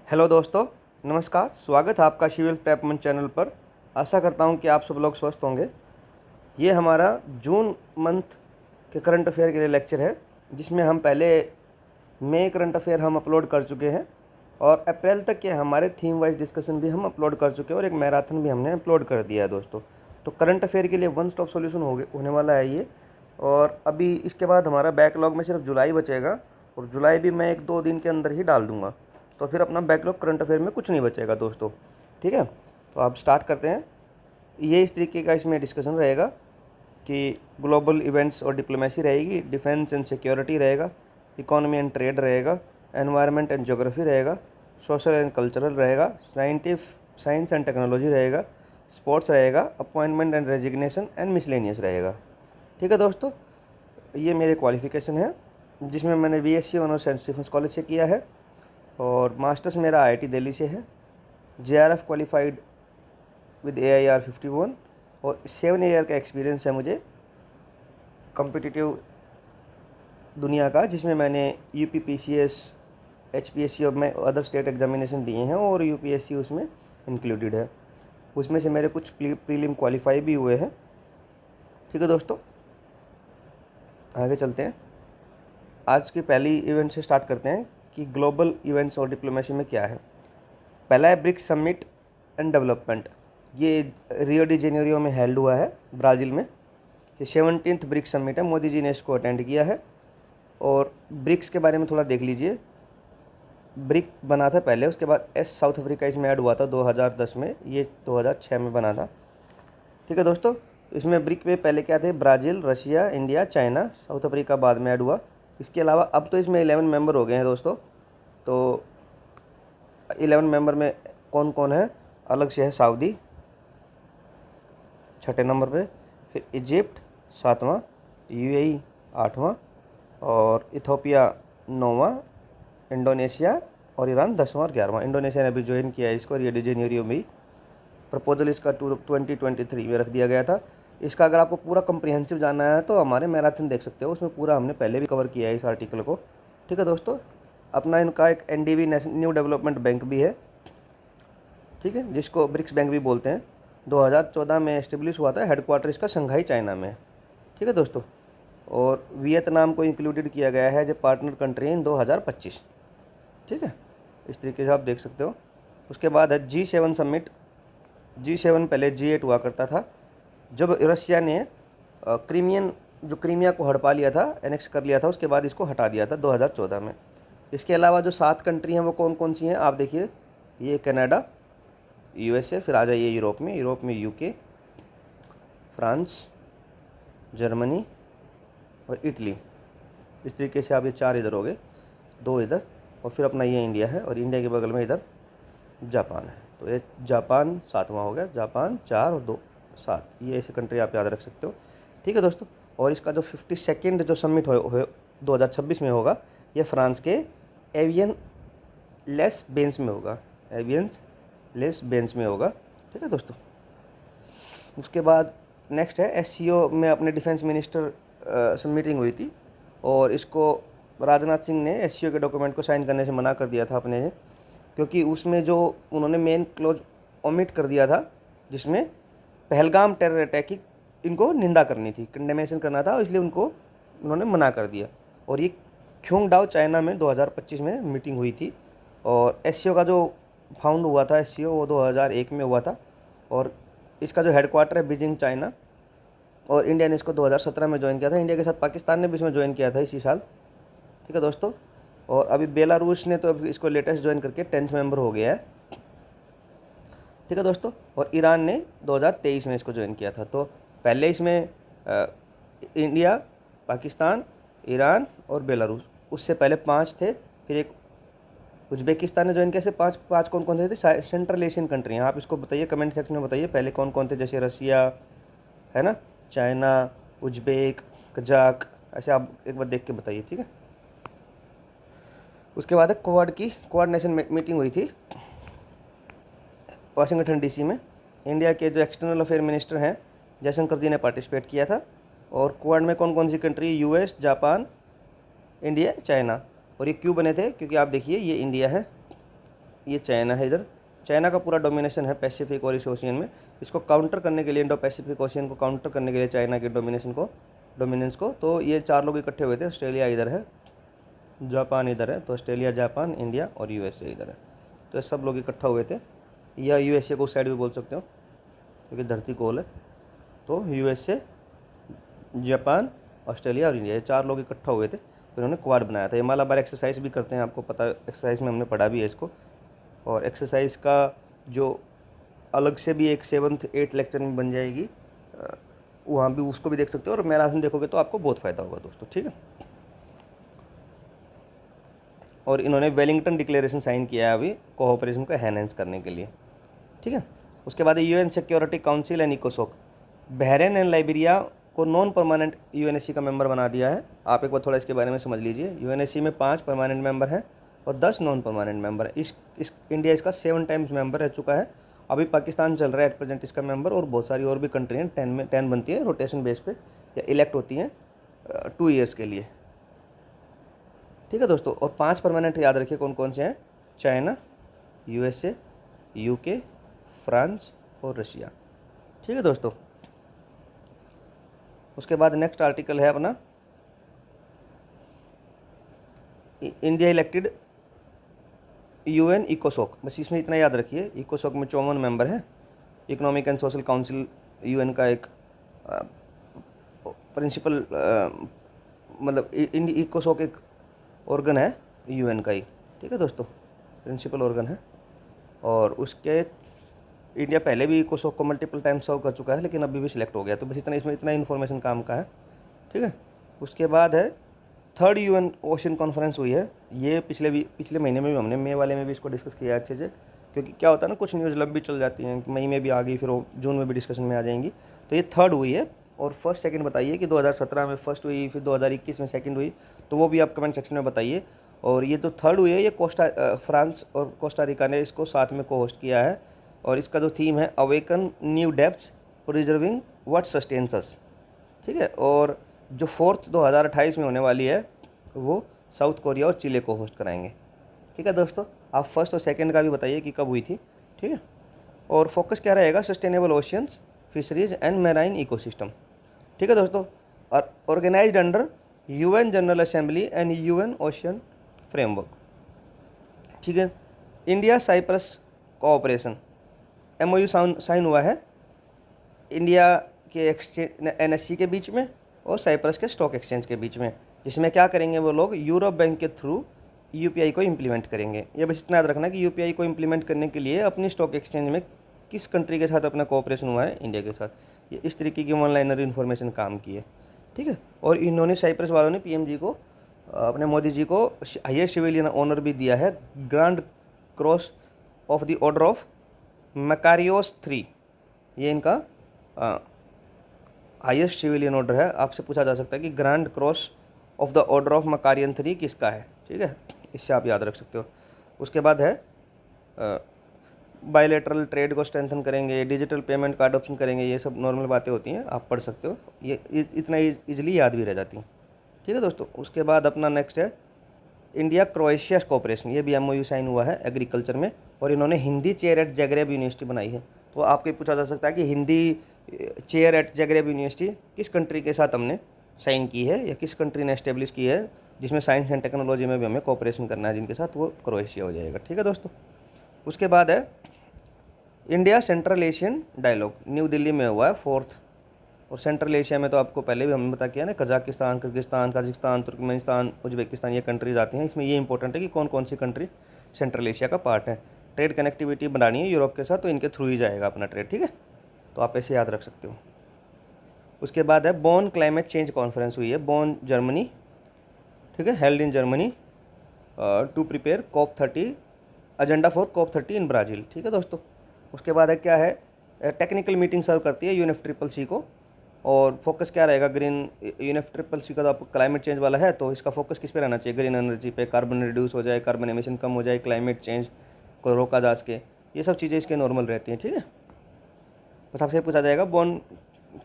Hello दोस्तों, नमस्कार। स्वागत है आपका सिविल प्रेप मंच चैनल पर। आशा करता हूं कि आप सब लोग स्वस्थ होंगे। ये हमारा जून मंथ के करंट अफेयर के लिए लेक्चर है, जिसमें हम पहले मई करंट अफेयर हम अपलोड कर चुके हैं और अप्रैल तक के हमारे थीम वाइज डिस्कशन भी हम अपलोड कर चुके हैं और एक मैराथन भी हमने अपलोड कर दिया है दोस्तों। तो करंट अफेयर के लिए वन स्टॉप सॉल्यूशन होने वाला है ये। और अभी इसके बाद हमारा बैकलॉग में सिर्फ जुलाई बचेगा और जुलाई भी मैं 1-2 दिन के अंदर ही डाल दूँगा। तो फिर अपना बैकलॉग करंट अफेयर में कुछ नहीं बचेगा दोस्तों। ठीक है, तो आप स्टार्ट करते हैं। ये इस तरीके का इसमें डिस्कशन रहेगा कि ग्लोबल इवेंट्स और डिप्लोमेसी रहेगी, डिफेंस एंड सिक्योरिटी रहेगा, इकोनॉमी एंड ट्रेड रहेगा, एनवायरनमेंट एंड ज्योग्राफी रहेगा, सोशल एंड कल्चरल रहेगा, साइंस एंड टेक्नोलॉजी रहेगा, स्पोर्ट्स रहेगा, appointment and resignation and miscellaneous रहेगा। ठीक है दोस्तों, ये मेरे क्वालिफ़िकेशन है, जिसमें मैंने BSc honours Saint Stephen's College से किया है और मास्टर्स मेरा आईआईटी दिल्ली से है। जेआरएफ क्वालिफाइड विद एआईआर 51 और 7 ईयर का एक्सपीरियंस है मुझे कॉम्पिटिटिव दुनिया का, जिसमें मैंने यूपीपीसीएस, एचपीएससी और मैं अदर स्टेट एग्जामिनेशन दिए हैं और यूपीएससी उसमें इंक्लूडेड है। उसमें से मेरे कुछ प्रीलिम क्वालिफाई भी हुए हैं। ठीक है दोस्तों, आगे चलते हैं। आज की पहली इवेंट से स्टार्ट करते हैं कि ग्लोबल इवेंट्स और डिप्लोमेसी में क्या है। पहला है ब्रिक्स समिट एंड डेवलपमेंट। ये रियो डी जेनेरियो में हेल्ड हुआ है, ब्राज़ील में। ये 17th ब्रिक्स समिट है, मोदी जी ने इसको अटेंड किया है। और ब्रिक्स के बारे में थोड़ा देख लीजिए। ब्रिक बना था पहले, उसके बाद साउथ अफ्रीका इसमें ऐड हुआ था 2010 में, ये 2006 में बना था। ठीक है दोस्तों, इसमें ब्रिक में पहले क्या थे? Brazil, Russia, India, China, south Africa बाद में ऐड हुआ। इसके अलावा अब तो इसमें 11 मेंबर हो गए हैं दोस्तों। तो 11 मेंबर में कौन कौन है? अलग से है सऊदी 6ठे नंबर पे, फिर इजिप्ट 7वां, यूएई 8वां और इथोपिया 9वां, इंडोनेशिया और ईरान 10वां और 11वां। इंडोनेशिया ने अभी ज्वाइन किया है इसको, रियो डी जेनेरियो में। प्रपोजल इसका 2023 में रख दिया गया था। इसका अगर आपको पूरा कम्प्रिहेंसिव जानना है तो हमारे मैराथन देख सकते हो, उसमें पूरा हमने पहले भी कवर किया है इस आर्टिकल को। ठीक है दोस्तों, अपना इनका एक एनडीबी न्यू डेवलपमेंट बैंक भी है, ठीक है, जिसको ब्रिक्स बैंक भी बोलते हैं। 2014 में एस्टेब्लिश हुआ था, हेडक्वार्टर इसका शंघाई चाइना में। ठीक है दोस्तों, और वियतनाम को इंक्लूडेड किया गया है as a partner country in 2025। ठीक है, इस तरीके से आप देख सकते हो। उसके बाद है G7 समिट। G7 पहले G8 हुआ करता था, जब रशिया ने क्रीमिया को हड़पा लिया था, एनेक्स कर लिया था, उसके बाद इसको हटा दिया था 2014 में। इसके अलावा जो 7 कंट्री हैं वो कौन कौन सी हैं आप देखिए। ये कनाडा, यूएसए, फिर आ जाइए यूरोप में यूके, फ्रांस, जर्मनी और इटली। इस तरीके से आप ये 4 इधर हो गए, 2 इधर, और फिर अपना ये इंडिया है, और इंडिया के बगल में इधर जापान है। तो ये जापान 7वां हो गया, जापान 4 और 2 7, ये ऐसे कंट्री आप याद रख सकते हो। ठीक है दोस्तों, और इसका जो 52nd जो समिट हो 2026 में होगा, ये फ्रांस के एवियन लेस बेंस में होगा, एवियंस लेस बेंस में होगा। ठीक है दोस्तों, उसके बाद नेक्स्ट है एससीओ में अपने डिफेंस मिनिस्टर से मीटिंग हुई थी और इसको राजनाथ सिंह ने एससीओ के डॉक्यूमेंट को साइन करने से मना कर दिया था अपने ने, क्योंकि उसमें जो उन्होंने मेन क्लोज ओमिट कर दिया था, जिसमें पहलगाम टेरर अटैक की इनको निंदा करनी थी, कंडेमेशन करना था, इसलिए उन्होंने मना कर दिया। और ये क्योंगडाओ चाइना में 2025 में मीटिंग हुई थी। और एससीओ का जो फाउंड हुआ था एससीओ, वो 2001 में हुआ था, और इसका जो हेडक्वार्टर है बीजिंग चाइना, और इंडिया ने इसको 2017 में ज्वाइन किया था। इंडिया के साथ पाकिस्तान ने भी इसमें ज्वाइन किया था इसी साल। ठीक है दोस्तों, और अभी बेलारूस ने तो अभी इसको लेटेस्ट ज्वाइन करके 10th मेंबर हो गया है। ठीक है दोस्तों, और ईरान ने 2023 में इसको ज्वाइन किया था। तो पहले इसमें इंडिया, पाकिस्तान, ईरान और बेलारूस, उससे पहले 5 थे, फिर एक उज्बेकिस्तान ने ज्वाइन किया। ऐसे 5 कौन कौन थे? सेंट्रल एशियन कंट्री हैं। आप इसको बताइए, कमेंट सेक्शन में बताइए पहले कौन कौन थे। जैसे रशिया है ना, चाइना, उज्बेक, कजाक, ऐसे आप एक बार देख के बताइए। ठीक है, उसके बाद है क्वाड नेशन मीटिंग हुई थी वाशिंगटन डीसी में। इंडिया के जो एक्सटर्नल अफेयर मिनिस्टर हैं जयशंकर जी ने पार्टिसिपेट किया था। और क्वाड में कौन कौन सी country? US, Japan, India, China. और ये क्यों बने थे? क्योंकि आप देखिए ये इंडिया है, ये चाइना है इधर। चाइना का पूरा डोमिनेशन है पैसिफिक और इस ओशियन में। इसको काउंटर करने के लिए, इंडो पैसिफिक ओशियन को काउंटर करने के लिए चाइना के डोमिनेंस को तो ये 4 लोग इकट्ठे हुए थे। ऑस्ट्रेलिया इधर है, जापान इधर है, तो ऑस्ट्रेलिया, जापान, इंडिया और यूएसए इधर है। तो ये सब लोग इकट्ठा हुए थे, या यूएसए को उस साइड भी बोल सकते हो क्योंकि धरती गोल है। तो यूएसए, जापान, ऑस्ट्रेलिया और इंडिया, ये 4 लोग इकट्ठा हुए थे, तो इन्होंने क्वाड बनाया था। ये मालाबार एक्सरसाइज भी करते हैं, आपको पता है, एक्सरसाइज में हमने पढ़ा भी है इसको। और एक्सरसाइज का जो अलग से भी एक 7th 8th लेक्चर में बन जाएगी, वहाँ भी उसको भी देख सकते हो। और मैराथन देखोगे तो आपको बहुत फ़ायदा होगा दोस्तों, ठीक है। और इन्होंने वेलिंगटन डिक्लेरेशन साइन किया है अभी कोऑपरेशन को एनहेंस करने के लिए, ठीक है। उसके बाद यूएन सिक्योरिटी काउंसिल एंड इकोसोक, बहरीन एंड लाइबेरिया को नॉन परमानेंट यूएनएससी का मेंबर बना दिया है। आप एक बार थोड़ा इसके बारे में समझ लीजिए। यूएनएससी में 5 परमानेंट मेंबर हैं और 10 नॉन परमानेंट मेंबर है। इंडिया इसका 7 टाइम्स मेंबर रह चुका है। अभी पाकिस्तान चल रहा है एट प्रेजेंट इसका मेंबर, और बहुत सारी और भी कंट्री हैं। 10 बनती है रोटेशन बेस पे, या इलेक्ट होती हैं 2 ईयर्स के लिए, ठीक है दोस्तों। और 5 परमानेंट याद रखिए कौन कौन से हैं: चाइना, यूएसए, यूके, फ्रांस और रशिया, ठीक है दोस्तों। उसके बाद नेक्स्ट आर्टिकल है अपना, इंडिया इलेक्टेड यूएन इकोसोक। बस इसमें इतना याद रखिए, इकोसोक में 54 मेंबर हैं। Economic and social council UN का एक प्रिंसिपल, मतलब इकोसोक एक ऑर्गन है यूएन का ही, ठीक है दोस्तों, प्रिंसिपल ऑर्गन है। और उसके इंडिया पहले भी इकोसोक को मल्टीपल टाइम सर्व कर चुका है, लेकिन अभी भी सिलेक्ट हो गया। तो बस इतना, इसमें इतना इन्फॉर्मेशन काम का है, ठीक है। उसके बाद है 3rd यूएन ओशन कॉन्फ्रेंस हुई है। ये पिछले महीने में भी हमने मई वाले में भी इसको डिस्कस किया अच्छे से, क्योंकि क्या होता है ना, कुछ न्यूज़ लंबी चल जाती हैं, मई में भी आ गई, फिर वो जून में भी डिस्कशन में आ जाएंगी। तो ये 3rd हुई है। और फर्स्ट सेकंड बताइए कि 2017 में फर्स्ट हुई, फिर 2021 में सेकंड हुई, तो वो भी आप कमेंट सेक्शन में बताइए। और ये जो 3rd हुई है, ये फ्रांस और कोस्टा रिका ने इसको साथ में को होस्ट किया है। और इसका जो थीम है, awaken new depths preserving what sustains us, ठीक है। और जो 4th 2028 में होने वाली है, वो साउथ कोरिया और चिले को होस्ट कराएंगे, ठीक है दोस्तों। आप फर्स्ट और सेकंड का भी बताइए कि कब हुई थी, ठीक है। और फोकस क्या रहेगा, sustainable oceans, fisheries and marine ecosystem, ठीक है दोस्तों। और organised under UN General Assembly and UN ocean framework, ठीक है। India Cyprus cooperation MOU sign हुआ है इंडिया के एक्सचेंज NSC के बीच में और साइप्रस के स्टॉक एक्सचेंज के बीच में, जिसमें क्या करेंगे वो लोग, यूरोप बैंक के थ्रू UPI को इम्प्लीमेंट करेंगे। ये बस इतना याद रखना कि UPI को इम्प्लीमेंट करने के लिए अपनी स्टॉक एक्सचेंज में किस कंट्री के साथ अपना कोऑपरेशन हुआ है, इंडिया के साथ। ये इस तरीके की वन लाइनर इन्फॉर्मेशन काम की है, ठीक है। और इन्होंने साइप्रस वालों ने PM जी को, अपने मोदी जी को हाईएस्ट सिविलियन ऑनर भी दिया है, grand cross of the order of Makarios 3। ये इनका हाईएस्ट सिविलियन ऑर्डर है। आपसे पूछा जा सकता है कि grand cross of the order of Makarios 3 किसका है, ठीक है, इससे आप याद रख सकते हो। उसके बाद है बायलैटरल ट्रेड को स्ट्रेंथन करेंगे, डिजिटल पेमेंट का अडॉप्शन करेंगे। ये सब नॉर्मल बातें होती हैं, आप पढ़ सकते हो, ये इतना ईजिली याद भी रह जाती हैं, ठीक है दोस्तों। उसके बाद अपना नेक्स्ट है इंडिया क्रोएशिया कोऑपरेशन। ये भी MOU साइन हुआ है एग्रीकल्चर में, और इन्होंने Hindi chair at Zagreb University बनाई है। तो आपके पूछा जा सकता है कि Hindi chair at Zagreb University किस कंट्री के साथ हमने साइन की है, या किस कंट्री ने एस्टेब्लिश की है, जिसमें साइंस एंड टेक्नोलॉजी में भी हमें कोऑपरेशन करना है जिनके साथ, वो क्रोएशिया हो जाएगा, ठीक है दोस्तों। उसके बाद है India Central Asian dialogue, New Delhi में हुआ है 4th। और सेंट्रल एशिया में तो आपको पहले भी हमने बता किया ना, Kazakhstan, Kyrgyzstan, Tajikistan, Turkmenistan, Uzbekistan, ये कंट्रीज आती हैं। इसमें ये इंपॉर्टेंट है कि कौन कौन सी कंट्री सेंट्रल एशिया का पार्ट है। ट्रेड कनेक्टिविटी बनानी है यूरोप के साथ, तो इनके थ्रू ही जाएगा अपना ट्रेड, ठीक है। तो आप ऐसे याद रख सकते हो। उसके बाद है बोन क्लाइमेट चेंज कॉन्फ्रेंस हुई है, बोन जर्मनी, ठीक है, held in Germany to prepare COP30 agenda for COP30 in Brazil, ठीक है दोस्तों। उसके बाद है क्या है, टेक्निकल मीटिंग सर्व करती है UNFCCC को। और फोकस क्या रहेगा, ग्रीन, UNFCCC का तो आपको क्लाइमेट चेंज वाला है, तो इसका फोकस किस पे रहना चाहिए, ग्रीन एनर्जी पे, कार्बन रिड्यूस हो जाए, कार्बन एमिशन कम हो जाए, क्लाइमेट चेंज को रोका जा सके, ये सब चीज़ें इसके नॉर्मल रहती हैं, ठीक है। बस आपसे पूछा जाएगा बोन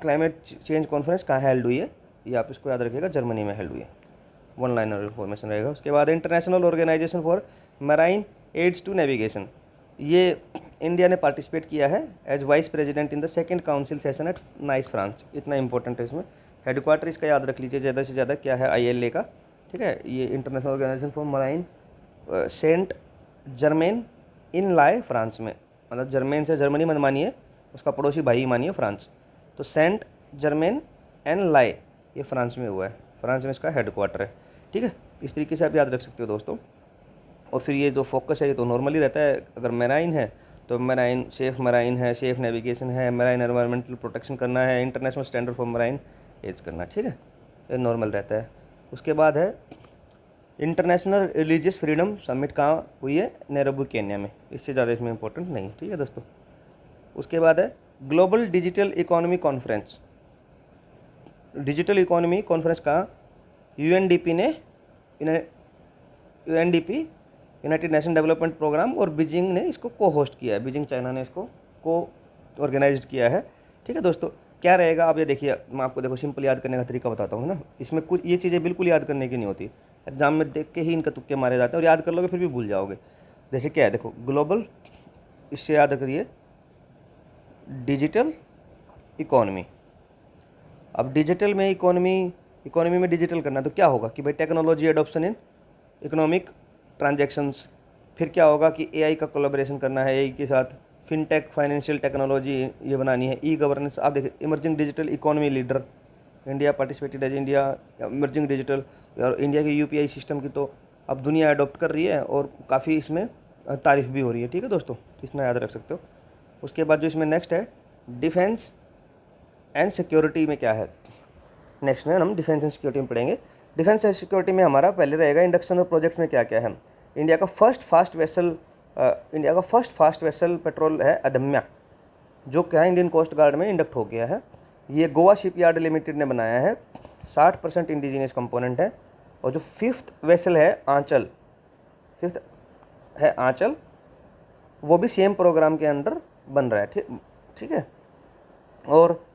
क्लाइमेट चेंज कॉन्फ्रेंस कहाँ हेल्ड हुई है, ये आप इसको याद रखिएगा, जर्मनी में हेल्ड हुई है, वन लाइनर इन्फॉर्मेशन रहेगा। उसके बाद international organisation for marine aids to navigation. ये इंडिया ने पार्टिसिपेट किया है as vice president in the second council session at Nice France. इतना इंपॉर्टेंट है इसमें। हेडक्वार्टर इसका याद रख लीजिए ज़्यादा से ज़्यादा क्या है, ILA का, ठीक है। ये international organisation for marine, Saint Germain en Laye France में, मतलब जर्मेन से जर्मनी मत मानिए, उसका पड़ोसी भाई मानिए फ्रांस। तो सेंट जर्मेन एन लाए ये फ्रांस में हुआ है, फ्रांस में इसका हेडक्वार्टर है, ठीक है। इस तरीके से आप याद रख सकते हो दोस्तों। और फिर ये जो फोकस है ये तो नॉर्मली रहता है। अगर मेराइन है तो मेराइन सेफ मराइन है, सेफ नेविगेशन है, मेराइन एनवायरमेंटल प्रोटेक्शन करना है, international standard for marine aids करना, ठीक है, ये नॉर्मल रहता है। उसके बाद है इंटरनेशनल रिलीजियस फ्रीडम समिट कहाँ हुई है, नैरोबी केन्या में। इससे ज़्यादा इसमें इंपॉर्टेंट नहीं, ठीक है दोस्तों। उसके बाद है global digital economy conference. Digital economy conference कहाँ, UNDP ने, UNDP United Nation development programme और बीजिंग ने इसको को होस्ट किया है, बीजिंग चाइना ने इसको को ऑर्गेनाइज किया है, ठीक है दोस्तों। क्या रहेगा आप ये देखिए, मैं आपको देखो सिंपल याद करने का तरीका बताता हूँ ना। इसमें कुछ ये चीज़ें बिल्कुल याद करने की नहीं होती, एग्जाम में देख के ही इनका तुक्के मारे जाते हैं और याद कर लोगे फिर भी भूल जाओगे। जैसे क्या है देखो, ग्लोबल, इससे याद करिए डिजिटल इकोनॉमी। अब डिजिटल में इकोनॉमी में डिजिटल करना तो क्या होगा कि भाई technology adoption in economic transactions. फिर क्या होगा कि AI का कोलैबोरेशन करना है, AI के साथ फिनटेक, फाइनेंशियल टेक्नोलॉजी ये बनानी है, E-गवर्नेंस। आप देखिए emerging digital economy leader, India participated as India emerging digital. और इंडिया की UPI सिस्टम की तो अब दुनिया अडॉप्ट कर रही है और काफ़ी इसमें तारीफ भी हो रही है, ठीक है दोस्तों, इतना याद रख सकते हो। उसके बाद जो इसमें नेक्स्ट है डिफेंस एंड सिक्योरिटी में क्या है, नेक्स्ट में हम डिफेंस एंड सिक्योरिटी में पढ़ेंगे। डिफेंस एंड सिक्योरिटी में हमारा पहले रहेगा इंडक्शन ऑफ प्रोजेक्ट्स में क्या क्या है। इंडिया का फर्स्ट फास्ट वेसल पेट्रोल है अदम्या, जो क्या है इंडियन कोस्ट गार्ड में इंडक्ट हो गया है। ये गोवा शिपयार्ड लिमिटेड ने बनाया है, 60% इंडिजीनियस कंपोनेंट है। और जो फिफ्थ वेसल है आंचल, वो भी सेम प्रोग्राम के अंडर बन रहा है, ठीक है। और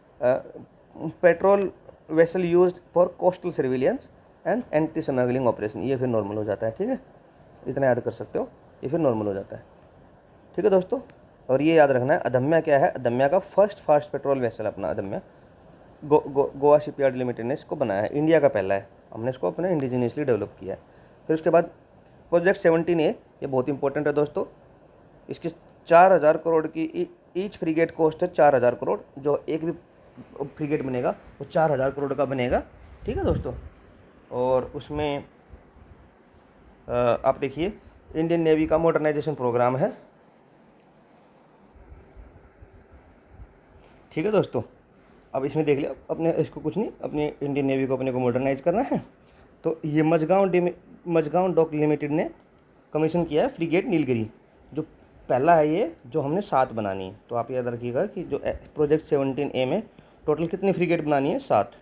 patrol vessel used for coastal surveillance and anti smuggling operation, ये फिर नॉर्मल हो जाता है, ठीक है। इतना याद कर सकते हो, ये फिर नॉर्मल हो जाता है, ठीक है दोस्तों। और ये याद रखना है अदम्या क्या है, अदम्या का फर्स्ट फास्ट पेट्रोल वेसल अपना अदम्या गोवा शिपयार्ड लिमिटेड ने इसको बनाया है, इंडिया का पहला है, हमने इसको अपने इंडिजीनियसली डेवलप किया है। फिर उसके बाद प्रोजेक्ट 17A, ये बहुत इंपॉर्टेंट है दोस्तों। इसकी 4000 करोड़ की ईच फ्रीगेट कॉस्ट है 4000 करोड़, जो एक भी फ्रीगेट बनेगा वो 4000 करोड़ का बनेगा, ठीक है दोस्तों। और उसमें आप देखिए इंडियन नेवी का मॉडर्नाइजेशन प्रोग्राम है, ठीक है दोस्तों। अब इसमें देख लिया अपने, इसको कुछ नहीं, अपने इंडियन नेवी को अपने को मॉडर्नाइज करना है। तो ये मझगांव डॉक लिमिटेड ने कमीशन किया है फ्रीगेट नीलगिरी, जो पहला है ये, जो हमने 7 बनानी है। तो आप याद रखिएगा कि जो प्रोजेक्ट 17A में टोटल कितनी फ्रीगेट बनानी है, 7,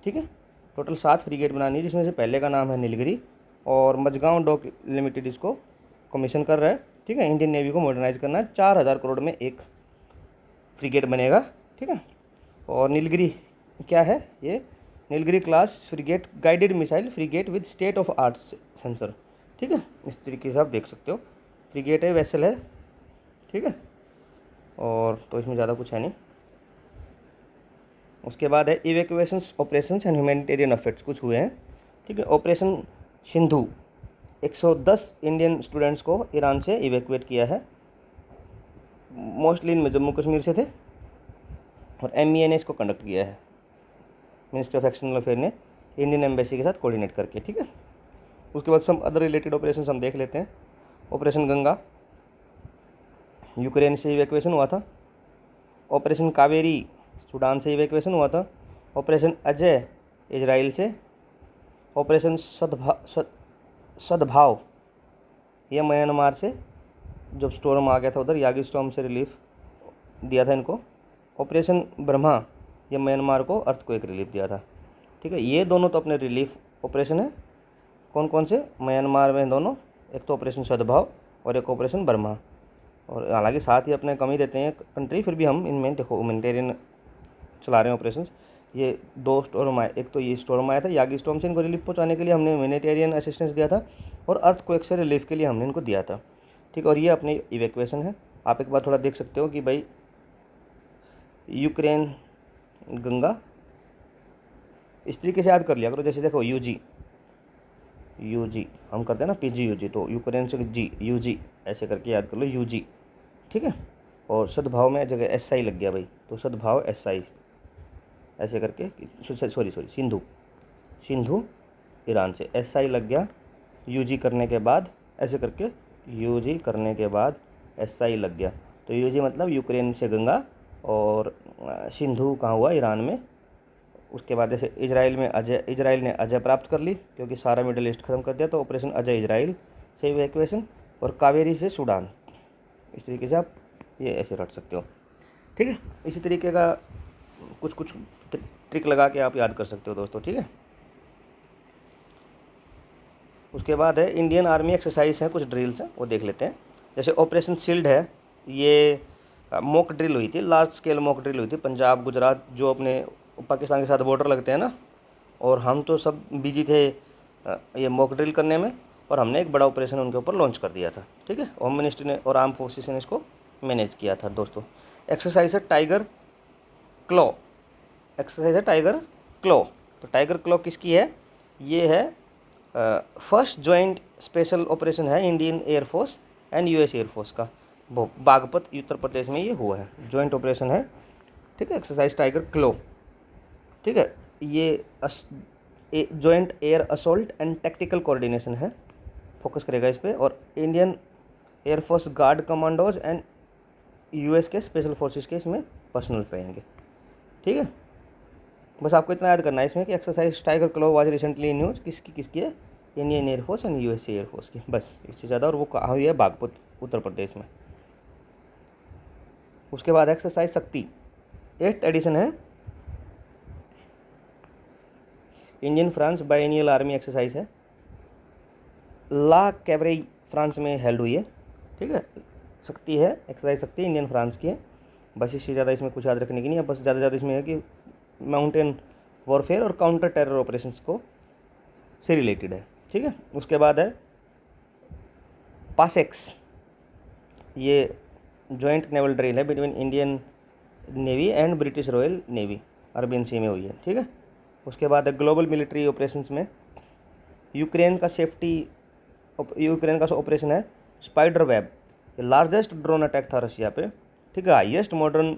ठीक है। टोटल 7 फ्रीगेट बनानी है, जिसमें से पहले का नाम है नीलगिरी और मझगांव डॉक लिमिटेड इसको कमीशन कर रहा है, ठीक है। इंडियन नेवी को मॉडर्नाइज करना है, 4000 करोड़ में एक फ्रीगेट बनेगा, ठीक है। और नीलगिरी क्या है, ये Nilgiri class freight guided missile freight with state of art sensor, ठीक है। इस तरीके से आप देख सकते हो, फ्रीगेट है, वेसल है, ठीक है। और तो इसमें ज़्यादा कुछ है नहीं। उसके बाद है इवैक्यूएशंस ऑपरेशंस एंड ह्यूमैनिटेरियन एफर्ट्स कुछ हुए हैं, ठीक है। ऑपरेशन सिंधु 110 इंडियन स्टूडेंट्स को ईरान से इवैक्यूएट किया है, मोस्टली इनमें जम्मू कश्मीर से थे। और MEA ने इसको कंडक्ट किया है, मिनिस्ट्री ऑफ एक्सटर्नल अफेयर ने इंडियन एम्बेसी के साथ कोऑर्डिनेट करके, ठीक है। उसके बाद सम अदर रिलेटेड ऑपरेशन हम देख लेते हैं। ऑपरेशन गंगा यूक्रेन से इवैक्यूएशन हुआ था। ऑपरेशन कावेरी सूडान से इवैक्यूएशन हुआ था। ऑपरेशन अजय इजराइल से। ऑपरेशन सद्भाव ये म्यांमार से, जब स्टॉर्म आ गया था उधर, यागी स्टॉर्म से रिलीफ दिया था इनको। ऑपरेशन ब्रह्मा ये म्यांमार को अर्थक्वेक रिलीफ दिया था, ठीक है। ये दोनों तो अपने रिलीफ ऑपरेशन है, कौन कौन से, म्यांमार में दोनों, एक तो ऑपरेशन सद्भाव और एक ऑपरेशन ब्रह्मा। और हालांकि साथ ही अपने कम ही देते हैं कंट्री, फिर भी हम इनमें देखो ह्यूमैनिटेरियन चला रहे हैं ऑपरेशन। ये 2 स्टॉर्म आए, एक तो ये स्टॉर्म आया था यागी स्टॉर्म से, इनको रिलीफ पहुंचाने के लिए हमने ह्यूमैनिटेरियन असिस्टेंस दिया था। और अर्थक्वेक से रिलीफ के लिए हमने इनको दिया था। ठीक, और ये अपनी इवैक्यूएशन है। आप एक बार थोड़ा देख सकते हो कि भाई यूक्रेन गंगा इस तरीके से याद कर लिया करो। जैसे देखो यूजी हम करते हैं ना पीजी यूजी, तो यूक्रेन से जी यूजी ऐसे करके याद कर लो यूजी। ठीक है, और सद्भाव में जगह एसआई लग गया भाई, तो सद्भाव एसआई ऐसे करके, सॉरी सिंधु ईरान से एसआई लग गया। यूजी करने के बाद ऐसे करके, यूजी करने के बाद एसआई लग गया। तो यूजी मतलब यूक्रेन से गंगा, और सिंधु कहाँ हुआ, ईरान में। उसके बाद जैसे इजराइल ने अजय प्राप्त कर ली क्योंकि सारा मिडिल ईस्ट खत्म कर दिया, तो ऑपरेशन अजय इजराइल से इवैक्यूएशन। और कावेरी से सूडान। इस तरीके से आप ये ऐसे रट सकते हो। ठीक है, इसी तरीके का कुछ कुछ ट्रिक लगा के आप याद कर सकते हो दोस्तों। ठीक है, उसके बाद है इंडियन आर्मी एक्सरसाइज हैं, कुछ ड्रिल्स हैं वो देख लेते हैं। जैसे ऑपरेशन शील्ड है, ये मॉक ड्रिल हुई थी, लार्ज स्केल मॉक ड्रिल हुई थी पंजाब गुजरात जो अपने पाकिस्तान के साथ बॉर्डर लगते हैं ना, और हम तो सब बिजी थे ये मॉक ड्रिल करने में, और हमने एक बड़ा ऑपरेशन उनके ऊपर लॉन्च कर दिया था। ठीक है, होम मिनिस्ट्री ने और आर्म फोर्सेस ने इसको मैनेज किया था दोस्तों। एक्सरसाइज है टाइगर क्लॉ, एक्सरसाइज है टाइगर क्लॉ। तो टाइगर क्लॉ किसकी है, ये है फर्स्ट जॉइंट स्पेशल ऑपरेशन है Indian air force and US air force का, वो बागपत उत्तर प्रदेश में ये हुआ है, जॉइंट ऑपरेशन है। ठीक है, एक्सरसाइज टाइगर क्लो। ठीक है, ये joint air assault and tactical coordination है, फोकस करेगा इस पर। और Indian air force guard commandos and US के स्पेशल फोर्सेस के इसमें पर्सनल्स रहेंगे। ठीक है, बस आपको इतना याद करना है इसमें कि exercise tiger claw was recently in news, किसकी है, Indian air force and US air force की, बस इससे ज़्यादा। और वो कहाँ हुई है, बागपत उत्तर प्रदेश में। उसके बाद एक्सरसाइज शक्ति 8th एडिशन है, Indian France biennial army exercise है, ला कैवरे फ्रांस में हेल्ड हुई है। ठीक है, शक्ति है, एक्सरसाइज शक्ति इंडियन फ्रांस की है। बस इससे ज़्यादा इसमें कुछ याद रखने की नहीं है, बस ज़्यादा इसमें है कि माउंटेन वॉरफेयर और काउंटर टेरर ऑपरेशंस को से रिलेटेड है। ठीक है, उसके बाद है पासेक्स, ये जॉइंट नेवल ड्रिल है between Indian Navy and British Royal Navy, Arabian Sea में हुई है। ठीक है, उसके बाद है ग्लोबल मिलिट्री ऑपरेशंस में यूक्रेन का ऑपरेशन है spider web, largest drone attack था रशिया पे। ठीक है, highest modern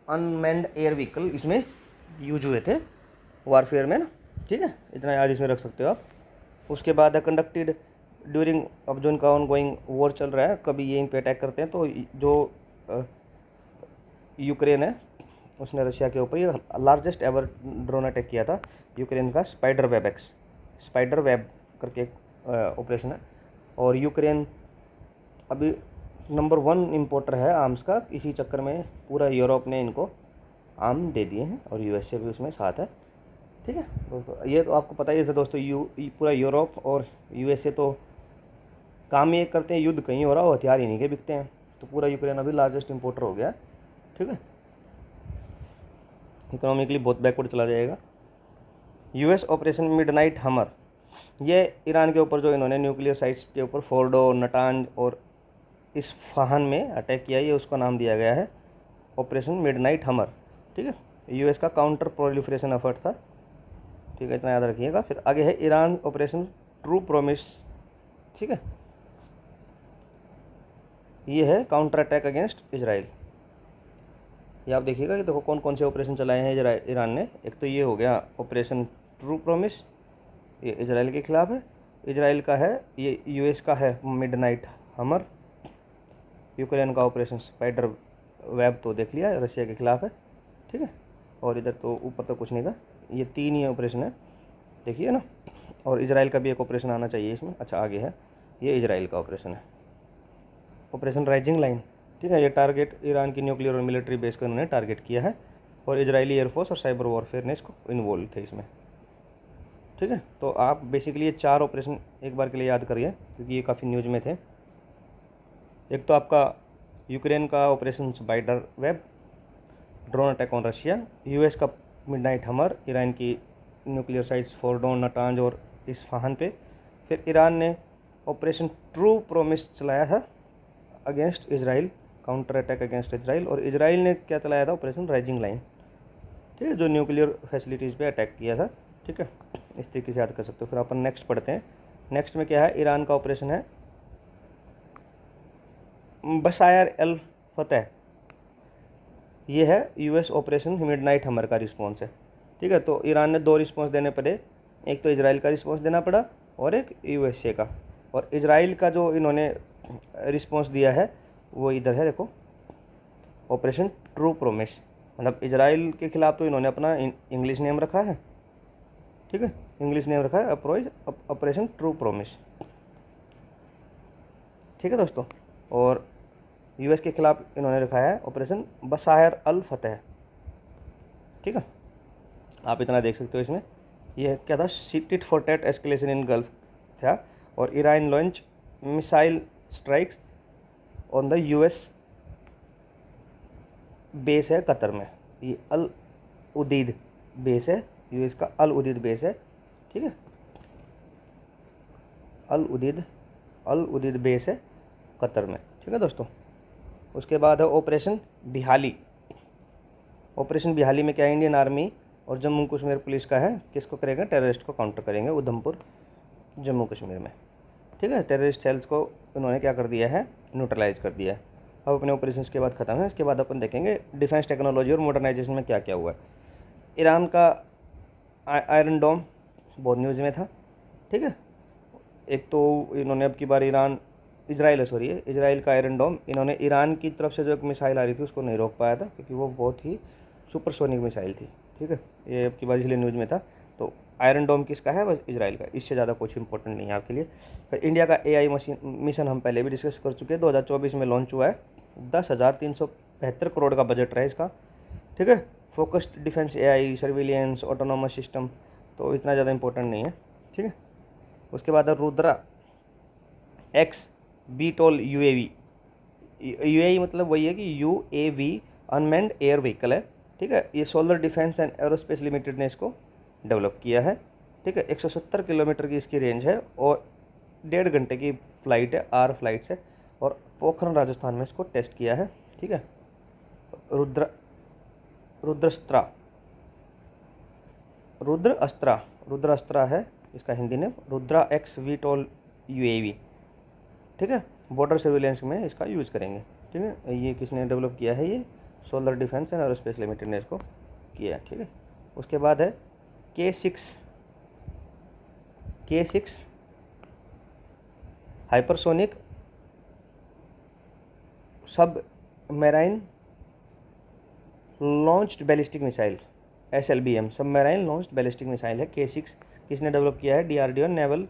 unmanned air vehicle इसमें यूज हुए थे वारफेयर में ना। ठीक है, इतना याद इसमें रख सकते हो आप। उसके बाद है कंडक्टेड ड्यूरिंग, अब जो इनका ऑन गोइंग वॉर चल रहा है, कभी ये इन पे अटैक करते हैं, तो जो यूक्रेन है उसने रशिया के ऊपर ये लार्जेस्ट एवर ड्रोन अटैक किया था यूक्रेन का, स्पाइडर वेब करके ऑपरेशन है। और यूक्रेन अभी नंबर 1 इम्पोर्टर है आर्म्स का, इसी चक्कर में पूरा यूरोप ने इनको आर्म दे दिए हैं, और यूएसए भी उसमें साथ है। ठीक है, तो ये तो आपको पता ही था दोस्तों, पूरा यूरोप और यूएसए तो काम ये करते हैं, युद्ध कहीं हो रहा हो, हथियार इन्हीं के बिकते हैं, तो पूरा यूक्रेन अभी लार्जेस्ट इम्पोर्टर हो गया। ठीक है, इकोनॉमिकली बहुत बैकवर्ड चला जाएगा। यूएस ऑपरेशन मिडनाइट हमर, ये ईरान के ऊपर जो इन्होंने न्यूक्लियर साइट्स के ऊपर फोर्डो, नटांज और इस्फहान में अटैक किया, ये उसका नाम दिया गया है ऑपरेशन मिडनाइट हमर। ठीक है, यूएस का काउंटर प्रोलिफरेशन एफर्ट था। ठीक है, इतना याद रखिएगा। फिर आगे है ईरान ऑपरेशन ट्रू प्रॉमिस। ठीक है, ये है काउंटर अटैक अगेंस्ट इजराइल। ये आप देखिएगा कि देखो कौन कौन से ऑपरेशन चलाए हैं ईरान ने। एक तो ये हो गया ऑपरेशन ट्रू प्रॉमिस, ये इजराइल के खिलाफ है। इजराइल का है, ये यूएस का है मिडनाइट हमर। यूक्रेन का ऑपरेशन स्पाइडर वेब तो देख लिया, रशिया के खिलाफ है। ठीक है, और इधर तो ऊपर तो कुछ नहीं था, ये 3 ही ऑपरेशन है, देखिए ना। और इजराइल का भी एक ऑपरेशन आना चाहिए इसमें। अच्छा, आगे है, ये इजराइल का ऑपरेशन है, ऑपरेशन राइजिंग लाइन। ठीक है, ये टारगेट ईरान की न्यूक्लियर और मिलिट्री बेस को उन्होंने टारगेट किया है, और इजरायली एयरफोर्स और साइबर वॉरफेयर ने इसको इन्वॉल्व थे इसमें। ठीक है, तो आप बेसिकली ये 4 ऑपरेशन एक बार के लिए याद करिए क्योंकि ये काफ़ी न्यूज़ में थे। एक तो आपका यूक्रेन का operation spider web, drone attack on Russia. US का मिडनाइट हमर, ईरान की न्यूक्लियर साइट्स फोर्डो, नटांज और इस्फहान पे। फिर ईरान ने ऑपरेशन ट्रू प्रोमिस चलाया था against Israel, counter attack against Israel. और इजराइल ने क्या चलाया था, ऑपरेशन राइजिंग लाइन, ठीक है, जो न्यूक्लियर फैसिलिटीज़ पे अटैक किया था, ठीक है। इस तरीके से याद कर सकते हो। फिर अपन नेक्स्ट पढ़ते हैं। नेक्स्ट में क्या है, ईरान का ऑपरेशन है बसायर अल फतेह। ये है यूएस ऑपरेशन मिडनाइट हमर का रिस्पॉन्स है, ठीक है। तो ईरान ने 2 रिस्पॉन्स देने पड़े, एक तो इजराइल का रिस्पॉन्स देना पड़ा और एक यूएसए का। और इजराइल का जो इन्होंने रिस्पॉन्स दिया है वो इधर है, देखो, ऑपरेशन ट्रू प्रोमिस। मतलब इजराइल के खिलाफ तो इन्होंने अपना इंग्लिश नेम रखा है, ठीक है, इंग्लिश नेम रखा है ऑपरेशन ट्रू प्रोमिस, ठीक है दोस्तों। और यूएस के खिलाफ इन्होंने रखा है ऑपरेशन बसायर अल फतेह, ठीक है। आप इतना देख सकते हो इसमें। यह क्या था, tit for tat escalation in gulf था। और Iran launch missile strikes on the US base है कतर में। ये अल उदीद बेस है, यूएस का अल उदीद बेस है, ठीक है, अल उदीद बेस है कतर में, ठीक है दोस्तों। उसके बाद है ऑपरेशन बिहाली। ऑपरेशन बिहाली में क्या है, इंडियन आर्मी और जम्मू कश्मीर पुलिस का है, किसको करेंगे, टेररिस्ट को काउंटर करेंगे उधमपुर जम्मू कश्मीर में, ठीक है। टेररिस्ट सेल्स को इन्होंने क्या कर दिया है, न्यूट्रलाइज कर दिया है। अब अपने ऑपरेशन के बाद ख़त्म है। इसके बाद अपन देखेंगे डिफेंस टेक्नोलॉजी और मॉडर्नाइजेशन में क्या क्या हुआ है। ईरान का आयरन डोम बहुत न्यूज़ में था, ठीक है। एक तो इन्होंने अब की बार इजराइल का आयरन डोम, इन्होंने ईरान की तरफ से जो एक मिसाइल आ रही थी उसको नहीं रोक पाया था, क्योंकि वो बहुत ही सुपरसोनिक मिसाइल थी, ठीक है। ये अब की बार इसलिए न्यूज़ में था। तो आयरन डोम किसका है, बस इजराइल का, इससे ज़्यादा कुछ इंपॉर्टेंट नहीं है आपके लिए। फिर इंडिया का एआई मिशन हम पहले भी डिस्कस कर चुके हैं, 2024 में लॉन्च हुआ है। 10,375 करोड़ का बजट रहा है इसका, ठीक है। Focused defence AI, surveillance, autonomous system, तो इतना ज़्यादा इंपॉर्टेंट नहीं है, ठीक है। उसके बाद है Rudra x VTOL UAV. UAV मतलब वही है कि यूएवी अनमैन्ड एयर व्हीकल है, ठीक है। ये solar defence and aerospace limited ने इसको डेवलप किया है, ठीक है। 170 किलोमीटर की इसकी रेंज है और 1.5 घंटे की फ़्लाइट है, आर फ्लाइट्स है। और पोखरण राजस्थान में इसको टेस्ट किया है, ठीक है। रुद्रास्त्रा है इसका Hindi name, Rudra x VTOL UAV, ठीक है। बॉर्डर सर्विलेंस में इसका यूज़ करेंगे, ठीक है। ये किसने डेवलप किया है, ये solar defence and aerospace limited ने इसको किया है, ठीक है। उसके बाद है K6 हाइपरसोनिक सब marine launched ballistic missile, SLBM, सब मैराइन लॉन्च्ड बैलिस्टिक मिसाइल है। K6 किसने डेवलप किया है, DRDO नेवल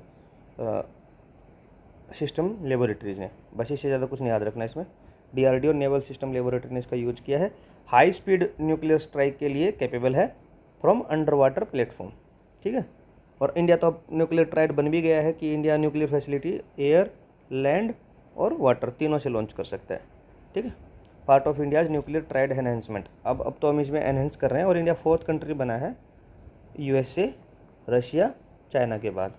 सिस्टम लेबोरेटरीज ने। बस इससे ज़्यादा कुछ नहीं याद रखना इसमें। DRDO नेवल सिस्टम लेबोरेटरी ने इसका यूज किया है। हाई स्पीड न्यूक्लियर स्ट्राइक के लिए कैपेबल है फ्रॉम अंडर वाटर प्लेटफॉर्म, ठीक है। और इंडिया तो अब न्यूक्लियर ट्राइड बन भी गया है कि India nuclear facility air, land और वाटर तीनों से लॉन्च कर सकता है, ठीक है। Part of India's nuclear tried enhancement. अब तो हम इसमें एनहेंस कर रहे हैं और इंडिया 4th कंट्री बना है USA, रशिया, चाइना के बाद।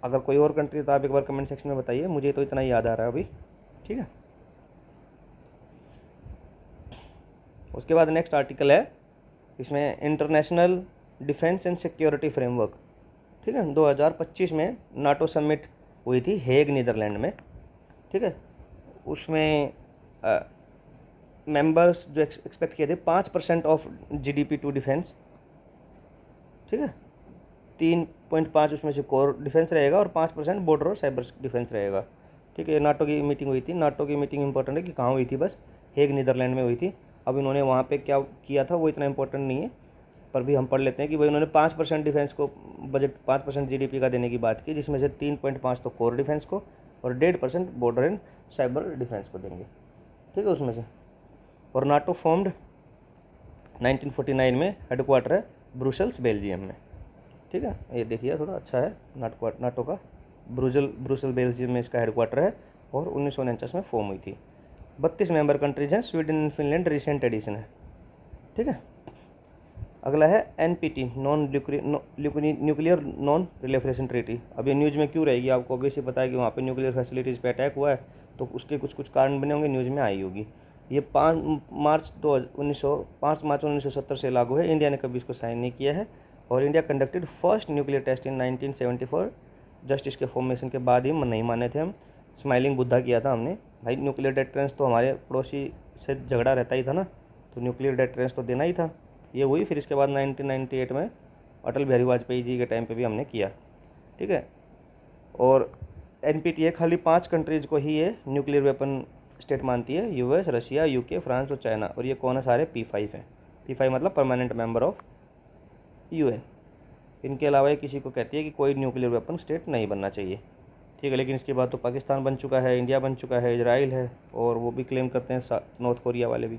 अगर कोई और कंट्री तो आप एक बार कमेंट सेक्शन में बताइए, मुझे तो इतना ही याद आ रहा है अभी, ठीक है। उसके बाद नेक्स्ट आर्टिकल है, इसमें international defence and security framework, ठीक है। 2025 में नाटो समिट हुई थी हेग नीदरलैंड में, ठीक है। उसमें मेंबर्स जो एक्सपेक्ट किए थे 5% ऑफ GDP टू डिफेंस, ठीक है। 3.5 उसमें से कोर डिफेंस रहेगा और 5% बॉर्डर और साइबर डिफेंस रहेगा, ठीक है। नाटो की मीटिंग हुई थी। नाटो की मीटिंग इंपॉर्टेंट है कि कहाँ हुई थी, बस हेग नीदरलैंड में हुई थी। अब इन्होंने वहाँ पे क्या किया था वो इतना इंपॉर्टेंट नहीं है, पर भी हम पढ़ लेते हैं कि भाई उन्होंने 5% डिफेंस को बजट 5% GDP का देने की बात की, जिसमें से 3.5 तो कोर डिफेंस को और 1.5% बॉर्डर एंड साइबर डिफेंस को देंगे, ठीक है, उसमें से। और नाटो फॉर्म्ड 1949 में, हेडक्वार्टर है ब्रुसेल्स बेल्जियम में, ठीक है। ये देखिए थोड़ा अच्छा है, नाटो का ब्रुसेल बेल्जियम में इसका हेडक्वार्टर है और 1949 में फॉर्म हुई थी। 32 मेंबर कंट्रीज हैं, Sweden and Finland recent edition है, ठीक है। अगला है NPT, nuclear non proliferation treaty. अब ये न्यूज़ में क्यों रहेगी, आपको ऑब्वियसली पता है कि वहाँ पे न्यूक्लियर फैसिलिटीज़ पे अटैक हुआ है, तो उसके कुछ कुछ कारण बने होंगे, न्यूज़ में आई होगी। ये 5 मार्च 1970 से लागू है। इंडिया ने कभी इसको साइन नहीं किया है। और India conducted first nuclear test in 1974। Just इसके फॉर्मेशन के बाद ही नहीं माने थे हम, स्माइलिंग बुद्धा किया था हमने। भाई न्यूक्लियर डेटरेंस तो हमारे पड़ोसी से झगड़ा रहता ही था ना, तो न्यूक्लियर डेटरेंस तो देना ही था। ये हुई, फिर इसके बाद 1998 में अटल बिहारी वाजपेयी जी के टाइम पे भी हमने किया, ठीक है। और NPT खाली 5 कंट्रीज़ को ही ये न्यूक्लियर वेपन स्टेट मानती है, US, रशिया, UK, फ्रांस और चाइना। और ये कौन है, सारे P5 हैं। P5 मतलब परमानेंट मेंबर ऑफ UN। इनके अलावा ये किसी को कहती है कि कोई न्यूक्लियर वेपन स्टेट नहीं बनना चाहिए, ठीक है। लेकिन इसके बाद तो पाकिस्तान बन चुका है, इंडिया बन चुका है, इजराइल है, और वो भी क्लेम करते हैं नॉर्थ कोरिया वाले भी,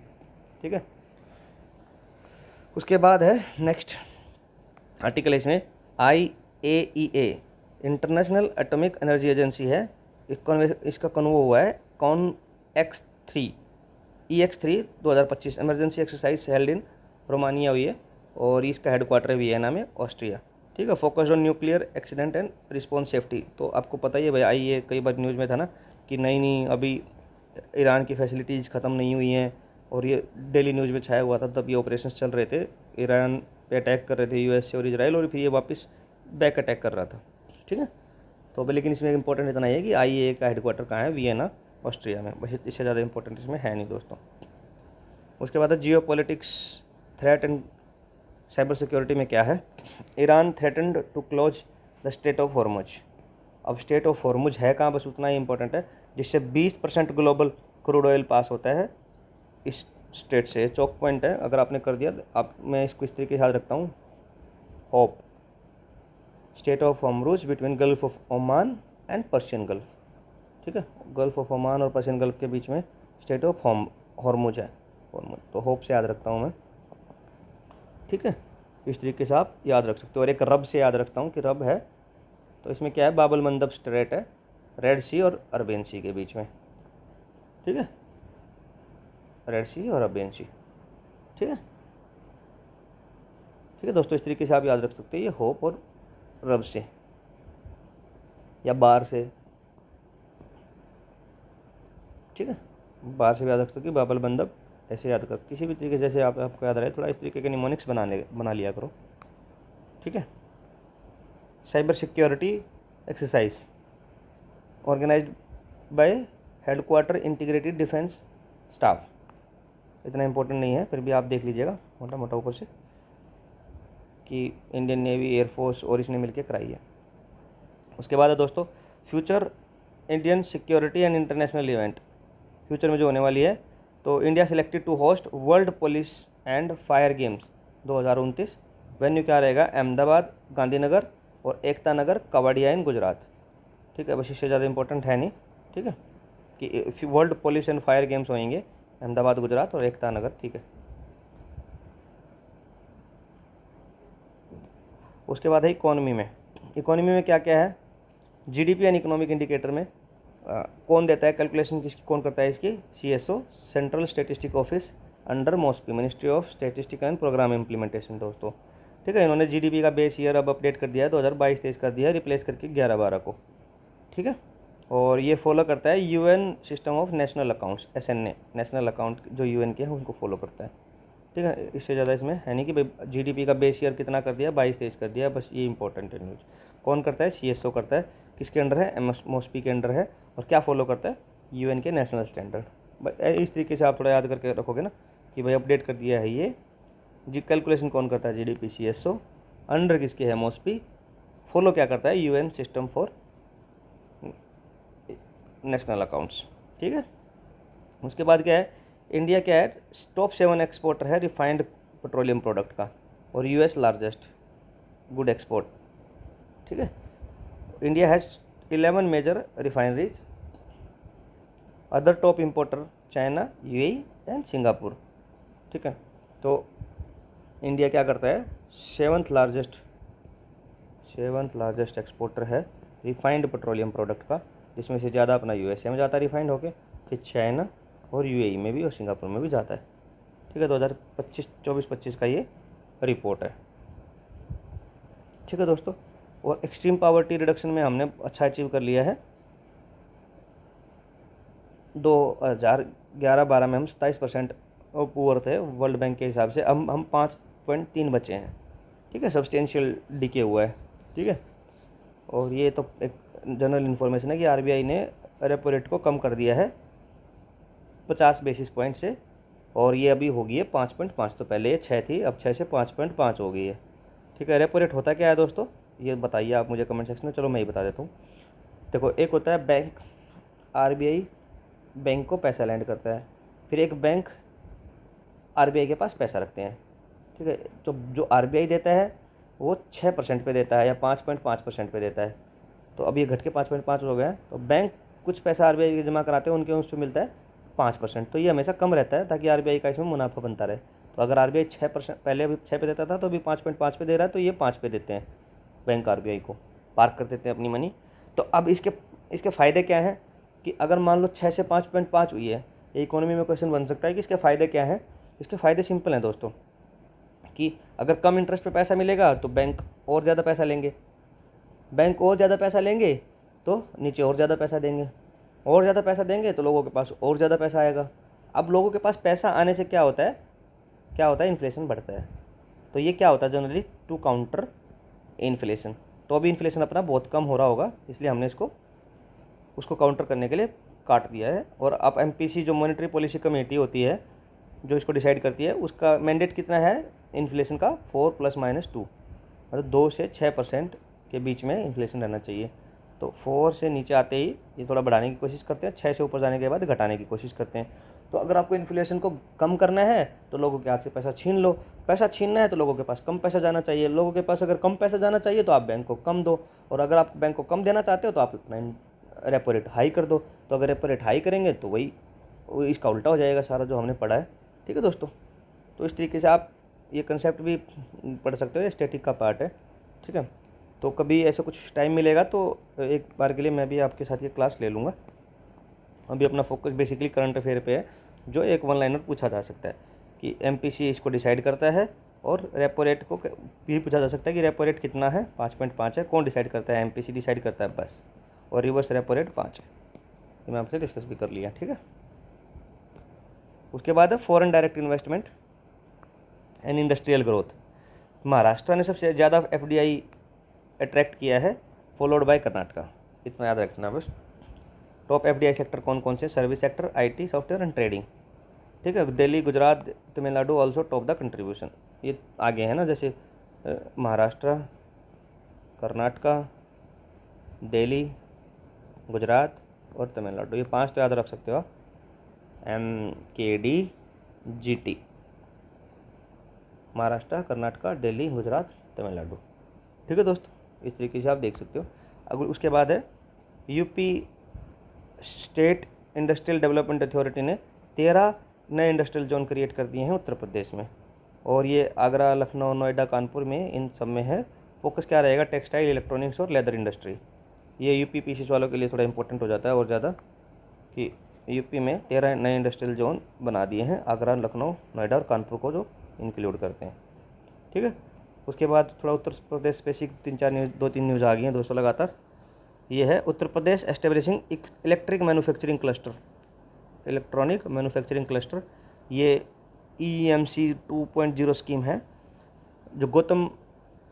ठीक है। उसके बाद है नेक्स्ट आर्टिकल, इसमें IAEA, international atomic energy agency है। इसका कन्वो हुआ है EX3 2025 emergency exercise held in Romania हुई है, और इसका हेडक्वार्टर वियना में, ऑस्ट्रिया, ठीक है। Focused on nuclear accident and response safety. तो आपको पता ही है भाई, ये कई बार न्यूज़ में था ना कि नहीं अभी ईरान की फैसिलिटीज़ ख़त्म नहीं हुई हैं, और ये डेली न्यूज़ में छाया हुआ था। तब ये ऑपरेशंस चल रहे थे, ईरान पे अटैक कर रहे थे USA और इजराइल, और फिर ये वापस बैक अटैक कर रहा था, ठीक है। तो अब लेकिन इसमें इंपॉर्टेंट इतना ही है कि IAEA का हेडक्वार्टर कहाँ है, वियना, ऑस्ट्रिया में। बस इससे ज़्यादा इंपॉर्टेंट इसमें है नहीं दोस्तों। उसके बाद है geopolitics, threat and cyber security में क्या है। Iran threatened to close the strait of Hormuz. अब स्टेट ऑफ हॉर्मुज है कहाँ, बस उतना ही इंपॉर्टेंट है, जिससे 20% ग्लोबल क्रूड ऑयल पास होता है इस स्टेट से। चौक पॉइंट है, अगर आपने कर दिया, आप मैं इसको इस तरीके से याद रखता हूँ, hope, state of Hormuz between gulf of Oman and Persian gulf, ठीक है। गल्फ ऑफ ओमान और पर्शियन गल्फ के बीच में स्टेट ऑफ हॉर्मुज है, हॉर्मुज, तो होप से याद रखता हूँ मैं, ठीक है। इस तरीके से आप याद रख सकते हो। और एक रब से याद रखता हूँ कि रब है, तो इसमें क्या है, बाबल मंदब स्ट्रेट है, रेड सी और अरबियन सी के बीच में, ठीक है, रेड सी और अरबियन सी, ठीक है, ठीक है दोस्तों। इस तरीके से आप याद रख सकते हो, ये होप और रब से या बार से, ठीक है, बार से भी याद रख सकते हो कि बाबल मंदब, ऐसे याद कर, किसी भी तरीके से जैसे आपको याद रहे, थोड़ा इस तरीके के निमोनिक्स बना लिया करो, ठीक है। Cyber security exercise organised by headquarter integrated defence staff. इतना इंपॉर्टेंट नहीं है, फिर भी आप देख लीजिएगा मोटा मोटा ऊपर से कि इंडियन नेवी, एयरफोर्स और इसने मिलकर कराई है। उसके बाद है दोस्तों future Indian security and international event, future में जो होने वाली है। तो India selected to host world police and fire games 2029। Venue क्या रहेगा, अहमदाबाद, गांधीनगर और एकता नगर, कवाडिया इन गुजरात, ठीक है। बस इससे ज़्यादा इंपॉर्टेंट है नहीं, ठीक है, कि world police and fire games होंगे अहमदाबाद, गुजरात और एकता नगर, ठीक है। उसके बाद है इकोनॉमी में क्या क्या है। GDP एंड इकोनॉमिक इंडिकेटर में कौन देता है कैलकुलेशन, किसकी कौन करता है इसकी, CSO, central statistic office under MOSPI, ministry of statistic and programme implementation दोस्तों, ठीक है। इन्होंने GDP का बेस ईयर अब अपडेट कर दिया है, 2022-23 कर दिया है, रिप्लेस करके 11-12 को, ठीक है। और ये फॉलो करता है UN system of national accounts, SNA, national account जो UN के हैं उनको फॉलो करता है, ठीक है। इससे ज़्यादा इसमें है नहीं कि भाई GDP का बेस ईयर कितना कर दिया, 22-23 कर दिया, बस ये इंपॉर्टेंट है न्यूज़। कौन करता है, CSO करता है, किसके अंडर है, MOSPI के अंडर है, और क्या फॉलो करता है, UN के नेशनल स्टैंडर्ड। इस तरीके से आप थोड़ा याद करके रखोगे ना कि भाई अपडेट कर दिया है ये जी। कैलकुलेशन कौन करता है, GDP, CSO, अंडर किसके है, MOSPI, फॉलो क्या करता है, UN system for national accounts, ठीक है। उसके बाद क्या है, इंडिया क्या है, टॉप 7 एक्सपोर्टर है रिफाइंड पेट्रोलियम प्रोडक्ट का, और US लार्जेस्ट गुड एक्सपोर्ट, ठीक है। India has 11 major refineries, other top importer China, UAE and Singapore, ठीक है। तो इंडिया क्या करता है, सेवन्थ लार्जेस्ट एक्सपोर्टर है रिफाइंड पेट्रोलियम प्रोडक्ट का, जिसमें से ज़्यादा अपना USA में जाता है रिफाइंड होके, फिर चाइना और UAE में भी और सिंगापुर में भी जाता है, ठीक है। 2024-25 का ये रिपोर्ट है। ठीक है दोस्तों, और एक्सट्रीम पॉवर्टी रिडक्शन में हमने अच्छा अचीव कर लिया है। 2011-12 में हम 27% पुअर थे वर्ल्ड बैंक के हिसाब से, अब हम 5.3 बचे हैं। ठीक है, सब्सटेंशियल डिके हुआ है। ठीक है, और ये तो एक जनरल इन्फॉर्मेशन है कि आरबीआई ने रेपो रेट को कम कर दिया है 50 बेसिस पॉइंट से, और ये अभी हो गई है 5.5। तो पहले ये 6 थी, अब 6 से 5.5 हो गई है। ठीक है, रेपो रेट होता क्या है दोस्तों, ये बताइए आप मुझे कमेंट सेक्शन में। चलो मैं ही बता देता हूँ। देखो, एक होता है बैंक, आरबीआई बैंक को पैसा लैंड करता है, फिर एक बैंक आरबीआई के पास पैसा रखते हैं। ठीक है, तो जो आरबीआई देता है वो 6% पे देता है या 5.5% पे देता है। तो अब ये घट के 5.5 हो गया है। तो बैंक कुछ पैसा आरबीआई के जमा कराते हैं, उनके उस पर मिलता है 5%। तो ये हमेशा कम रहता है ताकि आरबीआई का इसमें मुनाफा बनता रहे। तो अगर आरबीआई 6%, पहले अभी 6 पे देता था तो अभी 5.5 पे दे रहा है, तो ये 5 पे देते हैं बैंक आरबीआई को, पार्क कर देते हैं अपनी मनी। तो अब इसके फ़ायदे क्या हैं कि अगर मान लो 6 से 5.5 हुई है, इकोनॉमी में क्वेश्चन बन सकता है कि इसके फ़ायदे क्या हैं। इसके फ़ायदे सिंपल हैं दोस्तों, कि अगर कम इंटरेस्ट पे पैसा मिलेगा तो बैंक और ज़्यादा पैसा लेंगे, बैंक और ज़्यादा पैसा लेंगे तो नीचे और ज़्यादा पैसा देंगे, और ज़्यादा पैसा देंगे तो लोगों के पास और ज़्यादा पैसा आएगा। अब लोगों के पास पैसा आने से क्या होता है, इन्फ्लेशन बढ़ता है। तो ये क्या होता है जनरली, टू काउंटर इन्फ्लेशन। तो अभी इन्फ्लेशन अपना बहुत कम हो रहा होगा, इसलिए हमने उसको काउंटर करने के लिए काट दिया है। और अब एमपीसी जो मॉनेटरी पॉलिसी कमेटी होती है जो इसको डिसाइड करती है, उसका मैंडेट कितना है इन्फ्लेशन का, 4 ± 2, मतलब 2 से 6% के बीच में इन्फ्लेशन रहना चाहिए। तो 4 से नीचे आते ही ये थोड़ा बढ़ाने की कोशिश करते हैं, 6 से ऊपर जाने के बाद घटाने की कोशिश करते हैं। तो अगर आपको इन्फ्लेशन को कम करना है तो लोगों के हाथ से पैसा छीन लो, पैसा छीनना है तो लोगों के पास कम पैसा जाना चाहिए, लोगों के पास अगर कम पैसा जाना चाहिए तो आप बैंक को कम दो, और अगर आप बैंक को कम देना चाहते हो तो आप अपना रेपो रेट हाई कर दो। तो अगर रेपो रेट हाई करेंगे तो वही इसका उल्टा हो जाएगा सारा जो हमने पढ़ा है। ठीक है दोस्तों, तो इस तरीके से आप ये कंसेप्ट भी पढ़ सकते हो, ये स्टैटिक का पार्ट है। ठीक है, तो कभी ऐसा कुछ टाइम मिलेगा तो एक बार के लिए मैं भी आपके साथ ये क्लास ले लूँगा। अभी अपना फोकस बेसिकली करंट अफेयर पे है, जो एक वन लाइनर पूछा जा सकता है कि एमपीसी इसको डिसाइड करता है, और रेपो रेट को भी पूछा जा सकता है कि रेपो रेट कितना है, 5.5 है, कौन डिसाइड करता है, एमपीसी डिसाइड करता है बस, और रिवर्स रेपो रेट 5 है। ये मैं आपसे डिस्कस भी कर लिया। ठीक है, उसके बाद है foreign direct investment and industrial growth. Maharashtra ने सबसे ज़्यादा एफडीआई अट्रैक्ट किया है, फॉलोड बाय कर्नाटका। इतना याद रखना बस। टॉप एफडीआई सेक्टर कौन कौन से, service sector, IT, software and trading. ठीक है, Delhi, Gujarat, Tamil Nadu also top the contribution. ये आगे है ना, जैसे महाराष्ट्र, कर्नाटका, दिल्ली, गुजरात और तमिलनाडु, ये 5 तो याद रख सकते हो आप, MKDGT, महाराष्ट्र, कर्नाटका, दिल्ली, गुजरात, तमिलनाडु। ठीक है दोस्तों, इस तरीके से आप देख सकते हो। अगर उसके बाद है UP state industrial development authority ने 13 नए इंडस्ट्रियल जोन क्रिएट कर दिए हैं उत्तर प्रदेश में, और ये आगरा, लखनऊ, नोएडा, कानपुर में, इन सब में है। फोकस क्या रहेगा, टेक्सटाइल, इलेक्ट्रॉनिक्स और लेदर इंडस्ट्री। ये यूपी पीसीस वालों के लिए थोड़ा इंपॉर्टेंट हो जाता है और ज़्यादा, कि यूपी में 13 नए इंडस्ट्रियल जोन बना दिए हैं, आगरा, लखनऊ, नोएडा और कानपुर को जो इंक्लूड करते हैं। ठीक है, उसके बाद थोड़ा उत्तर प्रदेश स्पेसिफिक 2-3 न्यूज़ आ गई हैं दोस्तों लगातार। ये है Uttar Pradesh establishing electric manufacturing cluster, electronic manufacturing cluster. ये EMC 2.0 स्कीम है जो गौतम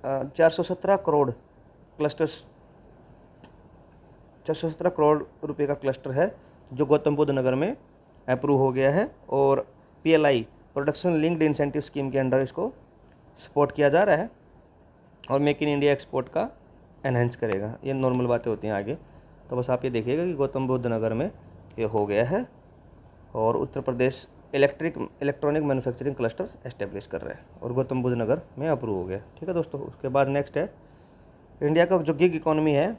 417 करोड़ क्लस्टर्स 417 करोड़ रुपए का क्लस्टर है जो गौतम बुद्ध नगर में अप्रूव हो गया है, और PLI production linked incentive scheme के अंडर इसको सपोर्ट किया जा रहा है, और मेक इन इंडिया एक्सपोर्ट का एनहेंस करेगा। ये नॉर्मल बातें होती हैं आगे, तो बस आप ये देखिएगा कि गौतम बुद्ध नगर में ये हो गया है, और Uttar Pradesh electronic manufacturing cluster establish कर रहे हैं, और गौतम बुद्ध नगर में अप्रूव हो गया। ठीक है दोस्तों, उसके बाद नेक्स्ट है इंडिया का जो गिग इकोनॉमी है,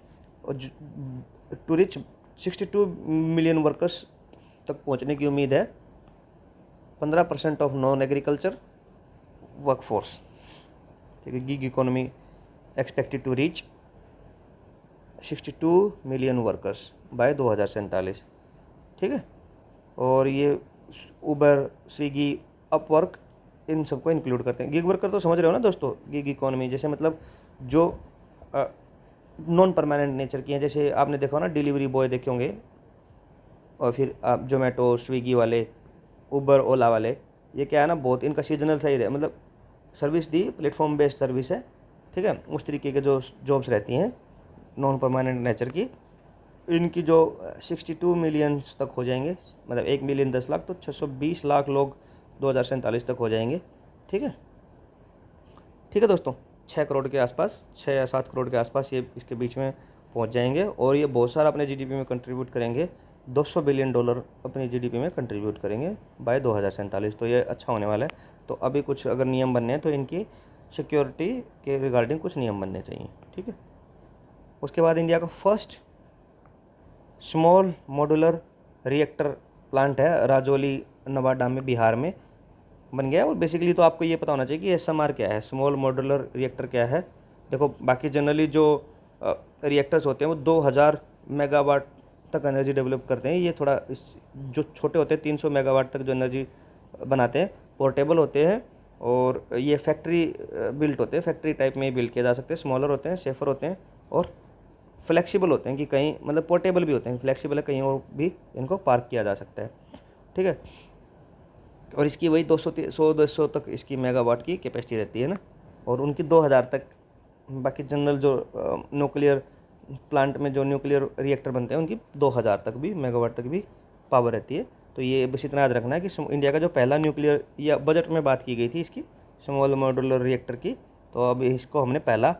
टू रिच 62 मिलियन वर्कर्स तक पहुंचने की उम्मीद है, 15% ऑफ नॉन एग्रीकल्चर वर्कफोर्स। ठीक है, gig economy expected to reach 62 million workers by 2047। ठीक है, और ये उबर, स्विगी, अपवर्क इन सबको इंक्लूड करते हैं। गिग वर्कर तो समझ रहे हो ना दोस्तों, गिग इकोनॉमी जैसे मतलब जो नॉन परमानेंट नेचर की हैं, जैसे आपने देखा हो ना डिलीवरी बॉय देखे होंगे, और फिर आप जोमेटो स्विगी वाले, उबर ओला वाले, ये क्या है ना बहुत इनका सीजनल सही रहे, मतलब सर्विस दी प्लेटफॉर्म बेस्ड सर्विस है, ठीक है। उस तरीके के जो जॉब्स रहती हैं नॉन परमानेंट नेचर की, इनकी जो 62 मिलियंस तक हो जाएंगे, मतलब 1 मिलियन 10 लाख, तो 620 लाख लोग 2047 तक हो जाएंगे, ठीक है। ठीक है दोस्तों, 6 करोड़ के आसपास, 6 या 7 करोड़ के आसपास ये इसके बीच में पहुंच जाएंगे, और ये बहुत सारा अपने जीडीपी में कंट्रीब्यूट करेंगे। $200 बिलियन अपनी जीडीपी में कंट्रीब्यूट करेंगे बाय 2047। तो ये अच्छा होने वाला है। तो अभी कुछ अगर नियम बनने हैं तो इनकी सिक्योरिटी के रिगार्डिंग कुछ नियम बनने चाहिए, ठीक है। उसके बाद इंडिया का first small modular reactor plant है राजौली नवादा में, बिहार में बन गया है। और बेसिकली तो आपको ये पता होना चाहिए कि एसएमआर क्या है, स्मॉल मॉड्यूलर रिएक्टर क्या है। देखो बाकी जनरली जो रिएक्टर्स होते हैं वो 2000 मेगावाट तक एनर्जी डेवलप करते हैं। ये थोड़ा जो छोटे होते हैं 300 मेगावाट तक जो एनर्जी बनाते हैं, पोर्टेबल होते हैं, और ये फैक्ट्री बिल्ट होते हैं, फैक्ट्री टाइप में बिल्ड किए जा सकते हैं, स्मॉलर होते हैं, सेफर होते हैं, और फ्लेक्सिबल होते हैं कि कहीं मतलब पोर्टेबल भी होते हैं, फ्लेक्सिबल है, कहीं और भी इनको पार्क किया जा सकता है, ठीक है। और इसकी वही 200 तक इसकी मेगावाट की कैपेसिटी रहती है ना, और उनकी 2000 तक। बाकी जनरल जो न्यूक्लियर प्लांट में जो न्यूक्लियर रिएक्टर बनते हैं उनकी 2000 तक भी मेगावाट तक भी पावर रहती है। तो ये बस इतना याद रखना है कि इंडिया का जो पहला न्यूक्लियर, या बजट में बात की गई थी इसकी स्मॉल मॉड्यूलर रिएक्टर की, तो अब इसको हमने पहला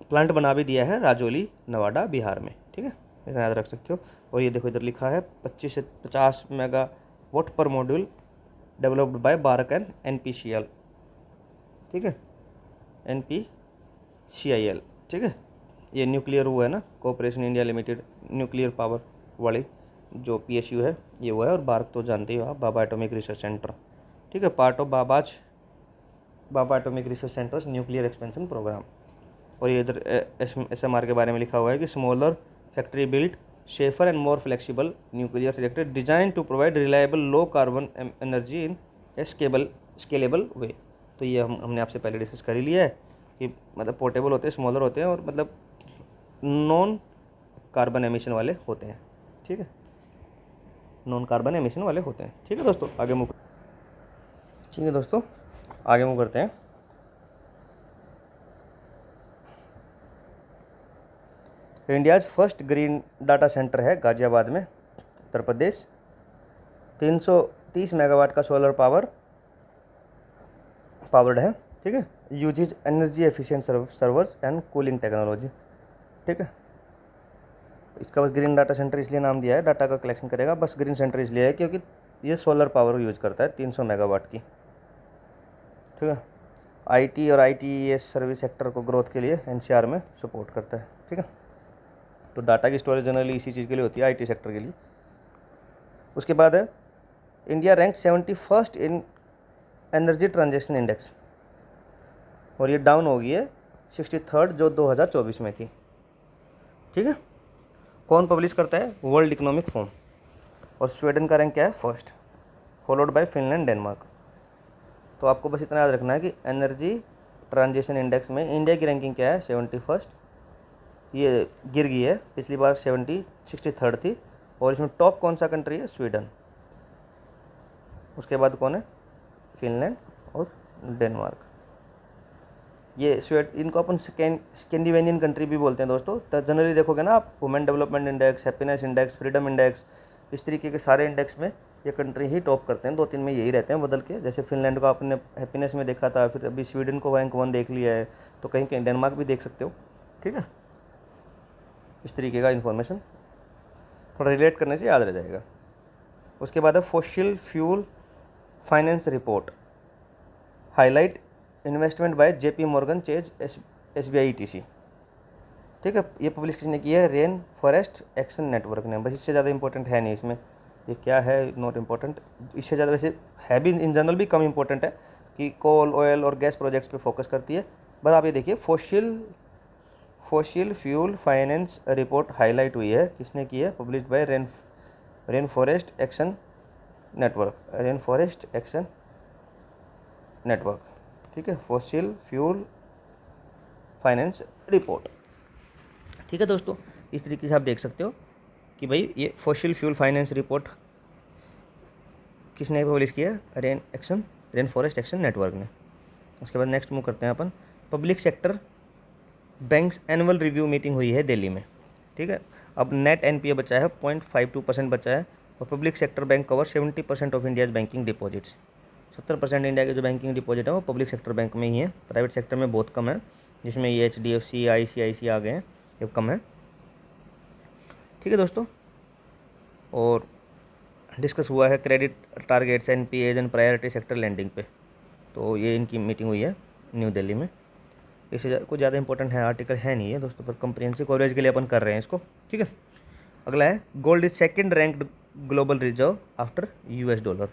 प्लांट बना भी दिया है राजौली नवादा बिहार में, ठीक है, इतना याद रख सकते हो। और ये देखो इधर लिखा है 25 से 50 मेगावाट पर module developed by Bharat and NPCL, ठीक है, NPCIL, ठीक है। ये न्यूक्लियर वो है ना, cooperation India limited, nuclear power वाली जो PSU है ये वो है। और भारत तो जानते ही हो आप, बाबा एटॉमिक रिसर्च सेंटर, ठीक है, part of Bhabha atomic research centre's nuclear expansion programme. और ये इधर SMR के बारे में लिखा हुआ है कि smaller factory built safer and more flexible nuclear reactor design to provide reliable low carbon energy in a scalable way. तो ये हमने आपसे पहले डिस्कस कर ही लिया है कि मतलब पोर्टेबल होते हैं, स्मॉलर होते हैं, और मतलब नॉन कार्बन एमिशन वाले होते हैं, ठीक है, नॉन कार्बन एमिशन वाले होते हैं, ठीक है दोस्तों। आगे मूव, ठीक है दोस्तों, आगे मूव करते हैं। India's first green data centre है गाज़ियाबाद में, उत्तर प्रदेश। 330 मेगावाट का सोलर पावर्ड है, ठीक है। Uses energy efficient servers and cooling technology, ठीक है। इसका बस ग्रीन डाटा सेंटर इसलिए नाम दिया है, डाटा का कलेक्शन करेगा, बस ग्रीन सेंटर इसलिए है क्योंकि ये सोलर पावर यूज करता है 300 मेगावाट की, ठीक है। IT और ITES सर्विस सेक्टर को ग्रोथ के लिए NCR में सपोर्ट करता है, ठीक है। तो डाटा की स्टोरेज जनरली इसी चीज़ के लिए होती है, IT सेक्टर के लिए। उसके बाद है इंडिया रैंक 71st इन एनर्जी ट्रांजेक्शन इंडेक्स, और ये डाउन हो गई है 63rd जो 2024 में थी, ठीक है। कौन पब्लिश करता है? World economic forum. और स्वीडन का रैंक क्या है? First, followed by Finland, Denmark. तो आपको बस इतना याद रखना है कि एनर्जी ट्रांजेक्शन इंडेक्स में इंडिया की रैंकिंग क्या है? 71st। ये गिर गई है, पिछली बार 63rd थी। और इसमें टॉप कौन सा कंट्री है? स्वीडन। उसके बाद कौन है? फिनलैंड और डेनमार्क। ये इनको अपन स्कैंडिनेवियन कंट्री भी बोलते हैं दोस्तों। तो जनरली देखोगे ना आप, women development index, happiness index, freedom index, इस तरीके के सारे इंडेक्स में ये कंट्री ही टॉप करते हैं। 2-3 में यही रहते हैं बदल के। जैसे फिनलैंड को आपने हैप्पीनेस में देखा था, फिर अभी स्वीडन को रैंक 1 देख लिया है, तो कहीं कहीं डेनमार्क भी देख सकते हो, ठीक है। इस तरीके का इन्फॉर्मेशन थोड़ा रिलेट करने से याद रह जाएगा। उसके बाद है fossil fuel finance report, highlight investment by JP Morgan chase SBI ETC, ठीक है। ये पब्लिश किसने की है? रेन फॉरेस्ट एक्शन नेटवर्क ने। बस इससे ज़्यादा इंपॉर्टेंट है नहीं इसमें। ये क्या है? Not important. इससे ज़्यादा वैसे है भी, इन जनरल भी कम इम्पोर्टेंट है कि कोल, ऑयल और गैस प्रोजेक्ट्स पे फोकस करती है। बस आप ये देखिए, fossil fuel finance report highlight हुई है, किसने की है? Publish by rain forest action network, rain forest action network, ठीक है, फॉसिल फ्यूल फाइनेंस रिपोर्ट। ठीक है दोस्तों, इस तरीके से आप देख सकते हो कि भाई ये फॉसिल फ्यूल फाइनेंस रिपोर्ट किसने पब्लिश किया? रेन फॉरेस्ट एक्शन नेटवर्क ने। उसके बाद नेक्स्ट मूव करते हैं अपन, public sector banks annual review meeting हुई है दिल्ली में। ठीक है, अब नेट एनपीए बचा है 0.52% बचा है, और public sector bank cover 70% of India's banking deposits. 70% India के जो बैंकिंग डिपॉजिट है वो पब्लिक सेक्टर बैंक में ही है, प्राइवेट सेक्टर में बहुत कम है, जिसमें ये HDFC ICICI आ गए हैं, ये कम है। ठीक है दोस्तों, और डिस्कस हुआ है credit targets NPAs and priority sector lending पे, तो ये इनकी मीटिंग हुई है न्यू दिल्ली में। इससे कुछ ज़्यादा इंपॉर्टेंट है आर्टिकल है नहीं है दोस्तों, पर कंप्रिहेंसिव कवरेज के लिए अपन कर रहे हैं इसको। ठीक है, अगला है gold is second ranked global reserve after $।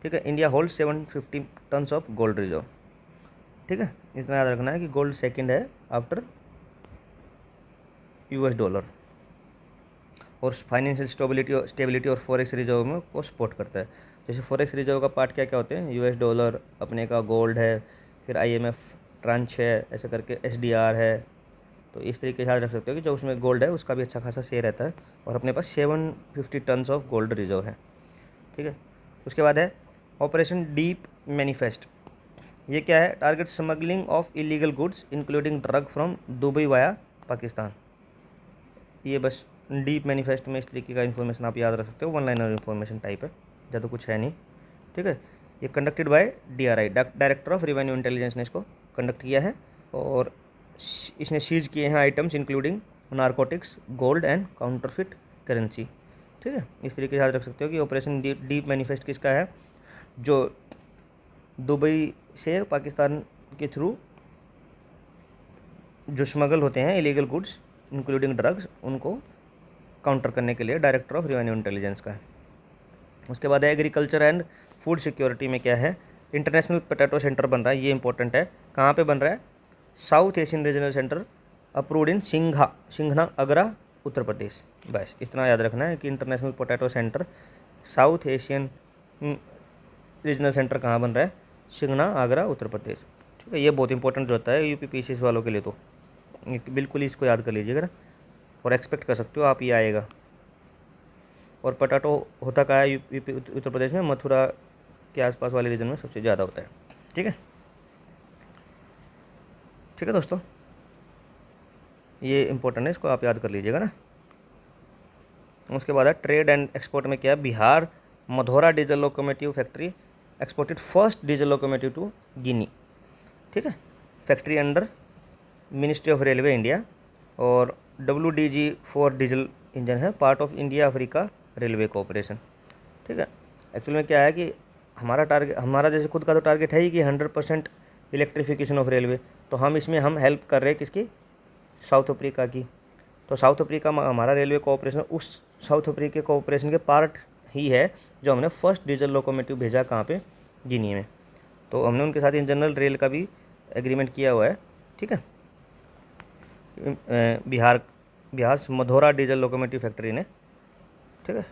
ठीक है, India hold 750 tons of gold reserve. ठीक है, इतना याद रखना है कि गोल्ड सेकंड है आफ्टर $, और फाइनेंशियल स्टेबिलिटी और फॉरेक्स रिजर्व में को सपोर्ट करता है। जैसे फॉरेक्स रिजर्व का पार्ट क्या क्या होते हैं? $, अपने का गोल्ड है, फिर IMF ट्रांच है, ऐसे करके SDR है। तो इस तरीके से याद रख सकते हो कि जो उसमें गोल्ड है उसका भी अच्छा खासा शेयर रहता है, और अपने पास 750 टन्स ऑफ गोल्ड रिजर्व है। ठीक है, उसके बाद है ऑपरेशन डीप मैनिफेस्ट। ये क्या है? Target smuggling of illegal goods including drug from Dubai via Pakistan. ये बस डीप मैनिफेस्ट में इस तरीके का इन्फॉर्मेशन आप याद रख सकते हो, 1 लाइनर इन्फॉर्मेशन टाइप है, ज़्यादा कुछ है नहीं। ठीक है, ये conducted by DRI, director of revenue intelligence ने इसको कंडक्ट किया है, और इसने सीज किए हैं items including narcotics, gold and counterfeit currency. ठीक है, इस तरीके से याद रख सकते हो कि ऑपरेशन डीप मैनिफेस्ट किसका है? जो दुबई से पाकिस्तान के थ्रू जो स्मगल होते हैं इलीगल गुड्स इंक्लूडिंग ड्रग्स, उनको काउंटर करने के लिए डायरेक्टर ऑफ रेवेन्यू इंटेलिजेंस का है। उसके बाद एग्रीकल्चर एंड फूड सिक्योरिटी में क्या है? इंटरनेशनल पोटैटो सेंटर बन रहा है, ये इंपॉर्टेंट है। कहाँ पे बन रहा है? South Asian regional centre approved in Singhna Agra Uttar Pradesh. बस इतना याद रखना है कि international potato centre South Asian regional centre कहाँ बन रहा है? सिंघना आगरा उत्तर प्रदेश। ठीक है, ये बहुत इंपॉर्टेंट होता है UPPCS वालों के लिए, तो बिल्कुल ही इसको याद कर लीजिएगा ना, और एक्सपेक्ट कर सकते हो आप ये आएगा। और पोटैटो होता कहाँ है? यूपी उत्तर प्रदेश में, मथुरा के आसपास वाले रीजन में सबसे ज़्यादा होता है। ठीक है, ठीक है दोस्तों, ये इंपॉर्टेंट है, इसको आप याद कर लीजिएगा ना। उसके बाद है ट्रेड एंड एक्सपोर्ट में क्या है? Bihar Madhaura diesel locomotive factory exported first diesel locomotive to Guinea. ठीक है, factory under ministry of railway India, और WDG4 डीजल इंजन है, part of India Africa railway cooperation. ठीक है, एक्चुअल में क्या है कि हमारा जैसे खुद का तो टारगेट है ही कि 100% इलेक्ट्रिफिकेशन ऑफ रेलवे, तो हम इसमें हेल्प कर रहे हैं किसकी? साउथ अफ्रीका की। तो साउथ अफ्रीका में हमारा रेलवे कोऑपरेशन उस साउथ अफ्रीका कोऑपरेशन के पार्ट ही है, जो हमने फर्स्ट डीजल लोकोमोटिव भेजा कहाँ पे? गिनी में। तो हमने उनके साथ इन जनरल रेल का भी एग्रीमेंट किया हुआ है। ठीक है, Bihar Madhaura diesel locomotive factory ने, ठीक है,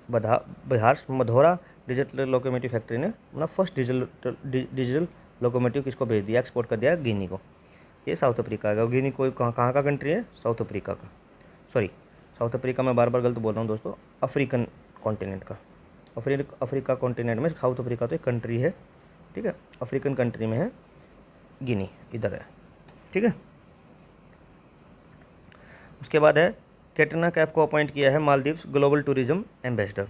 Bihar Madhaura diesel locomotive factory ने अपना फर्स्ट डीजल लोकोमोटिव किसको भेज दिया? एक्सपोर्ट कर दिया गिनी को। ये साउथ अफ्रीका का, गिनी कोई कहाँ का कंट्री है? साउथ अफ्रीका का। सॉरी, साउथ अफ्रीका में बार बार गलत बोल रहा हूँ दोस्तों, अफ्रीकन कॉन्टिनेंट का। अफ्रीका कॉन्टिनेंट में साउथ अफ्रीका तो एक कंट्री है। ठीक है, अफ्रीकन कंट्री में है गिनी, इधर है। ठीक है, उसके बाद है कैटरीना कैफ को अपॉइंट किया है Maldives global tourism ambassador.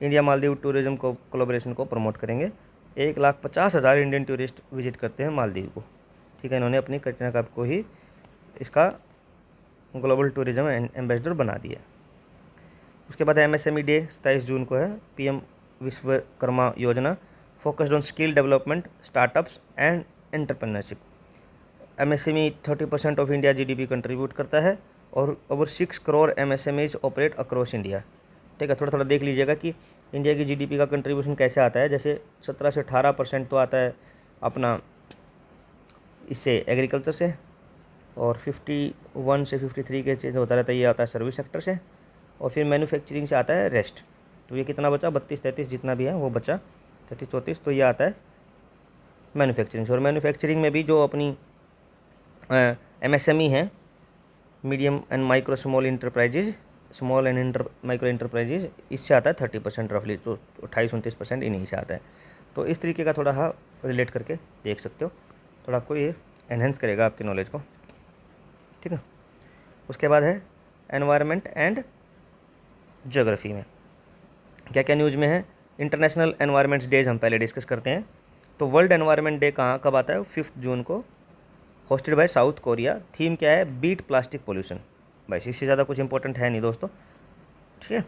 India Maldives tourism को कोलैबोरेशन को प्रमोट करेंगे। 1,50,000 इंडियन टूरिस्ट विजिट करते हैं मालदीव को। ठीक है, इन्होंने अपनी कैटरीना कैफ को ही इसका ग्लोबल टूरिज्म एम्बेसडर बना दिया। उसके बाद MSME डे 27 जून को है। PM विश्वकर्मा योजना focused on skill development, startups and entrepreneurship. MSME 30% of India GDP contribute करता है, और over 6 crore MSMEs operate across India. ठीक है, थोड़ा थोड़ा देख लीजिएगा कि इंडिया की GDP का कंट्रीब्यूशन कैसे आता है। जैसे 17 से 18% तो आता है अपना इससे एग्रीकल्चर से, और 51 से 53 के चेंज होता रहता है, ये आता है सर्विस सेक्टर से, और फिर मैन्युफैक्चरिंग से आता है रेस्ट। तो ये कितना बचा? 32-33 जितना भी है वो बचा, 33-34, तो ये आता है मैन्युफैक्चरिंग से। और मैन्युफैक्चरिंग में भी जो अपनी MSME है, medium and micro small enterprises, small and micro enterprises, इससे आता है 30% रफली, तो 28-29% इन्हीं से आता है। तो इस तरीके का थोड़ा सा रिलेट करके देख सकते हो, थोड़ा आपको ये एनहेंस करेगा आपकी नॉलेज को, ठीक है। उसके बाद है एनवायरनमेंट एंड ज्योग्राफी में क्या क्या न्यूज़ में है। इंटरनेशनल एनवायरनमेंट्स डेज हम पहले डिस्कस करते हैं। तो वर्ल्ड एनवायरनमेंट डे कहाँ कब आता है? 5 जून को, hosted by South Korea. Theme क्या है? Beat plastic pollution. बस इससे ज़्यादा कुछ इंपॉर्टेंट है नहीं दोस्तों, ठीक है।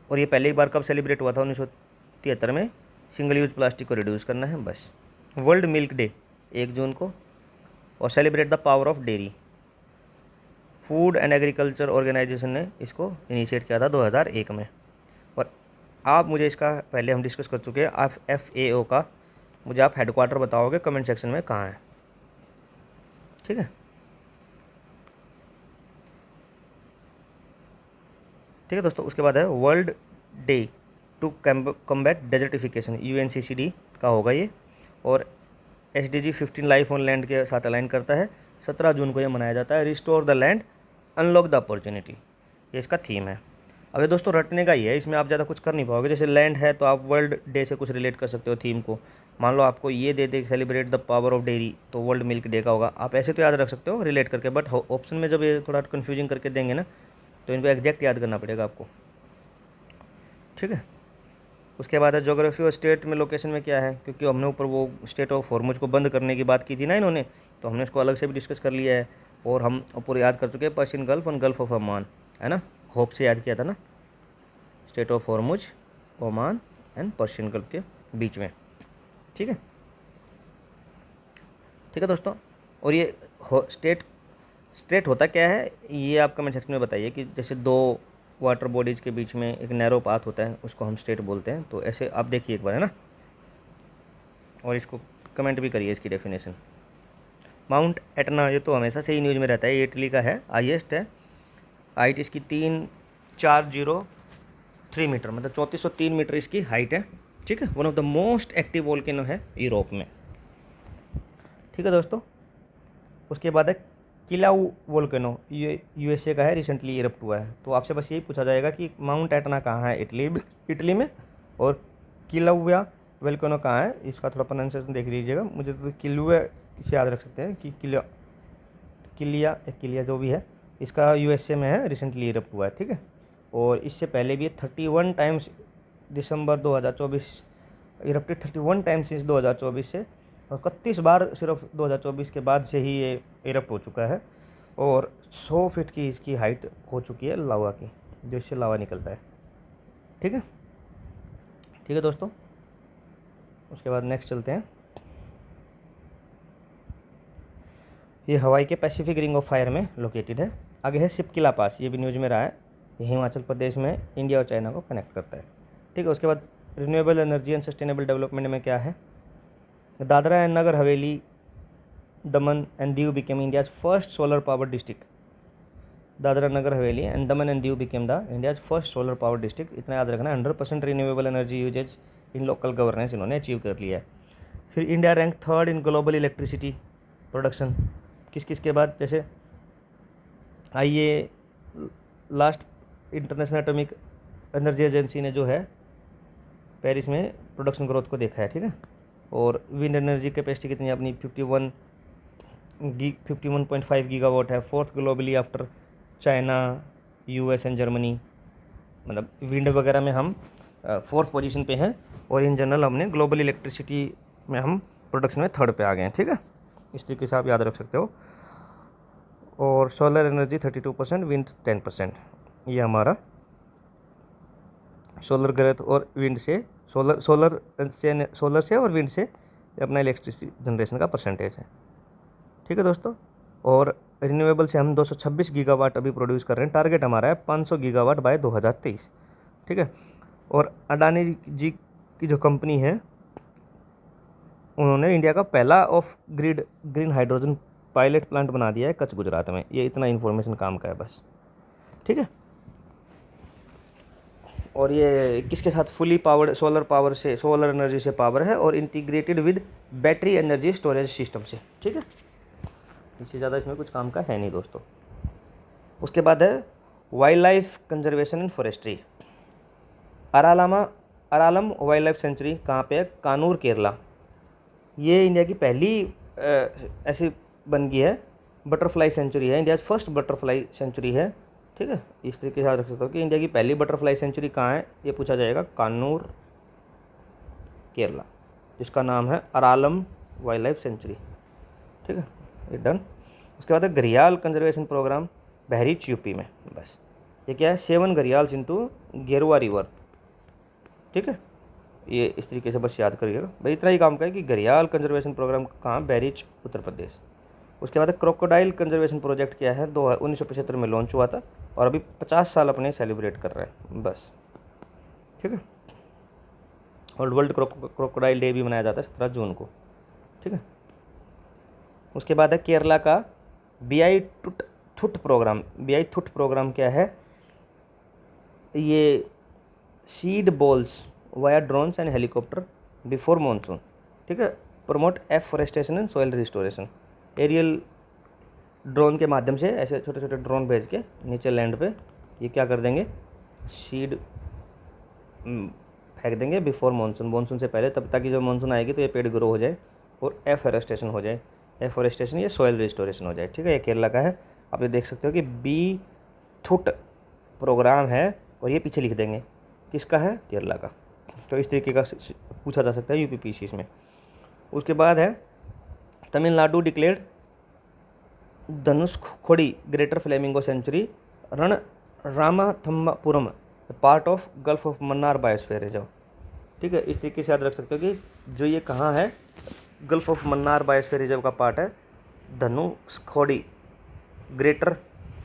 और ये पहले एक बार कब सेलिब्रेट हुआ था? 1973 में। सिंगल यूज प्लास्टिक को रिड्यूस करना है बस। वर्ल्ड मिल्क डे 1 जून को। और celebrate the power of dairy. Food and agriculture organisation ने इसको इनिशिएट किया था 2001 में। और आप मुझे इसका पहले हम डिस्कस कर चुके हैं, आप FAO का मुझे आप हेडक्वार्टर बताओगे कमेंट सेक्शन में कहाँ है, ठीक है। ठीक है दोस्तों, उसके बाद है world day to combat desertification, UNCCD का होगा ये। और SDG 15 लाइफ ऑन लैंड के साथ अलाइन करता है। 17 जून को ये मनाया जाता है। Restore the land, unlock the opportunity, ये इसका थीम है। अब ये दोस्तों रटने का ही है, इसमें आप ज़्यादा कुछ कर नहीं पाओगे। जैसे लैंड है तो आप वर्ल्ड डे से कुछ रिलेट कर सकते हो थीम को। मान लो आपको ये दे दे celebrate the power of dairy, तो वर्ल्ड मिल्क डे का होगा। आप ऐसे तो याद रख सकते हो रिलेट करके, बट ऑप्शन में जब ये थोड़ा कन्फ्यूजिंग करके देंगे ना, तो इनको एग्जैक्ट याद करना पड़ेगा आपको, ठीक है। उसके बाद है ज्योग्राफी और स्टेट में लोकेशन में क्या है, क्योंकि हमने ऊपर वो स्टेट ऑफ हॉर्मुज को बंद करने की बात की थी ना इन्होंने, तो हमने इसको अलग से भी डिस्कस कर लिया है। और हम ऊपर याद कर चुके हैं पर्शियन गल्फ और गल्फ ऑफ ओमान, है ना, होप से याद किया था ना, state of Hormuz, Oman and Persian gulf के बीच में, ठीक है। ठीक है दोस्तों, और ये स्टेट होता क्या है ये आप कमेंट सेक्शन में बताइए। कि जैसे दो वाटर बॉडीज़ के बीच में एक नैरो पाथ होता है, उसको हम स्टेट बोलते हैं। तो ऐसे आप देखिए एक बार, है ना, और इसको कमेंट भी करिए इसकी डेफिनेशन। माउंट एटना, ये तो हमेशा से ही न्यूज़ में रहता है, ये इटली का है, हाईएस्ट है। हाइट इसकी 3403 मीटर, मतलब 3403 मीटर इसकी हाइट है, ठीक है। One of the most active volcano है यूरोप में, ठीक है दोस्तों। उसके बाद है किलाउ वोल्केनो, ये USA का है, रिसेंटली इरप्ट हुआ है। तो आपसे बस यही पूछा जाएगा कि माउंट एटना कहाँ है? इटली में। और किलाउया वोल्केनो कहाँ है? इसका थोड़ा प्रोनाउंसिएशन देख लीजिएगा, मुझे तो किलुआ से याद रख सकते हैं कि किलिया जो भी है, इसका USA में है, रिसेंटली इरप्ट हुआ है, ठीक है। और इससे पहले भी 31 टाइम्स दिसंबर 2024 इरप्टेड, 31 टाइम्स सिंस 2024 से, और 31 बार सिर्फ 2024 के बाद से ही ये इरप्ट हो चुका है। और 100 फीट की इसकी हाइट हो चुकी है लावा की, जो इससे लावा निकलता है, ठीक है। ठीक है दोस्तों, उसके बाद नेक्स्ट चलते हैं। ये हवाई के पैसिफिक रिंग ऑफ फायर में लोकेटेड है। आगे है शिपकिला पास, ये भी न्यूज़ में रहा है। ये हिमाचल प्रदेश में इंडिया और चाइना को कनेक्ट करता है, ठीक है। उसके बाद renewable energy and sustainable development में क्या है? Dadra and Nagar Haveli, Daman and Diu became India's first solar power district. Dadra Nagar Haveli and Daman and Diu became the India's first solar power district. इतना याद रखना, 100% renewable energy uses in local governance इन्होंने अचीव कर लिया है। फिर India rank 3rd in global electricity production, किस किस के बाद? जैसे आइए, last international atomic energy agency ने जो है पेरिस में प्रोडक्शन ग्रोथ को देखा है, ठीक है। और विंड एनर्जी कैपेसिटी कितनी है अपनी? 51.5 गीगावाट है, 4th globally after China, US and Germany. मतलब विंड वगैरह में हम 4th पोजीशन पे हैं, और इन जनरल हमने ग्लोबल इलेक्ट्रिसिटी में हम प्रोडक्शन में 3rd पे आ गए हैं, ठीक है। इस तरीके से आप याद रख सकते हो। और सोलर एनर्जी 32%, विंड 10%। ये हमारा सोलर ग्रोथ और विंड से सोलर से और विंड से अपना इलेक्ट्रिसिटी जनरेशन का परसेंटेज है, ठीक है दोस्तों। और रिन्यूएबल से हम 226 गीगावाट अभी प्रोड्यूस कर रहे हैं। टारगेट हमारा है 500 गीगावाट बाय 2023, ठीक है। और अडानी जी की जो कंपनी है, उन्होंने इंडिया का पहला of grid green hydrogen pilot plant बना दिया है कच्छ गुजरात में। ये इतना इन्फॉर्मेशन काम का है बस, ठीक है। और ये किसके साथ, फुली पावर्ड सोलर पावर से, सोलर एनर्जी से पावर है और integrated with battery energy storage system से। ठीक है, इससे ज़्यादा इसमें कुछ काम का है नहीं दोस्तों। उसके बाद है wildlife conservation and forestry. Aralam wildlife sanctuary कहाँ पे है, कानूर केरला। ये इंडिया की पहली ऐसी बन गई है, बटरफ्लाई सेंचुरी है, इंडिया फर्स्ट बटरफ्लाई सेंचुरी है। ठीक है, इस तरीके से याद रख सकते हो कि इंडिया की पहली बटरफ्लाई सेंचुरी कहाँ है, ये पूछा जाएगा, कानूर केरला, जिसका नाम है अरालम वाइल्ड लाइफ सेंचुरी। ठीक है, ये डन। उसके बाद है घड़ियाल कंजर्वेशन प्रोग्राम, बहरीच यूपी में। बस ये क्या है, 7 घड़ियाल्स इनटू गेरुआ रिवर। ठीक है, ये इस तरीके से बस याद करिएगा भाई, इतना ही काम का है कि घड़ियाल कंजर्वेशन प्रोग्राम कहाँ, बहरीच उत्तर प्रदेश। उसके बाद क्रोकोडाइल कंजर्वेशन प्रोजेक्ट क्या है, 1975 में लॉन्च हुआ था और अभी 50 साल अपने सेलिब्रेट कर रहे हैं बस। ठीक है, और वर्ल्ड क्रोकोडाइल डे भी मनाया जाता है 17 जून को। ठीक है, उसके बाद है केरला का BI थुट प्रोग्राम। BI थुट प्रोग्राम क्या है, ये seed balls via drones and helicopter before monsoon. ठीक है, promote afforestation and soil restoration. Aerial drone के माध्यम से ऐसे छोटे छोटे ड्रोन भेज के नीचे लैंड पे ये क्या कर देंगे, सीड फेंक देंगे बिफोर मानसून, मानसून से पहले, तब ताकि जब मानसून आएगी तो ये पेड़ ग्रो हो जाए और एफॉरेस्टेशन हो जाए। एफॉरेस्टेशन या सॉइल रिस्टोरेशन हो जाए। ठीक है, ये केरला का है। आप ये देख सकते हो कि बी थुट प्रोग्राम है और ये पीछे लिख देंगे किसका है, केरला का। तो इस तरीके का पूछा जा सकता है UPPCs में। उसके बाद है Tamil Nadu declared Dhanushkodi greater flamingo sanctuary रण Ramathambapuram part of gulf of Mannar biosphere reserve. ठीक है, इस तरीके से याद रख सकते हो कि जो ये कहाँ है, gulf of Mannar biosphere reserve का पार्ट है धनुषकोडी ग्रेटर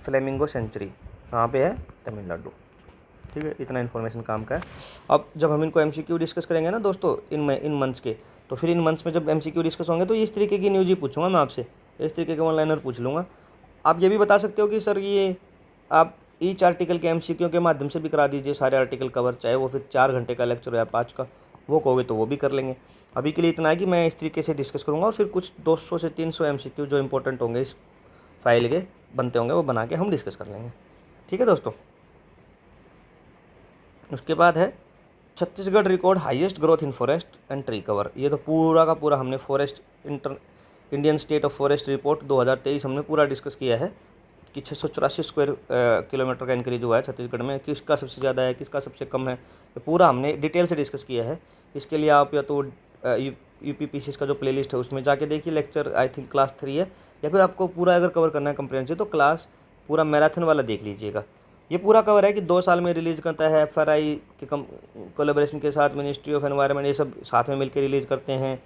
फ्लेमिंगो सेंचुरी, कहाँ पे है, तमिलनाडु। ठीक है, इतना इन्फॉर्मेशन काम का है। अब जब हम इनको MCQ डिस्कस करेंगे ना दोस्तों इन मंथ्स के, तो फिर इन मंथ्स में जब MCQ डिस्कस होंगे तो इस तरीके की न्यूज़ ही पूछूंगा मैं आपसे, इस तरीके के ऑनलाइनर पूछ लूँगा। आप ये भी बता सकते हो कि सर ये आप ईच आर्टिकल के MCQ के माध्यम से भी करा दीजिए सारे आर्टिकल कवर, चाहे वो फिर 4 घंटे का लेक्चर हो या 5 का, वो कहोगे तो वो भी कर लेंगे। अभी के लिए इतना है कि मैं इस तरीके से डिस्कस करूँगा और फिर कुछ 200 से 300 MCQ जो इंपॉर्टेंट होंगे इस फाइल के बनते होंगे वो बना के हम डिस्कस कर लेंगे। ठीक है दोस्तों, उसके बाद है Chhattisgarh record highest growth in forest and tree cover. ये तो पूरा का पूरा हमने Indian state of forest report 2023 हमने पूरा डिस्कस किया है कि 684 स्क्वायर किलोमीटर का इंक्रीज हुआ है छत्तीसगढ़ में, किसका सबसे ज़्यादा है, किसका सबसे कम है, ये पूरा हमने डिटेल से डिस्कस किया है। इसके लिए आप या तो UPPCs का जो प्लेलिस्ट है उसमें जाके देखिए, लेक्चर आई थिंक क्लास 3 है, या फिर आपको पूरा अगर कवर करना है कंप्रेहेंसिव तो क्लास पूरा मैराथन वाला देख लीजिएगा। ये पूरा कवर है कि 2 साल में रिलीज़ करता है, FRI के कोलेबोरेशन के साथ, मिनिस्ट्री ऑफ एनवायरनमेंट, ये सब साथ में मिलकर रिलीज़ करते हैं।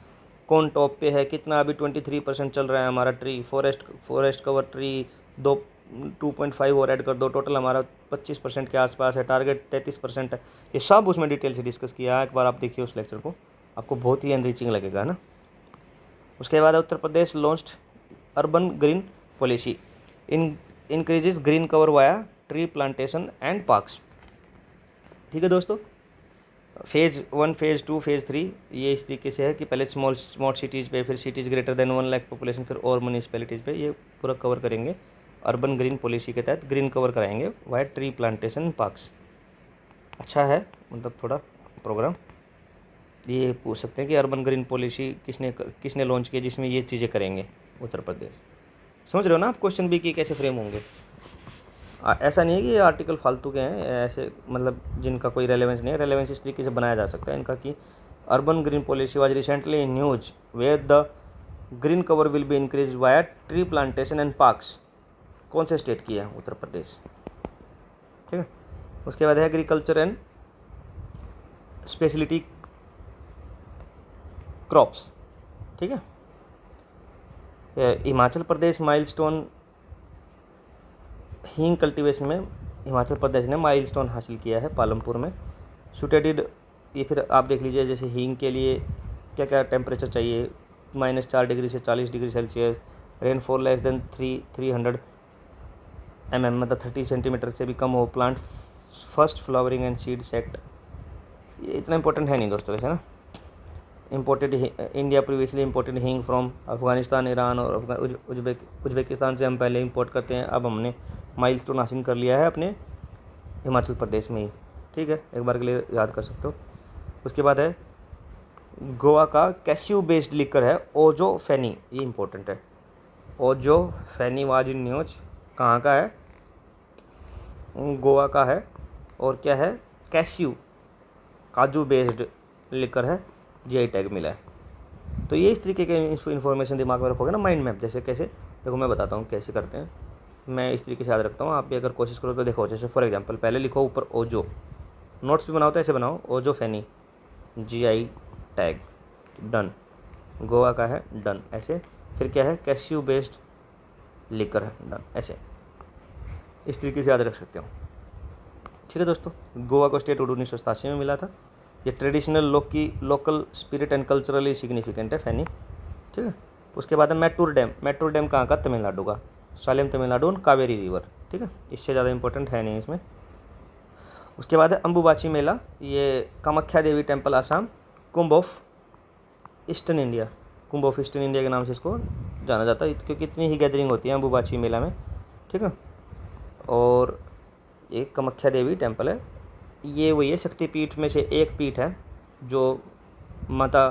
कौन टॉप पे है, कितना अभी 23% चल रहा है हमारा ट्री फॉरेस्ट कवर ट्री 2.5 और ऐड कर दो, टोटल हमारा 25% के आसपास है, टारगेट 33% है। ये सब उसमें डिटेल से डिस्कस किया है, एक बार आप देखिए उस लेक्चर को, आपको बहुत ही एनरिचिंग लगेगा ना। उसके बाद Uttar Pradesh launched urban green policy increases green cover via tree plantation and parks. ठीक है दोस्तों, फेज़ 1, फेज़ 2, फेज़ 3 ये इस तरीके से है कि पहले स्मॉल सिटीज़ पे, फिर cities greater than 1 lakh population, फिर और म्यूनिसिपैलिटीज़ पे ये पूरा कवर करेंगे। अर्बन ग्रीन पॉलिसी के तहत ग्रीन कवर कराएंगे वाया ट्री प्लांटेशन पार्क्स। अच्छा है, मतलब थोड़ा प्रोग्राम ये पूछ सकते हैं कि अर्बन ग्रीन पॉलिसी किसने लॉन्च किया जिसमें ये चीज़ें करेंगे उत्तर प्रदेश। समझ रहे हो ना आप क्वेश्चन भी कि कैसे फ्रेम होंगे। ऐसा नहीं है कि ये आर्टिकल फालतू के हैं, ऐसे मतलब जिनका कोई रेलेवेंस नहीं है, रेलेवेंस इस तरीके से बनाया जा सकता है इनका कि urban green policy was recently in news where the green cover will be increase via tree plantation and parks. कौन से स्टेट की है, उत्तर प्रदेश। ठीक है, उसके बाद है एग्रीकल्चर एंड स्पेशलिटी क्रॉप्स। ठीक है, हिमाचल प्रदेश माइलस्टोन हींग कल्टीवेशन में हिमाचल प्रदेश ने माइलस्टोन हासिल किया है पालमपुर में। सुटेटेड, ये फिर आप देख लीजिए जैसे हींग के लिए क्या क्या टेम्परेचर चाहिए, -4 डिग्री से 40 degree Celsius, rainfall less than 300 mm मतलब 30 सेंटीमीटर से भी कम हो, plant first flowering and seed set, ये इतना इंपॉर्टेंट है नहीं दोस्तों वैसे ना। इम्पोर्टेड इंडिया प्रीवियसली इम्पोर्टेड हींग फ्रॉम अफ़गानिस्तान, ईरान और उज्बेकिस्तान से हम पहले इंपोर्ट करते हैं। अब हमने माइलस्टोन हासिल कर लिया है अपने हिमाचल प्रदेश में ही, ठीक है, एक बार के लिए याद कर सकते हो। उसके बाद है गोवा का कैस्यू बेस्ड लिकर है ओजो फैनी, ये इंपॉर्टेंट है। ओजो फैनी वाज इन न्यूज कहाँ का है, गोवा का है, और क्या है, कैस्यू काजू बेस्ड लिकर है, जीआई टैग मिला है। तो ये इस तरीके के इन्फॉर्मेशन दिमाग में रखोगे ना, माइंड मैप जैसे कैसे, देखो मैं बताता हूँ कैसे करते हैं, मैं इस तरीके से याद रखता हूँ, आप भी अगर कोशिश करो तो देखो। जैसे फॉर एग्जांपल पहले लिखो ऊपर ओजो, नोट्स भी बनाओ तो ऐसे बनाओ, ओजो फैनी जीआई टैग डन, गोवा का है डन, ऐसे। फिर क्या है, कैस्यू बेस्ड लिकर है डन, ऐसे इस तरीके से याद रख सकते हो, ठीक है दोस्तों। गोवा को स्टेट 1987 में मिला था। ये traditional local spirit and culturally significant है फैनी, ठीक है। उसके बाद है मैटूर डैम, मैटूर डैम कहाँ का, तमिलनाडु का, सालेम तमिलनाडु, कावेरी रिवर, ठीक है, इससे ज़्यादा इंपॉर्टेंट है नहीं इसमें। उसके बाद है अम्बुबाची मेला, ये Kamakhya Devi temple Assam, Kumbh of eastern India, Kumbh of eastern India के नाम से इसको जाना जाता है, क्योंकि इतनी ही गैदरिंग होती है अम्बुबाची मेला में, ठीक है। और ये कामाख्या देवी टेम्पल है, ये वही है शक्तिपीठ में से एक पीठ है, जो माता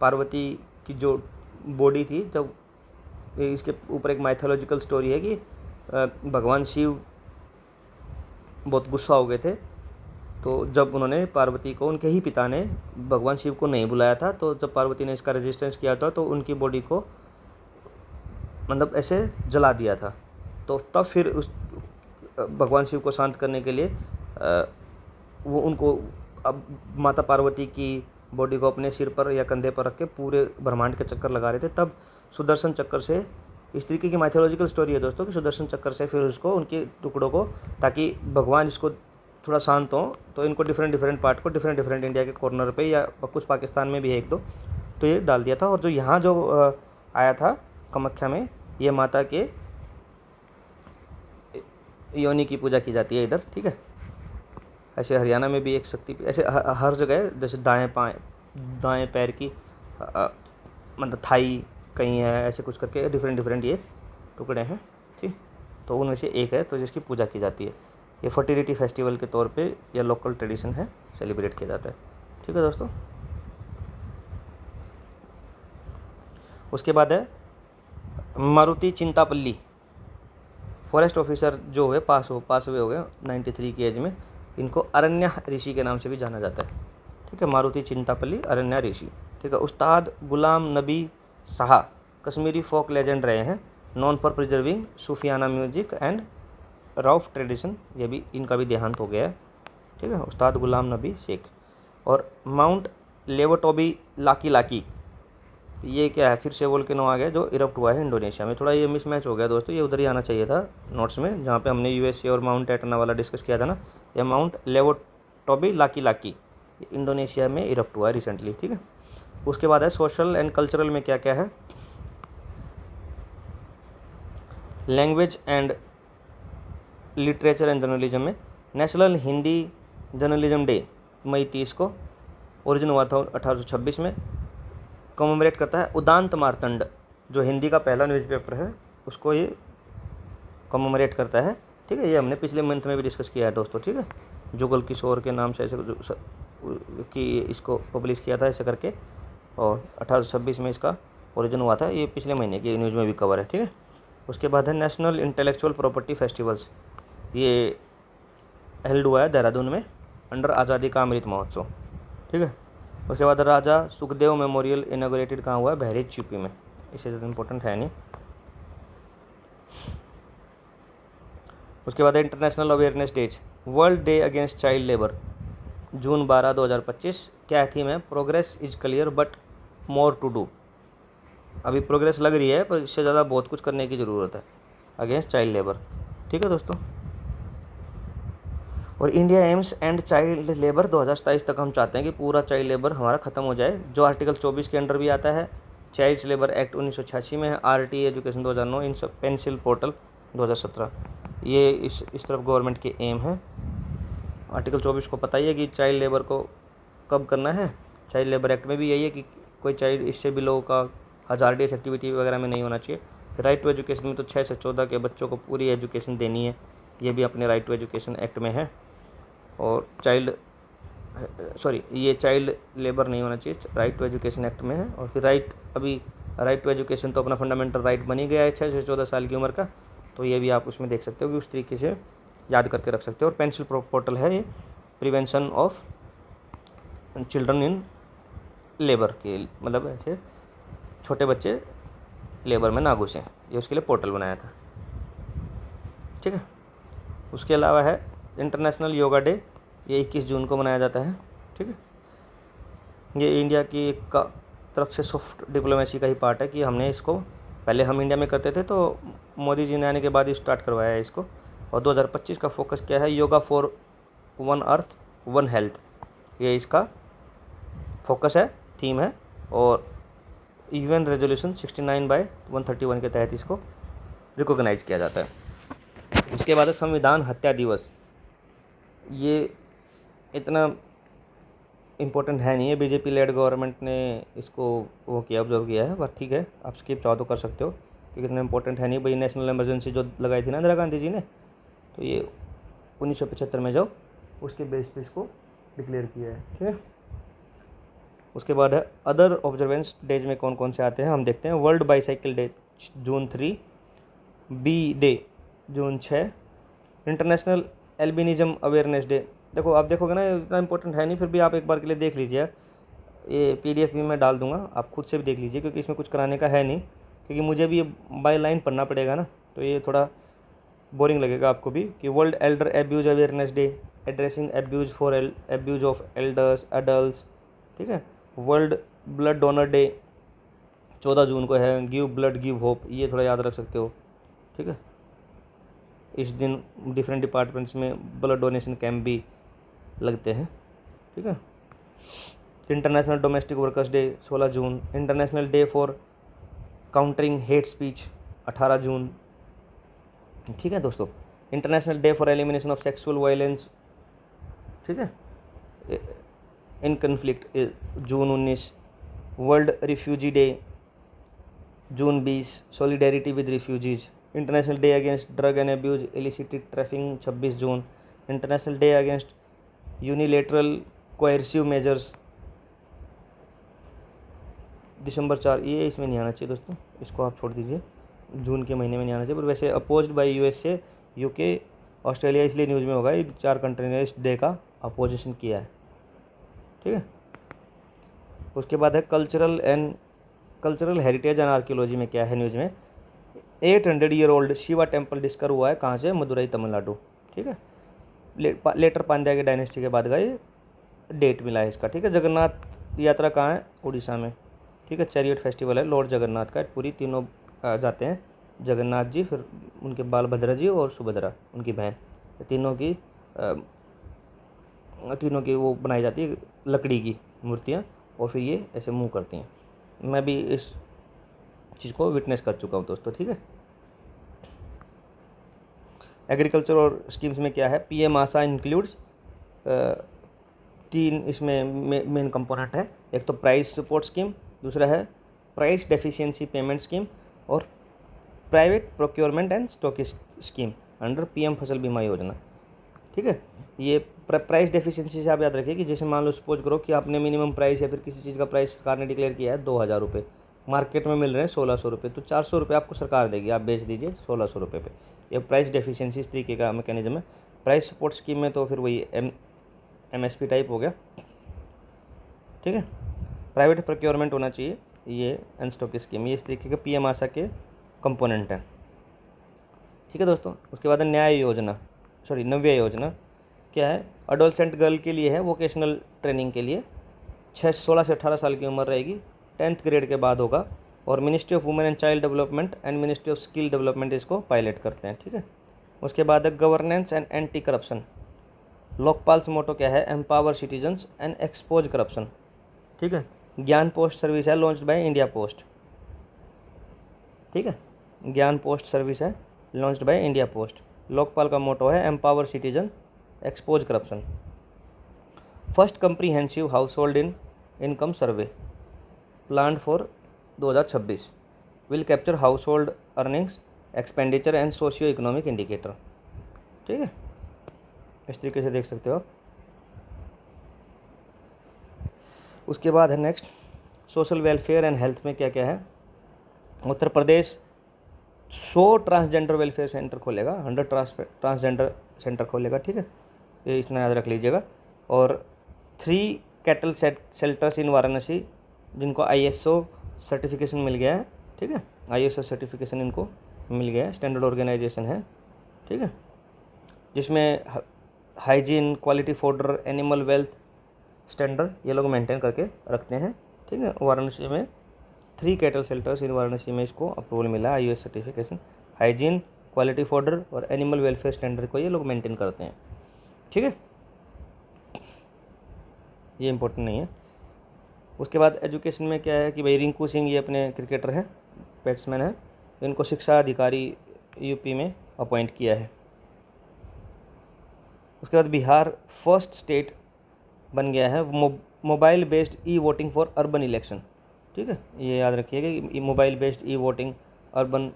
पार्वती की जो बॉडी थी, जब इसके ऊपर एक माइथोलॉजिकल स्टोरी है कि भगवान शिव बहुत गुस्सा हो गए थे, तो जब उन्होंने पार्वती को, उनके ही पिता ने भगवान शिव को नहीं बुलाया था, तो जब पार्वती ने इसका रेजिस्टेंस किया था तो उनकी बॉडी को मतलब ऐसे जला दिया था। तो तब फिर उस भगवान शिव को शांत करने के लिए वो उनको, अब माता पार्वती की बॉडी को अपने सिर पर या कंधे पर रख के पूरे ब्रह्मांड के चक्कर लगा रहे थे, तब सुदर्शन चक्कर से, इस तरीके की माइथोलॉजिकल स्टोरी है दोस्तों कि सुदर्शन चक्कर से फिर उसको, उनके टुकड़ों को, ताकि भगवान इसको थोड़ा शांत हो, तो इनको डिफरेंट पार्ट को डिफरेंट इंडिया के कॉर्नर पे, या कुछ पाकिस्तान में भी है एक दो, तो ये डाल दिया था। और जो यहाँ जो आया था कामाख्या में, ये माता के योनि की पूजा की जाती है इधर, ठीक है। ऐसे हरियाणा में भी एक शक्ति, ऐसे हर जगह, जैसे दाएं पैर की मतलब थाई कहीं है, ऐसे कुछ करके डिफरेंट ये टुकड़े हैं, ठीक। तो उनमें से एक है तो जिसकी पूजा की जाती है, ये फर्टिलिटी फेस्टिवल के तौर पे या लोकल ट्रेडिशन है, सेलिब्रेट किया जाता है, ठीक है दोस्तों। उसके बाद है मारुति चिंतापल्ली, फॉरेस्ट ऑफिसर जो है पास हुए हो गए 93 की एज में, इनको अरण्या ऋषि के नाम से भी जाना जाता है, ठीक है। मारुति चिंतापल्ली अरण्या ऋषि, ठीक है। उस्ताद गुलाम नबी शाह कश्मीरी फोक लेजेंड रहे हैं, known for preserving Sufiana music and Rouf tradition, ये भी इनका भी देहांत हो गया है, ठीक है, उस्ताद गुलाम नबी शेख। और माउंट लेवोटोबी लाकी, ये क्या है, फिर से वोल्केनो आ गया जो इरप्ट हुआ है इंडोनेशिया में। थोड़ा ये मिसमैच हो गया दोस्तों, ये उधर ही आना चाहिए था नोट्स में, जहाँ पे हमने यूएसए और माउंट एटना वाला डिस्कस किया था ना। ये माउंट लेवोटोबी लाकी इंडोनेशिया में इरप्ट हुआ है रिसेंटली, ठीक है। उसके बाद है सोशल एंड कल्चरल में क्या क्या है, language and literature and journalism में नेशनल हिंदी जर्नलिज्म डे मई 30 को ओरिजिन हुआ था 1826 में, कमेमोरेट करता है उदांत मार्तंड, जो हिंदी का पहला न्यूज़पेपर है, उसको ये कमेमोरेट करता है, ठीक है। ये हमने पिछले मंथ में भी डिस्कस किया है दोस्तों, ठीक है। जुगल किशोर के नाम से ऐसे कि इसको पब्लिश किया था ऐसे करके, और 1826 में इसका ओरिजिन हुआ था, ये पिछले महीने की न्यूज़ में भी कवर है, ठीक है। उसके बाद है नेशनल इंटेलेक्चुअल प्रॉपर्टी फेस्टिवल्स, ये हेल्ड हुआ है देहरादून में अंडर आज़ादी का अमृत महोत्सव, ठीक है। उसके बाद राजा सुखदेव मेमोरियल इनॉग्रेटेड कहाँ हुआ है, बहरीच यूपी में, इससे ज़्यादा इंपॉर्टेंट है नहीं। उसके बाद international awareness days, world day against child labour June 12 2025, क्या थीम है, progress is clear but more to do, अभी प्रोग्रेस लग रही है पर इससे ज़्यादा बहुत कुछ करने की ज़रूरत है अगेंस्ट चाइल्ड लेबर, ठीक है दोस्तों। और India AIIMS and child labour 2027 तक हम चाहते हैं कि पूरा चाइल्ड लेबर हमारा ख़त्म हो जाए, जो आर्टिकल 24 के अंडर भी आता है। चाइल्ड लेबर एक्ट 1986 में है, RT एजुकेशन 2009, इन सब पेंसिल पोर्टल 2017, ये इस तरफ गवर्नमेंट के एम है। आर्टिकल 24 को पता ही है कि चाइल्ड लेबर को कब करना है। चाइल्ड लेबर एक्ट में भी यही है कि कोई चाइल्ड इससे बिलो का हजारडियस एक्टिविटी वगैरह में नहीं होना चाहिए। फिर राइट टू एजुकेशन में तो 6 से 14 के बच्चों को पूरी एजुकेशन देनी है, ये भी अपने राइट टू एजुकेशन एक्ट में है। और ये चाइल्ड लेबर नहीं होना चाहिए, राइट टू एजुकेशन एक्ट में है। और फिर राइट टू एजुकेशन तो अपना फंडामेंटल राइट बन ही गया है 6 से 14 साल की उम्र का, तो ये भी आप उसमें देख सकते हो कि उस तरीके से याद करके रख सकते हो। और पेंसिल पोर्टल है ये prevention of children in labour के, मतलब ऐसे छोटे बच्चे लेबर में ना घुसें, ये उसके लिए पोर्टल बनाया था। ठीक है, उसके अलावा है इंटरनेशनल योगा डे, ये 21 जून को मनाया जाता है। ठीक है, ये इंडिया की एक का तरफ से सॉफ्ट डिप्लोमेसी का ही पार्ट है कि हमने इसको, पहले हम इंडिया में करते थे तो मोदी जी ने आने के बाद ही स्टार्ट करवाया है इसको। और 2025 का फोकस क्या है, yoga for one earth one health, ये इसका फोकस है, थीम है। और यूएन रेजोल्यूशन 69/131 के तहत इसको रिकॉग्नाइज किया जाता है। उसके बाद संविधान हत्या दिवस, ये इतना इम्पोर्टेंट है नहीं है, बीजेपी लेड गवर्नमेंट ने इसको वो किया, ऑब्जर्व किया है, बट ठीक है आप स्किप चाहो तो कर सकते हो क्योंकि इतना इम्पोर्टेंट है नहीं। भाई नेशनल इमरजेंसी जो लगाई थी ना इंदिरा गांधी जी ने, तो ये 1975 में जो उसके बेस पे इसको डिक्लेयर किया है। ठीक है, उसके बाद है अदर ऑब्जर्वेंस डेज में कौन कौन से आते हैं हम देखते हैं। वर्ल्ड बाईसाइकिल डे जून 3, बी डे जून 6, इंटरनेशनल एल्बिनिज्म अवेयरनेस डे। देखो आप देखोगे ना इतना इंपॉर्टेंट है नहीं, फिर भी आप एक बार के लिए देख लीजिए, ये पीडीएफ भी मैं डाल दूंगा, आप खुद से भी देख लीजिए क्योंकि इसमें कुछ कराने का है नहीं, क्योंकि मुझे भी ये बाय लाइन पढ़ना पड़ेगा ना, तो ये थोड़ा बोरिंग लगेगा आपको भी। कि world Elder abuse awareness day, addressing abuse of elders adult. ठीक है, वर्ल्ड ब्लड डोनर डे 14 जून को है, गिव ब्लड गिव होप, ये थोड़ा याद रख सकते हो। ठीक है, इस दिन डिफरेंट डिपार्टमेंट्स में ब्लड डोनेशन कैंप भी लगते हैं। ठीक है, international domestic workers day 16 June, international day for countering hate speech 18 June. ठीक है दोस्तों, international day for elimination of sexual violence, ठीक है, in conflict June 19, world refugee day June 20, solidarity with refugees, international day against drug and abuse illicit trafficking 26 June, international day against unilateral coercive measures दिसंबर 4, ये इसमें नहीं आना चाहिए दोस्तों, इसको आप छोड़ दीजिए, जून के महीने में नहीं आना चाहिए, पर वैसे opposed by USA UK Australia, इसलिए न्यूज़ में होगा, ये 4 कंट्री ने इस डे का अपोजिशन किया है। ठीक है, उसके बाद है कल्चरल हेरिटेज एंड आर्कियोलॉजी में क्या है न्यूज़ में, 800 year old Shiva temple discover हुआ है, कहाँ से, मदुरई तमिलनाडु। ठीक है, लेटर पांड्या के डायनेस्टी के बाद का ये डेट मिला है इसका। ठीक है, जगन्नाथ यात्रा कहाँ है, उड़ीसा में। ठीक है, चैरियट फेस्टिवल है लॉर्ड जगन्नाथ का, पूरी तीनों जाते हैं, जगन्नाथ जी, फिर उनके बाल भद्रा जी और सुभद्रा उनकी बहन, तीनों की वो बनाई जाती है लकड़ी की मूर्तियाँ, और फिर ये ऐसे मूव करती हैं। मैं भी इस चीज़ को विटनेस कर चुका हूँ दोस्तों। ठीक है, एग्रीकल्चर और स्कीम्स में क्या है, पीएम आशा इंक्लूड्स 3 इसमें मेन कंपोनेंट है, एक तो प्राइस सपोर्ट स्कीम, दूसरा है प्राइस डेफिशिएंसी पेमेंट स्कीम, और private procurement and stockist scheme under PM फसल बीमा योजना। ठीक है, ये प्राइस डेफिशिएंसी से आप याद रखिए कि जैसे मान लो सपोज करो कि आपने मिनिमम प्राइस या फिर किसी चीज़ का प्राइस सरकार ने डिक्लेयर किया है 2000 रुपये, मार्केट में मिल रहे हैं 1600 रुपये, तो 400 रुपये आपको सरकार देगी, आप बेच दीजिए 1600 रुपये पे। ये प्राइस डेफिशिएंसी इस तरीके का मैकेनिज्म है। प्राइस सपोर्ट स्कीम में तो फिर वही एमएसपी टाइप हो गया। ठीक है, प्राइवेट प्रोक्योरमेंट होना चाहिए ये, एंड स्टॉक स्कीम, ये इस तरीके के पीएम आशा के कंपोनेंट हैं। ठीक है दोस्तों, उसके बाद नव्या योजना क्या है, अडोलसेंट गर्ल के लिए है, वोकेशनल ट्रेनिंग के लिए 16 से 18 साल की उम्र रहेगी, 10th ग्रेड के बाद होगा, और ministry of women and child development and ministry of skill development इसको पायलट करते हैं। ठीक है, उसके बाद है गवर्नेंस एंड एंटी करप्शन, लोकपाल्स मोटो क्या है, empower citizens and expose corruption. ठीक है, ज्ञान पोस्ट सर्विस है लॉन्च्ड बाय इंडिया पोस्ट। ठीक है, ज्ञान पोस्ट सर्विस है launched by India post. Lokpal का मोटो है empower citizen expose corruption. First comprehensive house hold income survey plan for 2026 will capture house hold earnings, expenditure and socio economic indicator. ठीक है, इस तरीके से देख सकते हो आप। उसके बाद है next social welfare and health में क्या क्या है। उत्तर प्रदेश 100 ट्रांसजेंडर वेलफेयर सेंटर खोलेगा, 100 ट्रांसजेंडर सेंटर खोलेगा। ठीक है, ये इतना याद रख लीजिएगा। और 3 कैटल शेल्टर्स इन वाराणसी जिनको ISO सर्टिफिकेशन मिल गया है। ठीक है, ISO सर्टिफिकेशन इनको मिल गया है, स्टैंडर्ड ऑर्गेनाइजेशन है। ठीक है, जिसमें hygiene, quality food, animal wealth standard ये लोग मेंटेन करके रखते हैं। ठीक है, वाराणसी में 3 कैटल शेल्टर्स इन वाराणसी में इसको अप्रूवल मिला है, ISO certification. Hygiene, quality food और एनिमल वेलफेयर स्टैंडर्ड को ये लोग मेंटेन करते हैं। ठीक है, ये इंपॉर्टेंट नहीं है। उसके बाद एजुकेशन में क्या है कि भाई रिंकू सिंह ये अपने क्रिकेटर हैं, बैट्समैन हैं, इनको शिक्षा अधिकारी UP में अपॉइंट किया है। उसके बाद बिहार फर्स्ट स्टेट बन गया है mobile based voting for urban election. ठीक है, ये याद रखिएगा कि mobile based voting urban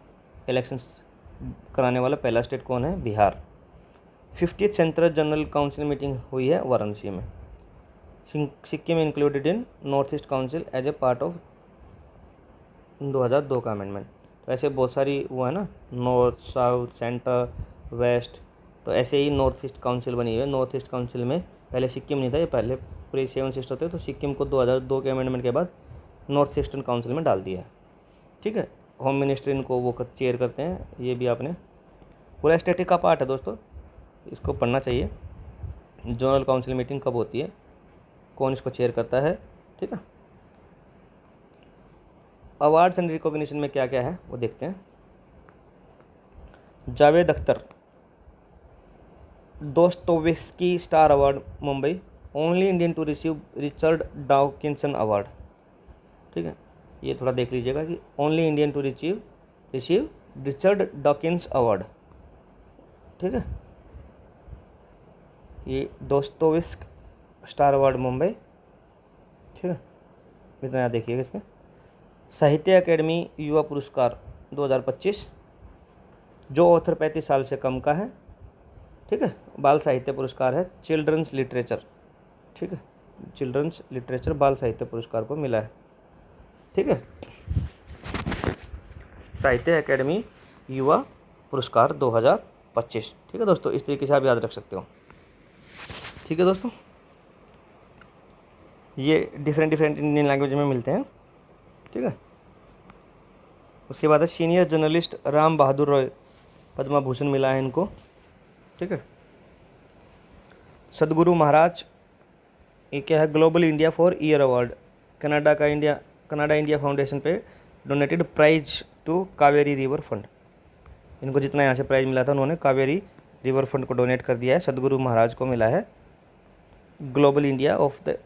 elections कराने वाला पहला स्टेट कौन है, Bihar. 50th central general council meeting हुई है वाराणसी में। Sikkim included in north east council as a part of 2002 का अमेंडमेंट। तो ऐसे बहुत सारी वो है ना, नॉर्थ, साउथ, सेंटर, वेस्ट, तो ऐसे ही नॉर्थ ईस्ट काउंसिल बनी हुई है। नॉर्थ ईस्ट काउंसिल में पहले सिक्किम नहीं था, ये पहले पूरे 7 सिस्टर थे, तो सिक्किम को 2002 के अमेंडमेंट के बाद नॉर्थ ईस्टर्न काउंसिल में डाल दिया है। ठीक है, होम मिनिस्टर इनको वो चेयर करते हैं। ये भी आपने पूरा स्टैटिक का पार्ट है दोस्तों, इसको पढ़ना चाहिए। जनरल काउंसिल मीटिंग कब होती है, कौन इसको चेयर करता है। ठीक है, अवार्ड्स एंड रिकॉग्निशन में क्या क्या है वो देखते हैं। Javed Akhtar Dostoevsky star award Mumbai, only Indian to receive Richard Dawkins award. ठीक है, ये थोड़ा देख लीजिएगा कि only Indian to receive Richard Dawkins award. ठीक है, ये दोस्तोवेस्क स्टार अवार्ड मुंबई। ठीक है, इतना याद देखिएगा इसमें। साहित्य अकेडमी युवा पुरस्कार 2025 जो ऑथर 35 साल से कम का है। ठीक है, बाल साहित्य पुरस्कार है चिल्ड्रंस लिटरेचर। ठीक है, चिल्ड्रंस लिटरेचर बाल साहित्य पुरस्कार को मिला है। ठीक है, साहित्य अकेडमी युवा पुरस्कार 2025। ठीक है दोस्तों, इस तरीके से आप याद रख सकते हो। ठीक है दोस्तों, ये डिफरेंट इंडियन लैंग्वेज में मिलते हैं। ठीक है, उसके बाद है सीनियर जर्नलिस्ट राम बहादुर रॉय पद्मा भूषण मिला है इनको। ठीक है, सदगुरु महाराज ये क्या है, global India for year award, Canada India foundation पे donated prize to Kaveri river fund. इनको जितना यहाँ से प्राइज मिला था उन्होंने कावेरी रिवर फंड को डोनेट कर दिया है। सदगुरु महाराज को मिला है global India of the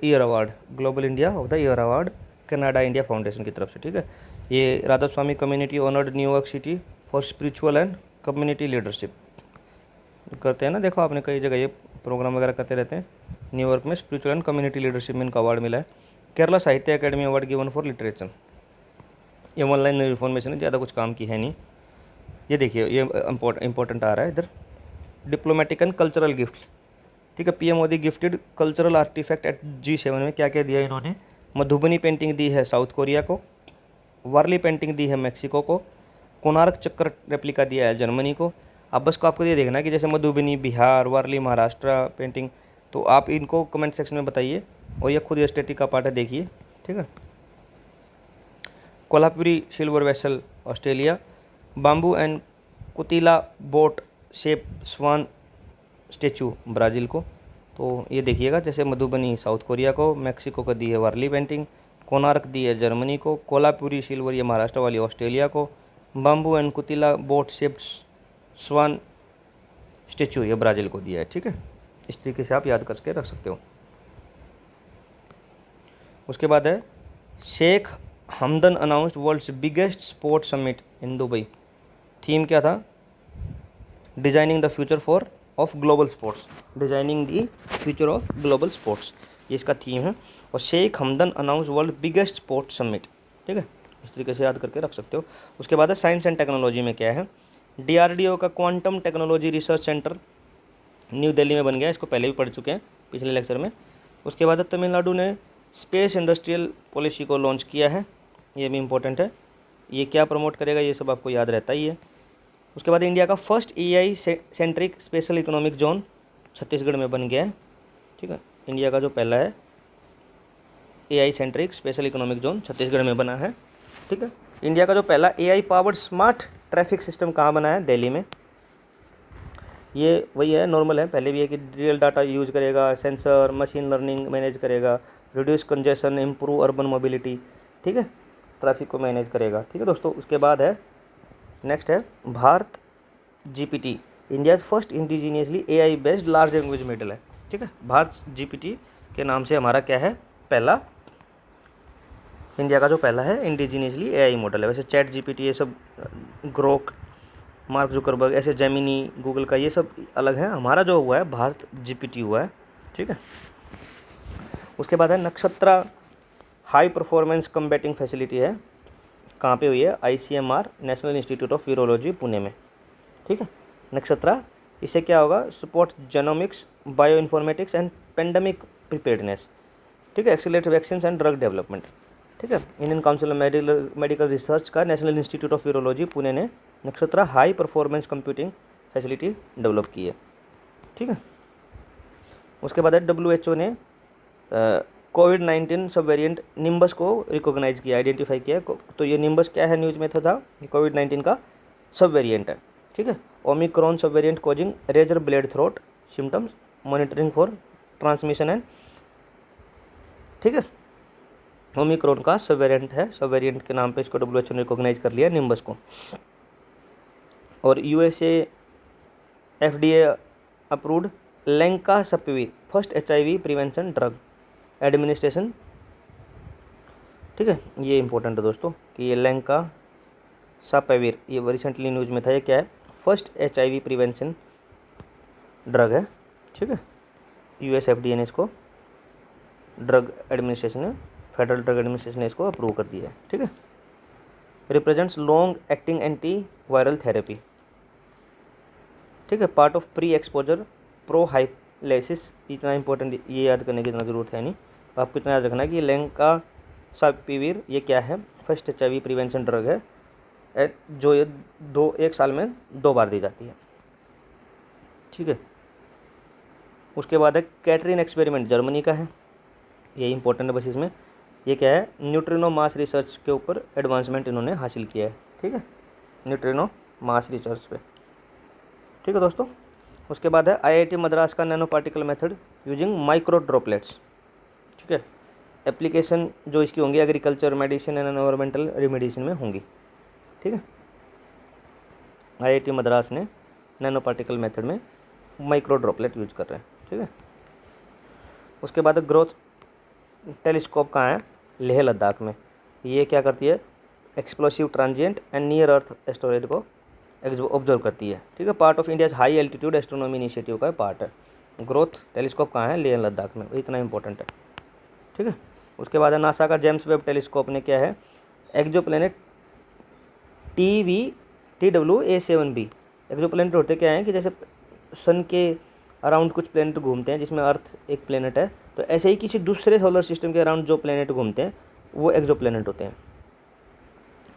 year award, global India of the year award Canada India foundation की तरफ से। ठीक है, ये Radha Soami community honoured New York city for spiritual and community leadership करते हैं ना, देखो आपने कई जगह ये प्रोग्राम वगैरह करते रहते हैं। न्यूयॉर्क में स्पिरिचुअल एंड कम्युनिटी लीडरशिप में इनको अवार्ड मिला है। केरला साहित्य academy award given for literature. ये ऑनलाइन इन्फॉर्मेशन है, ज़्यादा कुछ काम की है नहीं। ये देखिए, ये इंपॉर्टेंट आ रहा है इधर। Diplomatic and cultural gifts. ठीक है, PM Modi gifted cultural artifact at G7 में क्या क्या दिया इन्होंने। मधुबनी पेंटिंग दी है साउथ कोरिया को, वारली पेंटिंग दी है मैक्सिको को, कोणार्क चक्र रेप्लिका दिया है जर्मनी को। अब बस को आपको ये देखना है कि जैसे मधुबनी बिहार, वारली महाराष्ट्र पेंटिंग, तो आप इनको कमेंट सेक्शन में बताइए, और ये खुद स्टैटिक का पार्ट है, देखिए। ठीक है, Kolhapuri silver vessel Australia, bamboo and Kutila boat shape swan statue Brazil को। तो ये देखिएगा, जैसे मधुबनी साउथ कोरिया को, मैक्सिको को दी है वारली पेंटिंग, कोणार्क दी है जर्मनी को, कोल्हापुरी सिल्वर ये महाराष्ट्र वाली ऑस्ट्रेलिया को, bamboo and Kutila boat shaped swan statue ये ब्राज़ील को दिया है। ठीक है, इस तरीके से आप याद करके रख सकते हो। उसके बाद है Sheikh Hamdan announced world's biggest sports summit in Dubai. Theme क्या था, designing the future for of global sports, designing the future of global sports, ये इसका थीम है। और Sheikh Hamdan announce world biggest sports summit, ठीक है, इस तरीके से याद करके रख सकते हो। उसके बाद है साइंस एंड टेक्नोलॉजी में क्या है, DRDO का quantum technology research centre new Delhi में बन गया, इसको पहले भी पढ़ चुके हैं पिछले लेक्चर में। उसके बाद तमिलनाडु ने स्पेस इंडस्ट्रियल पॉलिसी को लॉन्च किया है, ये भी इम्पोर्टेंट है, ये क्या प्रमोट करेगा ये सब आपको याद रहता ही है। उसके बाद इंडिया का first AI centric special economic zone Chhattisgarh में बन गया है, ठीक है, इंडिया का जो पहला है AI centric special economic zone Chhattisgarh में बना है, ठीक है। इंडिया का जो पहला AI powered smart traffic system कहाँ बना है, दिल्ली में। ये वही है, नॉर्मल है, पहले भी है कि रियल डाटा यूज करेगा, सेंसर मशीन लर्निंग मैनेज करेगा, reduce congestion, improve urban mobility, ठीक है, ट्रैफिक को मैनेज करेगा, ठीक है दोस्तों। उसके बाद है नेक्स्ट है Bharat GPT, India first indigenously AI based large language model है, ठीक है। भारत GPT के नाम से हमारा क्या है, पहला इंडिया का जो पहला है इंडिजीनियसली AI मॉडल है। वैसे चैट GPT ये सब ग्रोक, मार्क जुकरबर्ग, ऐसे जेमिनी गूगल का ये सब अलग है, हमारा जो हुआ है भारत GPT हुआ है, ठीक है। उसके बाद है Nakshatra high performance computing facility है, कहाँ पे हुई है, ICMR national institute of virology Pune में, ठीक है। नक्षत्रा, इससे क्या होगा, support genomics, bioinformatics and pandemic preparedness, ठीक है, accelerate vaccine and drug development, ठीक है। Indian council of medical research का national institute of virology Pune ने Nakshatra high performance computing facility develop की है, ठीक है। उसके बाद WHO ने COVID-19 सब वेरिएंट निम्बस को रिकॉग्नाइज किया, आइडेंटिफाई किया। तो ये निम्बस क्या है, न्यूज में था COVID-19 का सब वेरिएंट है, ठीक है। Omicron sub variant causing razor blade throat symptoms, monitoring for transmission and, ठीक है, ओमिक्रॉन का सब वेरिएंट है, सब वेरिएंट के नाम पे इसको WHO ने रिकॉग्नाइज कर लिया निम्बस को। और USA FDA approved lenacapavir first HIV prevention drug administration, ठीक है, ये इंपॉर्टेंट है दोस्तों कि ये लेंकासापिविर ये रिसेंटली न्यूज़ में था, ये क्या है, फर्स्ट HIV प्रिवेंशन ड्रग है, ठीक है। US FDA ने इसको ड्रग एडमिनिस्ट्रेशन ने, फेडरल ड्रग एडमिनिस्ट्रेशन ने इसको अप्रूव कर दिया है, ठीक है। Represents long acting anti viral therapy, ठीक है, पार्ट ऑफ प्री एक्सपोजर प्रोहाइलेसिस, इतना इंपॉर्टेंट ये याद करने की इतना ज़रूरत है नहीं, आपको इतना याद रखना है कि लेंकासापिविर ये क्या है, फर्स्ट HIV प्रिवेंशन ड्रग है, जो ये एक साल में 2 बार दी जाती है, ठीक है। उसके बाद है कैटरीन एक्सपेरिमेंट, जर्मनी का है, ये इंपॉर्टेंट है बस इसमें, ये क्या है, न्यूट्रिनो मास रिसर्च के ऊपर एडवांसमेंट इन्होंने हासिल किया है, ठीक है, न्यूट्रिनो मास रिसर्च पे, ठीक है दोस्तों। उसके बाद है IIT मद्रास का nano particle method using micro droplets, ठीक है, एप्लीकेशन जो इसकी होंगी agriculture, medicine and environmental remediation में होंगी, ठीक है। IIT मद्रास ने नैनो पार्टिकल मेथड में माइक्रो ड्रॉपलेट यूज कर रहे हैं, ठीक है। उसके बाद ग्रोथ टेलीस्कोप कहाँ है, लेह लद्दाख में, ये क्या करती है, explosive transient and near earth storage को ऑब्जर्व करती है, ठीक है, part of India's high altitude astronomy initiative का पार्ट है। ग्रोथ टेलीस्कोप कहाँ है, लेह लद्दाख में, इतना इंपॉर्टेंट है, ठीक है। उसके बाद है नासा का जेम्स वेब टेलीस्कोप ने क्या है, एक्सोप्लैनेट TWA7b, एक्सोप्लैनेट होते क्या हैं कि जैसे सन के अराउंड कुछ प्लैनेट घूमते हैं जिसमें अर्थ एक प्लैनेट है, तो ऐसे ही किसी दूसरे सोलर सिस्टम के अराउंड जो प्लैनेट घूमते हैं वो एक्सोप्लैनेट होते हैं,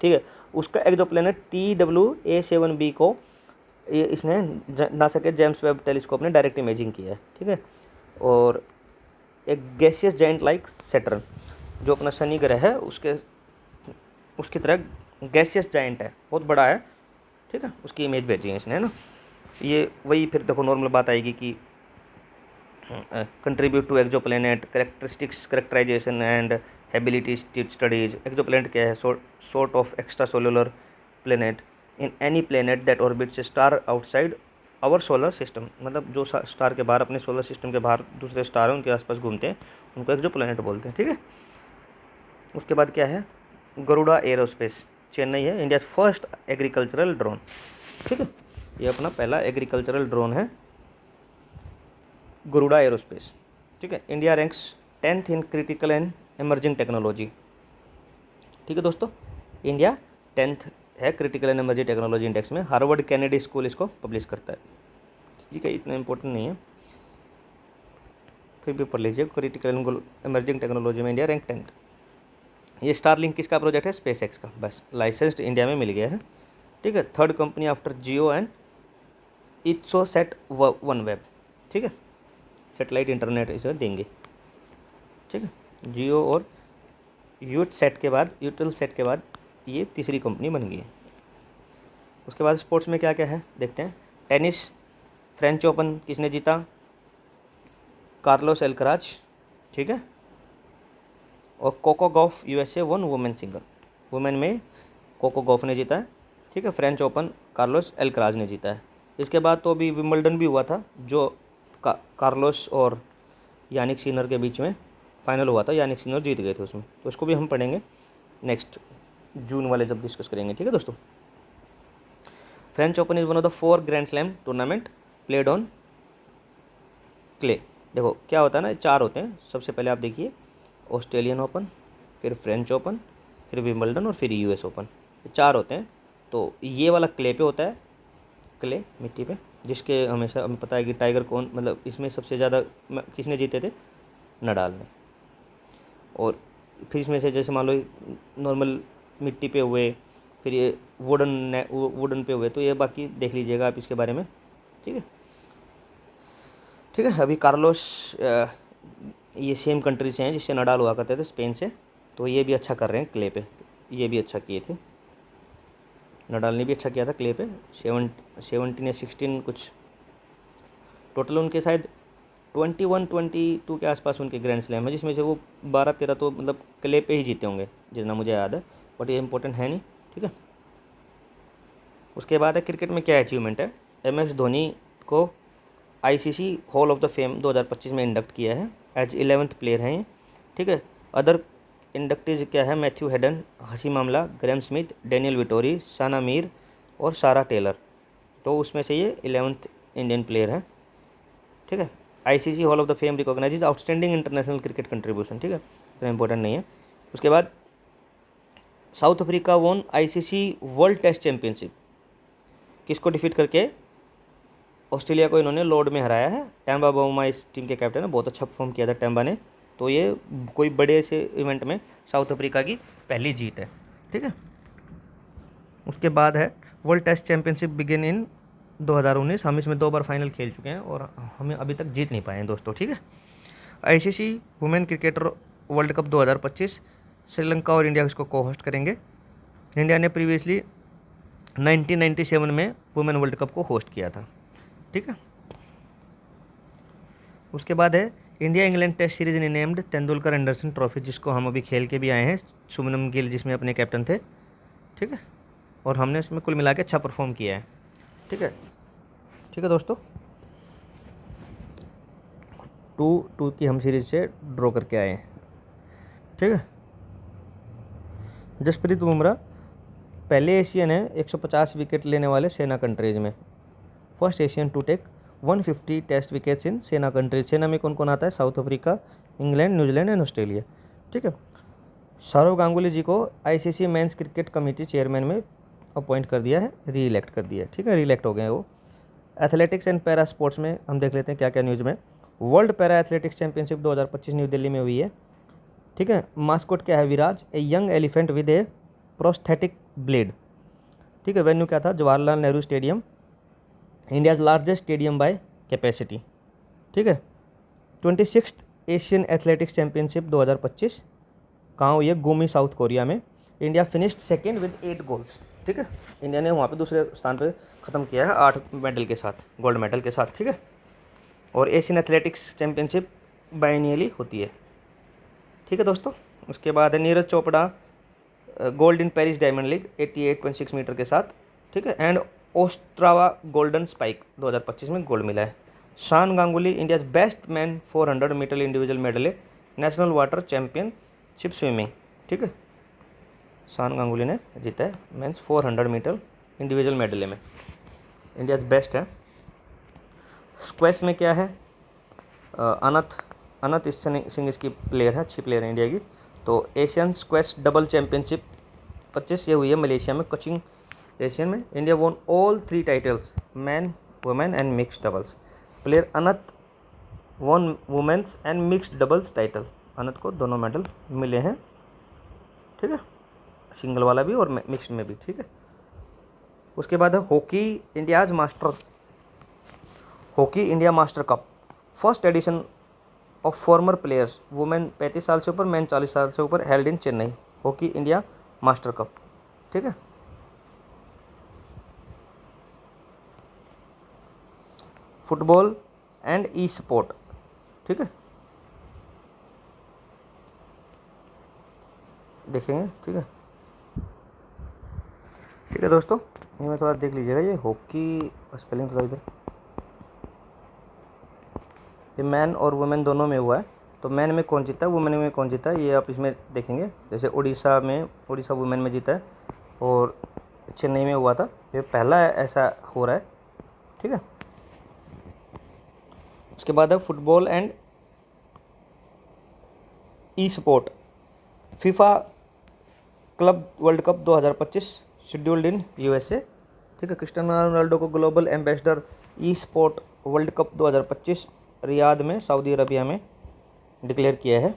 ठीक है। उसका एक्सोप्लैनेट TWA7b को ये इसने नासा के जेम्स वेब टेलीस्कोप ने डायरेक्ट इमेजिंग किया है, ठीक है। और एक गैसियस जाइंट लाइक सैटर्न, जो अपना शनि ग्रह है उसकी तरह गैसियस जाइंट है, बहुत बड़ा है, ठीक है, उसकी इमेज भेजी है इसने, है ना। ये वही फिर देखो नॉर्मल बात आएगी कि contribute to exoplanet characteristics characterisation and ability studies. Exoplanet क्या है, sort of extra solar planet in any planet that orbits a star outside our solar system, मतलब जो स्टार के बाहर, अपने सोलर सिस्टम के बाहर दूसरे स्टार हैं उनके आसपास घूमते हैं, उनको एक्सोप्लैनेट बोलते हैं, ठीक है। उसके बाद क्या है, गरुड़ा एरोस्पेस, चेन्नई है, इंडिया फर्स्ट एग्रीकल्चरल ड्रोन, ठीक है, ये अपना पहला एग्रीकल्चरल ड्रोन है, गरुड़ा एरोस्पेस। ठीक है, India ranks 10th in critical and emerging technology. ठीक है दोस्तों, इंडिया 10th है critical and emerging technology index में। हार्वर्ड कैनेडी स्कूल इसको पब्लिश करता है। ठीक है, इतना इंपॉर्टेंट नहीं है, फिर भी पढ़ लीजिए। क्रिटिकल एंड एमर्जिंग टेक्नोलॉजी में इंडिया रैंक 10th। ये स्टारलिंक किसका प्रोजेक्ट है? स्पेस एक्स का। बस लाइसेंस्ड इंडिया में मिल गया है। ठीक है, third company after Jio and Eutelsat OneWeb. ठीक है, सेटेलाइट इंटरनेट इसे देंगे। ठीक है, जियो और यूटसेट के बाद ये तीसरी कंपनी बन गई है। उसके बाद स्पोर्ट्स में क्या क्या है देखते हैं। टेनिस, फ्रेंच ओपन किसने जीता? Carlos Alcaraz. ठीक है, और Coco Gauff USA one women single. Women में कोको गॉफ ने जीता है। ठीक है, फ्रेंच ओपन कार्लोस एल्कराज ने जीता है। इसके बाद तो अभी विंबलडन भी हुआ था, जो कार्लोस और यानिक सिनर के बीच में फाइनल हुआ था। यानिक सिनर जीत गए थे उसमें, तो उसको भी हम पढ़ेंगे नेक्स्ट जून वाले जब डिस्कस करेंगे। ठीक है दोस्तों, French open is one of the 4 grand slam tournament played on clay. देखो क्या होता है ना, 4 होते हैं। सबसे पहले आप देखिए ऑस्ट्रेलियन ओपन, फिर फ्रेंच ओपन, फिर विंबलडन और फिर यूएस ओपन। 4 होते हैं। तो ये वाला क्ले पे होता है, क्ले मिट्टी पे, जिसके हमेशा हमें पता है कि टाइगर कौन, मतलब इसमें सबसे ज़्यादा किसने जीते थे? नडाल ने। और फिर इसमें से जैसे मान लो नॉर्मल मिट्टी पे हुए, फिर ये वुडन पे हुए, तो ये बाकी देख लीजिएगा आप इसके बारे में। ठीक है, ठीक है। अभी कार्लोस ये सेम कंट्री से हैं जिससे नडाल हुआ करते थे, स्पेन से। तो ये भी अच्छा कर रहे हैं क्ले पे, ये भी अच्छा किए थे। नडाल ने भी अच्छा किया था क्ले पे। 17 या 16 कुछ टोटल उनके शायद 21-22 के आसपास उनके ग्रैंड स्लैम है, जिसमें से वो 12-13 तो मतलब क्ले पे ही जीते होंगे जितना मुझे याद है, बट ये इंपॉर्टेंट है नहीं। ठीक है, उसके बाद है क्रिकेट में क्या अचीवमेंट है। MS धोनी को ICC hall of the fame 2025 में इंडक्ट किया है, एज 11th प्लेयर हैं ये। ठीक है, अदर इंडक्टीज क्या है? मैथ्यू हेडन, हसी मामला, ग्रैम स्मिथ, डेनियल विटोरी, साना मीर और सारा टेलर। तो उसमें से ये 11th इंडियन प्लेयर हैं। ठीक है, ICC hall of the fame recognise outstanding international cricket contribution. ठीक है, इतना इंपॉर्टेंट नहीं है। उसके बाद South Africa won ICC world test championship, किसको डिफीट करके? ऑस्ट्रेलिया को इन्होंने लॉर्ड में हराया है। टैम्बा बाउमा इस टीम के कैप्टन है, बहुत अच्छा परफॉर्म किया था टैम्बा ने। तो ये कोई बड़े से इवेंट में साउथ अफ्रीका की पहली जीत है। ठीक है, उसके बाद है world test championship begin in 2019। हम इसमें 2 बार फाइनल खेल चुके हैं और हमें अभी तक जीत नहीं पाए हैं दोस्तों। ठीक है, ICC women cricketer world cup 2025 Sri Lanka और इंडिया इसको को होस्ट करेंगे। इंडिया ने प्रीवियसली 1997 में वुमेन वर्ल्ड कप को होस्ट किया था। ठीक है, उसके बाद है इंडिया इंग्लैंड टेस्ट सीरीज ने नेम्ड तेंदुलकर एंडरसन ट्रॉफी, जिसको हम अभी खेल के भी आए हैं। शुभमन गिल जिसमें अपने कैप्टन थे। ठीक है, और हमने इसमें कुल मिला के अच्छा परफॉर्म किया है। ठीक है, ठीक है दोस्तों, 2-2 की हम सीरीज से ड्रॉ करके आए हैं। ठीक है, जसप्रीत बुमराह पहले एशियन है 150 विकेट लेने वाले सेना कंट्रीज में। First Asian to take 150 test wickets in SENA countries. SENA में कौन कौन आता है? South Africa, England, New Zealand and Australia. ठीक है, सौरव गांगुली जी को ICC men's cricket committee chairman में अपॉइंट कर दिया है, री इलेक्ट कर दिया है। ठीक है, री इलेक्ट हो गए हैं वो। एथलेटिक्स एंड पैरा स्पोर्ट्स में हम देख लेते हैं क्या क्या न्यूज़ में। World para athletics championship 2025 new Delhi में हुई है। ठीक है, मास्कोट क्या है? Viraj, a young elephant with a prosthetic blade. ठीक है, वेन्यू क्या था? Jawaharlal Nehru stadium, India's largest stadium by capacity. ठीक है, 26th एशियन एथलेटिक्स चैंपियनशिप 2025 कहाँ हुई है? गुमी, साउथ कोरिया में। India finished second with 8 goals. ठीक है, इंडिया ने वहाँ पे दूसरे स्थान पे ख़त्म किया है 8 मेडल के साथ, गोल्ड मेडल के साथ। ठीक है, और एशियन एथलेटिक्स चैंपियनशिप बाइनियली होती है। ठीक है दोस्तों, उसके बाद है Neeraj Chopra gold in Paris Diamond League 88.6 metre के साथ। ठीक है, एंड ओस्ट्रावा गोल्डन स्पाइक 2025 में गोल्ड मिला है। Shaan Ganguly India's best man 400 metre individual medal है, नेशनल वाटर चैंपियनशिप स्विमिंग। ठीक है, शान गांगुली ने जीता है मेंस 400 मीटर इंडिविजुअल मेडल में, इंडियाज बेस्ट है। स्क्वैश में क्या है? अनंत सिंह इसकी प्लेयर है, अच्छी प्लेयर है इंडिया की। तो एशियन स्क्वैश डबल चैंपियनशिप 25 ये हुई है मलेशिया में कोचिंग एशियन में। India won all 3 titles, man, women and mixed doubles. Player Anant won women's and mixed doubles title. अनंत को दोनों मेडल मिले हैं, ठीक है, सिंगल वाला भी और मिक्स्ड में भी, ठीक है। उसके बाद है hockey India master cup, first edition of former players, women 35 साल से ऊपर, मैन 40 साल से ऊपर, held in Chennai. Hockey India master cup, ठीक है। फुटबॉल एंड ई स्पोर्ट, ठीक है, देखेंगे, ठीक है, ठीक है दोस्तों। ये मैं थोड़ा देख लीजिएगा, ये हॉकी स्पेलिंग थोड़ा इधर, ये मैन और वुमेन दोनों में हुआ है। तो मैन में कौन जीता है, वुमेन में कौन जीता है, ये आप इसमें देखेंगे। जैसे उड़ीसा वुमेन में जीता है और चेन्नई में हुआ था, ये पहला ऐसा हो रहा है, ठीक है। उसके बाद है football and esport, FIFA club world cup 2025 scheduled in USA, ठीक है। क्रिस्टियानो रोनाल्डो को global ambassador esport world cup 2025 Riyadh में सऊदी अरबिया में डिक्लेयर किया है।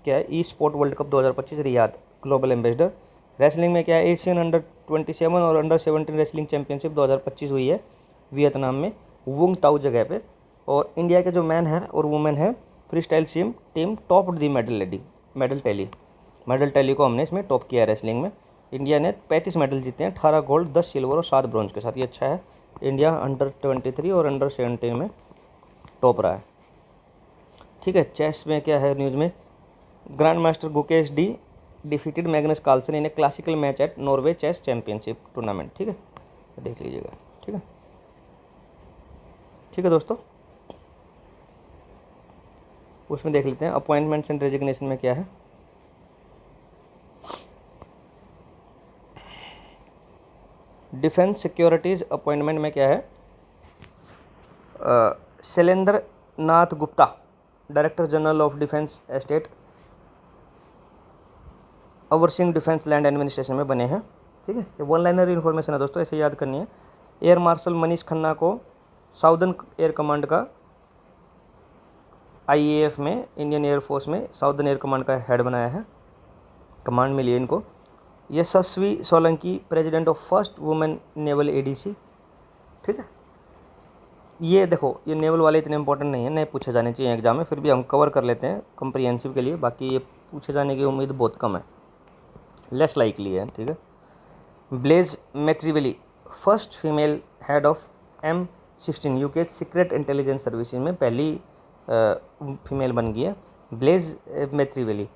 क्या है, esport world cup 2025 Riyadh global ambassador. Wrestling में क्या है, एशियन अंडर 27 और अंडर 17 रेसलिंग चैंपियनशिप 2025 हुई है वियतनाम में वुंग ताऊ जगह पे। और इंडिया के जो मैन हैं और वुमेन हैं फ्री स्टाइल टीम टॉप दी मेडल टैली को हमने इसमें टॉप किया है। रेसलिंग में इंडिया ने 35 मेडल जीते हैं, 18 गोल्ड, 10 सिल्वर और 7 ब्रॉन्ज के साथ, ये अच्छा है। इंडिया अंडर 23 और अंडर 17 में टॉप रहा है, ठीक है। चेस में क्या है न्यूज़ में, grand master Gukesh D defeated Magnus Carlsen in a classical match at Norway chess championship tournament, ठीक है, देख लीजिएगा, ठीक है, ठीक है दोस्तों। उसमें देख लेते हैं अपॉइंटमेंट्स एंड रेजिग्नेशन में क्या है। डिफेंस सिक्योरिटीज़ अपॉइंटमेंट में क्या है, Shailendra Nath Gupta director general of defence estate overseeing defence land administration में बने हैं, ठीक है। ये वन लाइनर इन्फॉर्मेशन है दोस्तों, ऐसे याद करनी है। एयर मार्शल मनीष खन्ना को साउदर्न एयर कमांड का IAF में, इंडियन एयरफोर्स में साउदर्न एयर कमांड का हेड बनाया है, कमांड मिली है इनको। Yashasvi Solanki president of first women naval ADC, ठीक है। ये देखो, ये नेवल वाले इतने इंपॉर्टेंट नहीं है, नहीं पूछे जाने चाहिए एग्जाम में, फिर भी हम कवर कर लेते हैं कंप्रीहेंसिव के लिए, बाकी ये पूछे जाने की उम्मीद बहुत कम है, लेस लाइकली है, ठीक है। Blaise Metreweli first female head of M16 UK secret intelligence services में पहली फीमेल बन गई है। Blaise Metreweli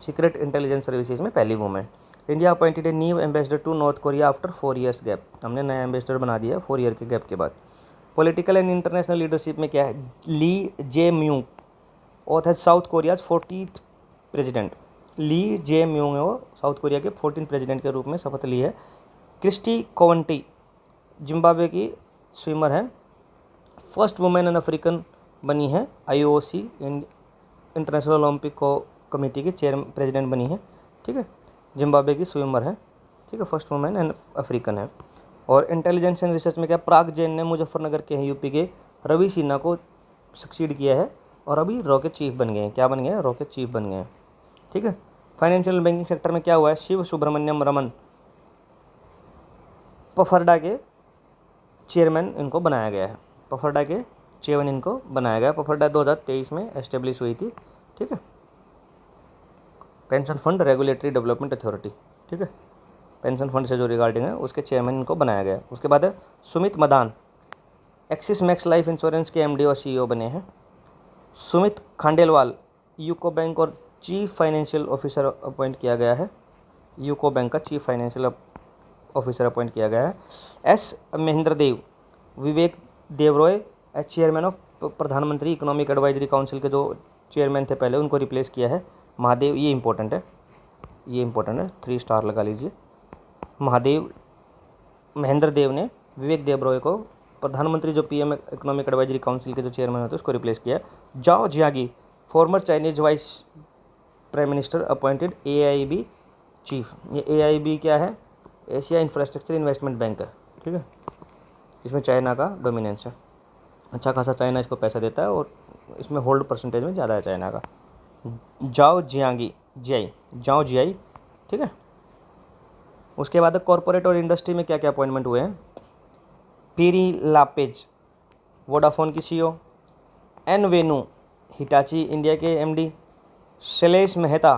secret intelligence services में पहली women. India appointed a new ambassador to North Korea after 4 years gap, हमने नया एम्बेसडर बना दिया 4 year के गैप के बाद। पॉलिटिकल एंड इंटरनेशनल लीडरशिप में क्या है, ली जे म्यूंग और है साउथ कोरिया 40th प्रेसिडेंट। ली जे म्यूंग है वो साउथ कोरिया के 14th प्रेसिडेंट के रूप में शपथ ली है। क्रिस्टी कोवंटी जिम्बाब्वे की स्विमर है, फर्स्ट वुमेन एंड अफ्रीकन बनी है। IOC इंटरनेशनल ओलंपिक कमेटी की चेयर प्रेसिडेंट बनी है, ठीक है। जिम्बाब्वे की स्विमर है, ठीक है, फर्स्ट वुमेन एंड अफ्रीकन है। और इंटेलिजेंस एंड रिसर्च में क्या, प्राग जैन ने मुजफ्फरनगर के हैं यूपी के रवि सिन्हा को सक्सीड किया है और अभी रॉकेट चीफ बन गए हैं। क्या बन गए हैं, रॉकेट चीफ बन गए हैं, ठीक है। फाइनेंशियल बैंकिंग सेक्टर में क्या हुआ है, शिव सुब्रमण्यम रमन पफरडा के चेयरमैन इनको बनाया गया है, पफरडा के चेयरमैन इनको बनाया गया। पफरडा 2023 में एस्टेब्लिश हुई थी, ठीक है। Pension fund regulatory development authority, ठीक है, पेंशन फंड से जो रिगार्डिंग है उसके चेयरमैन इनको बनाया गया। उसके बाद है Sumit Madan Axis Max Life Insurance के MD और CEO बने हैं। सुमित खांडेलवाल यूको बैंक और चीफ फाइनेंशियल ऑफिसर अपॉइंट किया गया है, यूको बैंक का चीफ फाइनेंशियल ऑफिसर अपॉइंट किया गया है। S Mahendra Dev Vivek Debroy chairman of प्रधानमंत्री इकोनॉमिक एडवाइजरी काउंसिल के जो चेयरमैन थे पहले, उनको रिप्लेस किया है। महादेव, ये इंपॉर्टेंट है, ये इंपॉर्टेंट है, 3 स्टार लगा लीजिए। महेंद्र देव ने विवेक देवरॉय को प्रधानमंत्री जो पीएम इकोनॉमिक एडवाइजरी काउंसिल के जो चेयरमैन होते हैं उसको रिप्लेस किया। Zou Jiayi former Chinese vice prime minister appointed AIIB chief. ये AIIB क्या है? एशिया इंफ्रास्ट्रक्चर इन्वेस्टमेंट बैंक है, ठीक है। इसमें चाइना का डोमिनेंस है, अच्छा खासा चाइना इसको पैसा देता है और इसमें होल्ड परसेंटेज में ज़्यादा है चाइना का। जाओ जियाई, ठीक है। उसके बाद कॉरपोरेट और इंडस्ट्री में क्या क्या अपॉइंटमेंट हुए हैं? पीरी लापेज वोडाफोन की CEO, N Venu Hitachi India के MD, Shailesh Mehta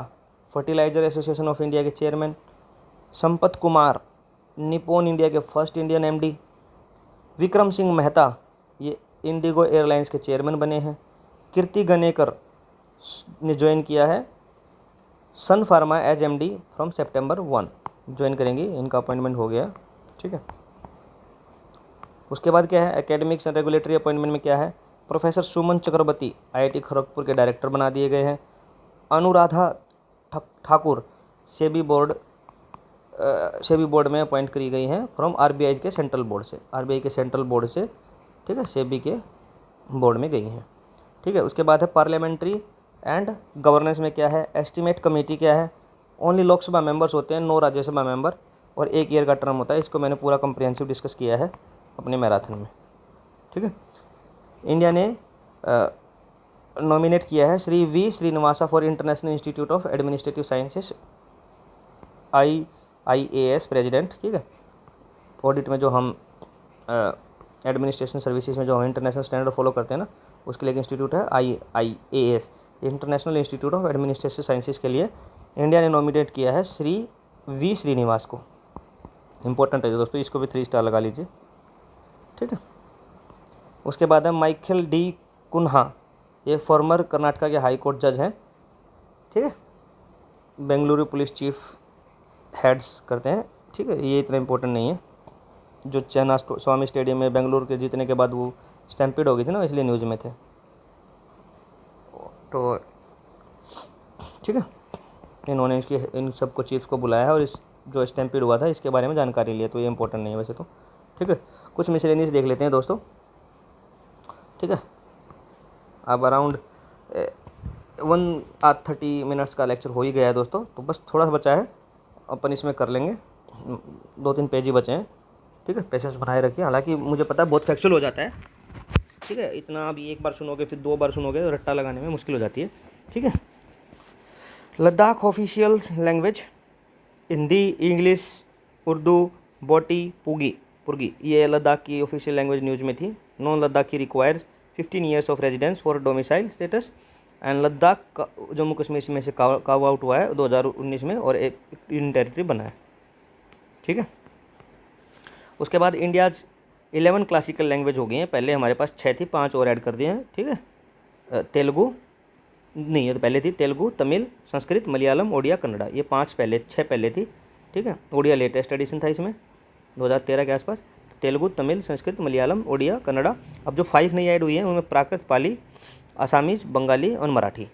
fertiliser association of India के chairman, Sampath Kumar Nippon India के first Indian MD, Vikram Singh Mehta ये इंडिगो एयरलाइंस के चेयरमैन बने हैं, कीर्ति गणेकर ने ज्वाइन किया है Sun Pharma as MD from September 1 join करेंगी, इनका अपॉइंटमेंट हो गया, ठीक है। उसके बाद क्या है? एकेडमिक्स एंड रेगुलेटरी अपॉइंटमेंट में क्या है? प्रोफेसर सुमन चक्रवर्ती IIT खड़गपुर के डायरेक्टर बना दिए गए हैं। अनुराधा ठाकुर सेबी बोर्ड में अपॉइंट करी गई हैं फ्रॉम RBI के सेंट्रल बोर्ड से, ठीक है, सेबी के बोर्ड में गई हैं, ठीक है। उसके बाद है पार्लियामेंट्री एंड गवर्नेंस में क्या है? एस्टीमेट कमेटी क्या है? ओनली लोकसभा मेंबर्स होते हैं, 9 राज्यसभा मेंबर और 1 ईयर का टर्म होता है। इसको मैंने पूरा कम्प्रिहेंसिव डिस्कस किया है अपने मैराथन में, ठीक है। इंडिया ने नॉमिनेट किया है Shri V Srinivasa for international institute of administrative sciences IIAS president, ठीक है। ऑडिट में जो हम एडमिनिस्ट्रेशन सर्विसेज में जो हम इंटरनेशनल स्टैंडर्ड फॉलो करते हैं ना, उसके लिए एक इंस्टीट्यूट है IIAS international institute of administrative sciences के लिए इंडिया ने नॉमिनेट किया है श्री V श्रीनिवास को। इंपॉर्टेंट है दोस्तों, इसको भी 3 स्टार लगा लीजिए, ठीक है। उसके बाद है माइकल D कुन्हा, ये फॉर्मर कर्नाटका के हाई कोर्ट जज हैं, ठीक है। बेंगलुरु पुलिस चीफ हेड्स करते हैं, ठीक है। ये इतना इंपॉर्टेंट नहीं है, जो चेन्नई स्वामी स्टेडियम में बेंगलुरु के जीतने के बाद वो स्टैम्पीड हो गई थी ना, इसलिए न्यूज़ में थे, तो ठीक है। इन्होंने इन सबको चीफ्स को बुलाया है और इस जो स्टैम्पीड हुआ था इसके बारे में जानकारी ली है, तो ये इंपॉर्टेंट नहीं है वैसे तो, ठीक है। कुछ मिसलेनियस देख लेते हैं दोस्तों, ठीक है। अब अराउंड 1 आवर 30 मिनट्स का लेक्चर हो ही गया है दोस्तों, तो बस थोड़ा सा बचा है, अपन इसमें कर लेंगे, 2-3 पेज ही बचे हैं, ठीक है। पेशेंस बनाए रखिए, हालांकि मुझे पता है बहुत फैक्चुअल हो जाता है, ठीक है। इतना अभी एक बार सुनोगे फिर 2 बार सुनोगे, रट्टा लगाने में मुश्किल हो जाती है, ठीक है। Ladakh official language Hindi, English, Urdu, बोटी, पुर्गी ये लद्दाख की ऑफिशियल लैंग्वेज न्यूज़ में थी। Non Ladakhi requires 15 years of residence for domicile status and Ladakh Jammu Kashmir में से काव आउट हुआ है 2019 में और एक यूनियन टेरिटरी बना है, ठीक है। उसके बाद इंडियाज़ 11 क्लासिकल लैंग्वेज हो गई हैं, पहले हमारे पास 6 थी, 5 और ऐड कर दिए हैं, ठीक है। तेलुगु नहीं, ये तो पहले थी, तेलुगु, तमिल, संस्कृत, मलयालम, ओडिया, कन्नड़ा, ये 6 पहले थी, ठीक है। ओडिया लेटेस्ट एडिशन था इसमें 2013 के आसपास। तेलुगु, तमिल, संस्कृत, मलयालम, ओडिया, कन्नड़ा। अब जो 5 नई ऐड हुई हैं उनमें प्राकृत, पाली, आसामीज, बंगाली और मराठी,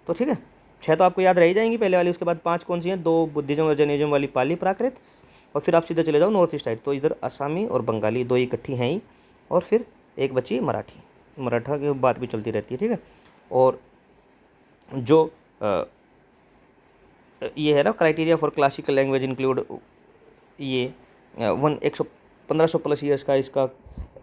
तो ठीक है। 6 तो आपको याद रह ही जाएंगी पहले वाली। उसके बाद 5 कौन सी हैं? 2 बुद्धिज्म और जैनिज्म वाली पाली, प्राकृत, और फिर आप सीधा चले जाओ नॉर्थ ईस्ट साइड, तो इधर आसामी और बंगाली 2 इकट्ठी हैं ही, और फिर एक बची मराठी, मराठा की बात भी चलती रहती है, ठीक है। और जो ये है ना criteria for classical language include ये 1500 प्लस ईयर्स का इसका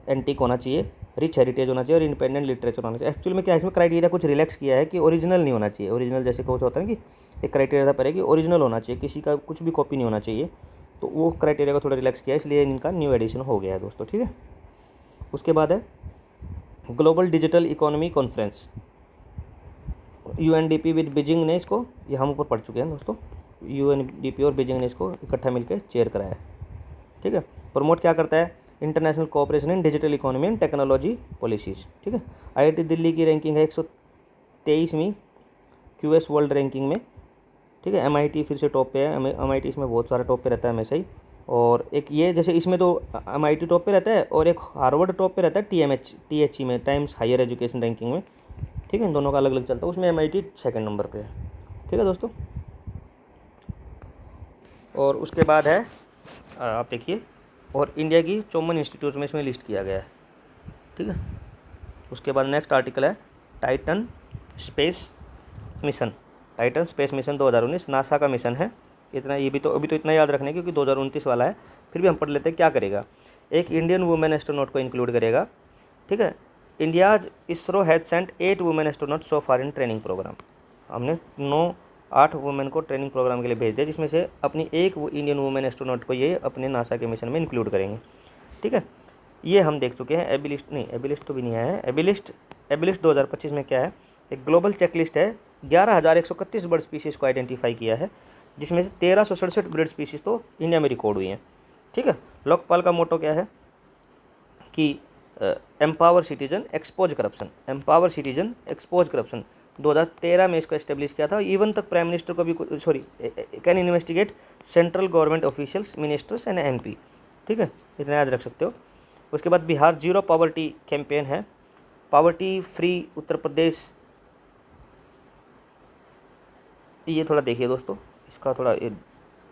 एंटीक होना चाहिए, रिच हेरिटेज होना चाहिए और इंडिपेंडेंट लिटरेचर होना चाहिए। एक्चुअल में क्या है, इसमें क्राइटेरिया कुछ रिलैक्स किया है कि ओरिजिनल नहीं होना चाहिए। ओरिजिनल जैसे कुछ होता है ना कि एक क्राइटेरिया था पहले कि ओरिजिनल होना चाहिए, किसी का कुछ भी कॉपी नहीं होना चाहिए, तो वो क्राइटेरिया को थोड़ा रिलैक्स किया है, इसलिए इनका न्यू एडिशन हो गया है दोस्तों, ठीक है। उसके बाद है global digital economy conference, UNDP with Beijing ने इसको, ये हम ऊपर पढ़ चुके हैं दोस्तों, UNDP और बीजिंग ने इसको इकट्ठा मिलकर चेयर कराया है, ठीक है। प्रमोट क्या करता है? International cooperation in digital economy and technology policies, ठीक है। IIT दिल्ली की रैंकिंग है 123वीं QS वर्ल्ड रैंकिंग में, ठीक है। MIT फिर से टॉप पे है, MIT इसमें बहुत सारा टॉप पे रहता है हमेशा ही। और एक ये जैसे इसमें तो MIT टॉप पे रहता है और एक हार्वर्ड टॉप पे रहता है THE में, टाइम्स हायर एजुकेशन रैंकिंग में, ठीक है। इन दोनों का अलग अलग चलता है, उसमें MIT 2nd नंबर पे है, ठीक है दोस्तों। और उसके बाद है आप देखिए, और इंडिया की 54 इंस्टीट्यूट में इसमें लिस्ट किया गया है, ठीक है। उसके बाद नेक्स्ट आर्टिकल है Titan space mission. Titan space mission 2019 NASA का मिशन है। इतना ये भी तो अभी तो इतना याद रखने क्योंकि 2029 वाला है, फिर भी हम पढ़ लेते हैं क्या करेगा। एक इंडियन वुमेन एस्ट्रोनॉट को इंक्लूड करेगा, ठीक है। India's ISRO has sent 8 women astronaut so far in training programme. हमने 8 वुमेन को ट्रेनिंग प्रोग्राम के लिए भेज दिया, जिसमें से अपनी एक इंडियन वुमेन एस्ट्रोनॉट को ये अपने नासा के मिशन में इंक्लूड करेंगे, ठीक है। ये हम देख चुके हैं। एबिलिस्ट तो भी नहीं आया है। एबिलिस्ट 2025 में क्या है, एक ग्लोबल चेकलिस्ट है। 11,131 बर्ड स्पीशीज़ को आइडेंटिफाई किया है, जिसमें से 1367 बर्ड स्पीशीज़ तो इंडिया में रिकॉर्ड हुई हैं, ठीक है। लोकपाल का मोटो क्या है कि empower citizen expose corruption, empower citizen expose corruption. 2013 में इसको एस्टेब्लिश किया था। इवन तक प्राइम मिनिस्टर को भी can investigate central government officials, ministers and MP, ठीक है। इतना याद रख सकते हो। उसके बाद बिहार जीरो पॉवर्टी कैंपेन है। पॉवर्टी फ्री उत्तर प्रदेश, ये थोड़ा देखिए दोस्तों, इसका थोड़ा ये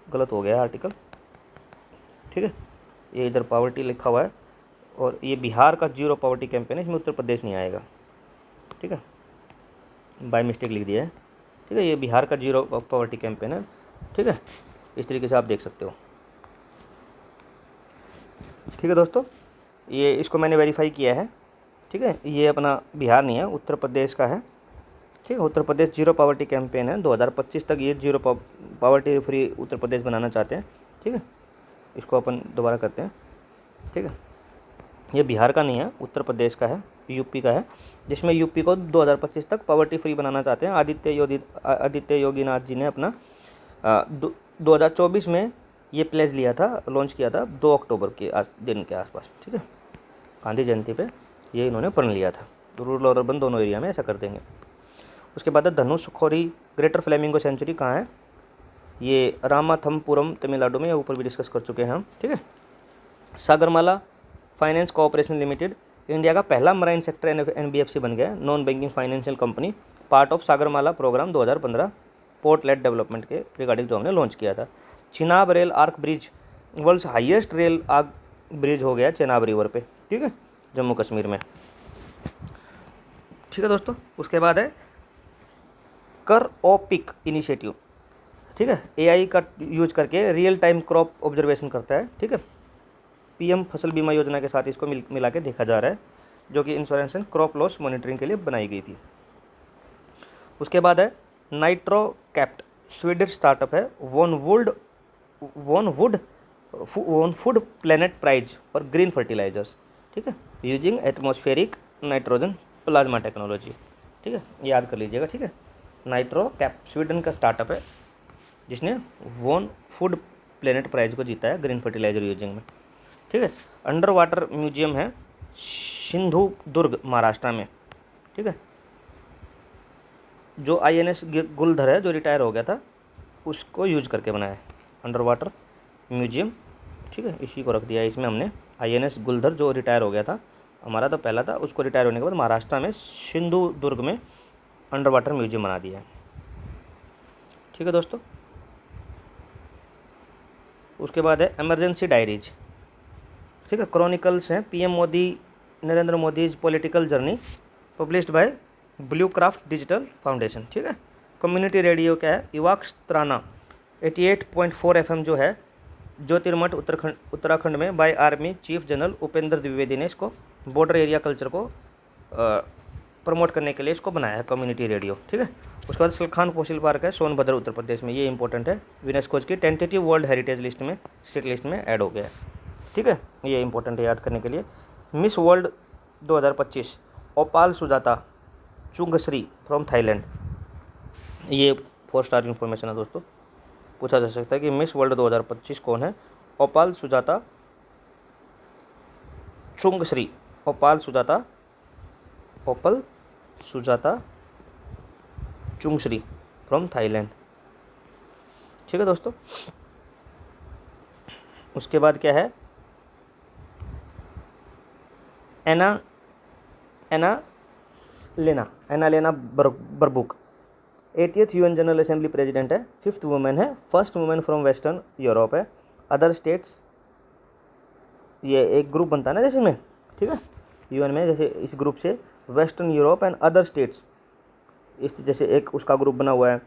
गलत हो गया है आर्टिकल, ठीक है। ये इधर पॉवर्टी लिखा हुआ है और ये बिहार का जीरो पॉवर्टी कैंपेन है, इसमें उत्तर प्रदेश नहीं आएगा, ठीक है, बाय मिस्टेक लिख दिया है, ठीक है। ये बिहार का जीरो पॉवर्टी कैंपेन है, ठीक है। इस तरीके से आप देख सकते हो, ठीक है दोस्तों। ये इसको मैंने वेरीफाई किया है, ठीक है। ये अपना बिहार नहीं है, उत्तर प्रदेश का है, ठीक है। उत्तर प्रदेश जीरो पॉवर्टी कैंपेन है। 2025 तक ये zero poverty free Uttar Pradesh बनाना चाहते हैं, ठीक है। इसको अपन दोबारा करते हैं, ठीक है। ये बिहार का नहीं है, उत्तर प्रदेश का है, यूपी का है, जिसमें यूपी को 2025 तक पॉवर्टी फ्री बनाना चाहते हैं। आदित्य योगी नाथ जी ने अपना 2024 में ये प्लेज लिया था, लॉन्च किया था 2 अक्टूबर के दिन के आसपास, ठीक है। गांधी जयंती पे ये इन्होंने प्रण लिया था। रूरल और अर्बन दोनों एरिया में ऐसा कर देंगे। उसके बाद धनुषकोडी ग्रेटर फ्लेमिंगो सेंचुरी कहाँ है, ये रामाथमपुरम तमिलनाडु में, ऊपर भी डिस्कस कर चुके हैं हम, ठीक है। Sagarmala finance cooperation limited India का पहला मराइन सेक्टर NBFC बन गया, non banking financial company, part of Sagarmala programme 2015 port led development के रिगार्डिंग जो हमने लॉन्च किया था। Chenab rail arch bridge world's highest rail arch bridge हो गया चेनाब रिवर पे, ठीक है, जम्मू कश्मीर में, ठीक है दोस्तों। उसके बाद है कर ओपिक इनिशिएटिव, ठीक है। AI का यूज करके रियल टाइम क्रॉप ऑब्जर्वेशन करता है, ठीक है। PM फसल बीमा योजना के साथ इसको मिला के देखा जा रहा है, जो कि insurance and crop loss monitoring के लिए बनाई गई थी। उसके बाद है नाइट्रो कैप्ट, स्वीडिश स्टार्टअप है। Won food planet prize for green fertilisers, ठीक है, using atmospheric nitrogen plasma technology, ठीक है, याद कर लीजिएगा, ठीक है। नाइट्रो कैप स्वीडन का स्टार्टअप है, जिसने वन फूड प्लेनेट प्राइज को जीता है ग्रीन फर्टिलाइजर यूजिंग में, ठीक है। अंडर वाटर म्यूजियम है सिंधु दुर्ग महाराष्ट्र में, ठीक है। जो INS गुलधर है, जो रिटायर हो गया था, उसको यूज करके बनाया है अंडर वाटर म्यूजियम, ठीक है। इसी को रख दिया है इसमें हमने। INS गुलधर जो रिटायर हो गया था, हमारा तो पहला था, उसको रिटायर होने के बाद महाराष्ट्र में सिंधु दुर्ग में अंडर वाटर म्यूजियम बना दिया है, ठीक है दोस्तों। उसके बाद है इमरजेंसी डायरीज, ठीक है, क्रॉनिकल्स हैं PM Modi Narendra Modi political journey, published by blue craft digital foundation, ठीक है। कम्युनिटी रेडियो क्या है, इवाक्स त्राना 88.4 FM जो है ज्योतिर्मठ उत्तराखंड में, by army chief general Upendra Dwivedi ने इसको बॉर्डर एरिया कल्चर को प्रमोट करने के लिए इसको बनाया है कम्युनिटी रेडियो, ठीक है। उसके बाद सलखान फॉसिल पार्क है सोनभद्र उत्तर प्रदेश में, ये इंपॉर्टेंट है, यूनेस्को की टेंटेटिव वर्ल्ड हेरिटेज लिस्ट में, स्टेट लिस्ट में ऐड हो गया है, ठीक है। ये इंपॉर्टेंट है याद करने के लिए। Miss world 2025 Opal Suchata Chuangsri from Thailand, ये 4 स्टार इन्फॉर्मेशन है दोस्तों। पूछा जा सकता है कि मिस वर्ल्ड 2025 कौन है, Opal Suchata Chuangsri, Opal Suchata Chuangsri from Thailand, ठीक है दोस्तों। उसके बाद क्या है, Annalena Baerbock 80th UN general assembly president है, 5th वुमेन है, first women from western Europe है। अदर स्टेट्स, ये एक ग्रुप बनता है ना जैसे में, ठीक है, यूएन में, जैसे इस ग्रुप से western Europe and other states, इस जैसे एक उसका ग्रुप बना हुआ है,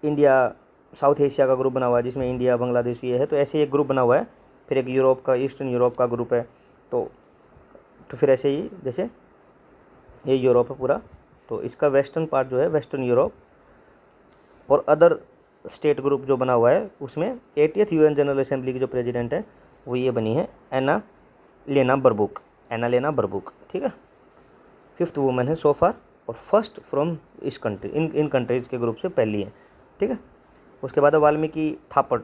इंडिया साउथ एशिया का ग्रुप बना हुआ है जिसमें इंडिया, बांग्लादेश ये है, तो ऐसे एक ग्रुप बना हुआ है। फिर एक यूरोप का, ईस्टर्न यूरोप का ग्रुप है, तो फिर ऐसे ही जैसे ये यूरोप है पूरा, तो इसका वेस्टर्न पार्ट जो है वेस्टर्न यूरोप, और अदर स्टेट ग्रुप जो बना हुआ है उसमें 80th यूएन जनरल असेंबली की जो प्रेसिडेंट है वो ये बनी है एना लेना बरबुक, एना लेना बरबुक, ठीक है। 5th वुमेन है सो फार, और फर्स्ट फ्रॉम इस कंट्री, इन कंट्रीज़ के ग्रुप से पहली है, ठीक है। उसके बाद Valmik Thapar,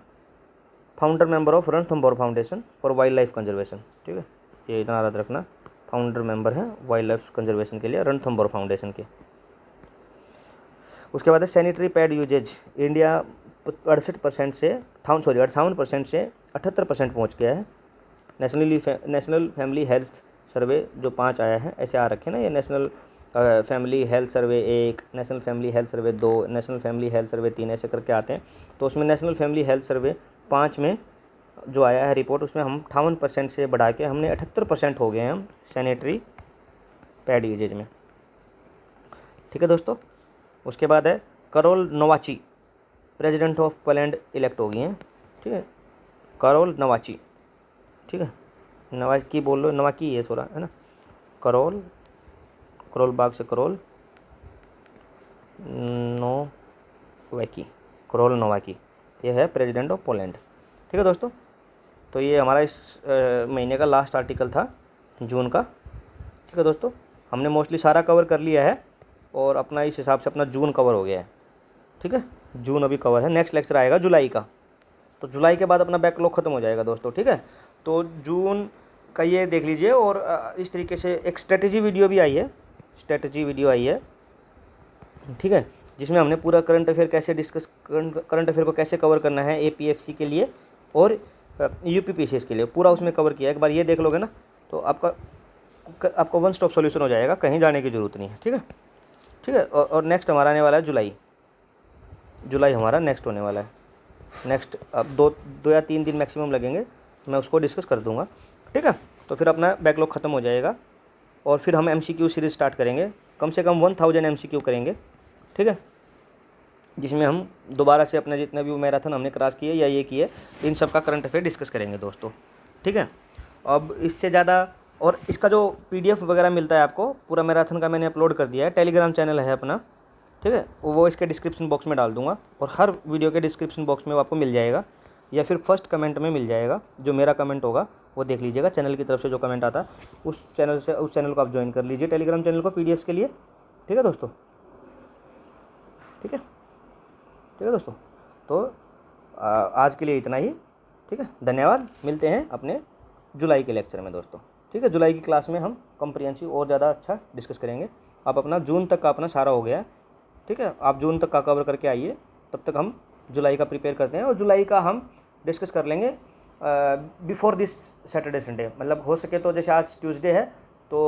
founder member of Ranthambore foundation for wildlife conservation, ठीक है, ये इतना याद रखना, फाउंडर मेंबर है वाइल्ड लाइफ कंजर्वेशन के लिए रणथंभौर फाउंडेशन के। उसके बाद है सैनिटरी पैड यूजेज, इंडिया 68% से 58% से 78% पहुँच गया है। नेशनल फैमिली हेल्थ सर्वे जो 5 आया है, ऐसे आ रखे ना ये, national family health survey 1, national family health survey 2, national family health survey 3, ऐसे करके आते हैं। तो उसमें नेशनल फैमिली हेल्थ सर्वे 5 में जो आया है रिपोर्ट, उसमें हम 58% से बढ़ा के हमने 78% हो गए हैं हम सैनिटरी पैड यूजेज में, ठीक है दोस्तों। उसके बाद है करोल नोवाची, प्रेसिडेंट ऑफ पोलैंड इलेक्ट हो गई हैं, ठीक है, करोल नोवाची, ठीक है, नवाकी बोल लो, नवाकी है थोड़ा, है ना, करोल बाग से करोल नोवाकी, करोल नोवाकी, ये है प्रेसिडेंट ऑफ पोलैंड, ठीक है दोस्तों। तो ये हमारा इस महीने का लास्ट आर्टिकल था जून का, ठीक है दोस्तों। हमने मोस्टली सारा कवर कर लिया है और अपना इस हिसाब से अपना जून कवर हो गया है, ठीक है, जून अभी कवर है। नेक्स्ट लेक्चर आएगा जुलाई का, तो जुलाई के बाद अपना बैकलॉग ख़त्म हो जाएगा दोस्तों, ठीक है। तो जून का ये देख लीजिए, और इस तरीके से एक स्ट्रेटजी वीडियो भी आई है, ठीक है, जिसमें हमने पूरा करंट अफेयर कैसे डिस्कस, करंट अफेयर को कैसे कवर करना है एपीएफसी के लिए और यूपीपीसीएस के लिए, पूरा उसमें कवर किया है। एक बार ये देख लोगे ना तो आपका वन स्टॉप सॉल्यूशन हो जाएगा, कहीं जाने की ज़रूरत नहीं है, ठीक है, ठीक है। और नेक्स्ट हमारा आने वाला है जुलाई हमारा नेक्स्ट होने वाला है। नेक्स्ट अब 2 या 3 दिन मैक्सिमम लगेंगे, मैं उसको डिस्कस कर दूंगा, ठीक है। तो फिर अपना बैकलॉग ख़त्म हो जाएगा, और फिर हम एमसीक्यू सीरीज़ स्टार्ट करेंगे, कम से कम 1000 एमसीक्यू करेंगे, ठीक है, जिसमें हम दोबारा से अपना जितने भी मैराथन हमने क्रॉस किए या ये किए, इन सब का करंट अफेयर डिस्कस करेंगे दोस्तों, ठीक है। अब इससे ज़्यादा, और इसका जो पीडीएफ वगैरह मिलता है आपको पूरा मैराथन का, मैंने अपलोड कर दिया है, टेलीग्राम चैनल है अपना, ठीक है, वो इसके डिस्क्रिप्शन बॉक्स में डाल दूंगा, और हर वीडियो के डिस्क्रिप्शन बॉक्स में वो आपको मिल जाएगा, या फिर फर्स्ट कमेंट में मिल जाएगा, जो मेरा कमेंट होगा वो देख लीजिएगा, चैनल की तरफ से जो कमेंट आता है उस चैनल को आप ज्वाइन कर लीजिए, टेलीग्राम चैनल को पीडीएफ के लिए, ठीक है दोस्तों, ठीक है दोस्तों। तो आज के लिए इतना ही, ठीक है, धन्यवाद। मिलते हैं अपने जुलाई के लेक्चर में दोस्तों, ठीक है। जुलाई की क्लास में हम कॉम्प्रिहेंसिव और ज़्यादा अच्छा डिस्कस करेंगे। आप अपना जून तक का अपना सारा हो गया है, ठीक है, आप जून तक का कवर करके आइए, तब तक हम जुलाई का प्रिपेयर करते हैं, और जुलाई का हम डिस्कस कर लेंगे बिफोर दिस सैटरडे संडे, मतलब हो सके तो जैसे आज ट्यूसडे है तो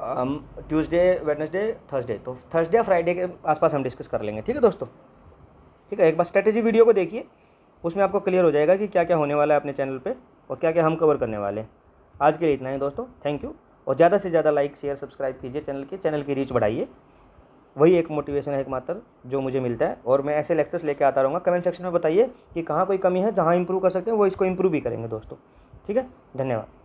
हम ट्यूसडे, वेडनेसडे, थर्सडे, तो थर्सडे या फ्राइडे के आसपास हम डिस्कस कर लेंगे, ठीक है दोस्तों, ठीक है। एक बार स्ट्रेटेजी वीडियो को देखिए, उसमें आपको क्लियर हो जाएगा कि क्या क्या होने वाला है अपने चैनल पे और क्या क्या हम कवर करने वाले हैं। आज के लिए इतना ही दोस्तों, थैंक यू, और ज़्यादा से ज़्यादा लाइक शेयर सब्सक्राइब कीजिए चैनल की रीच बढ़ाइए, वही एक मोटिवेशन है एकमात्र जो मुझे मिलता है, और मैं ऐसे लेक्चर्स लेके आता रहूँगा। कमेंट सेक्शन में बताइए कि कहाँ कोई कमी है, जहाँ इंप्रूव कर सकते हैं वो इसको इंप्रूव भी करेंगे दोस्तों, ठीक है, धन्यवाद।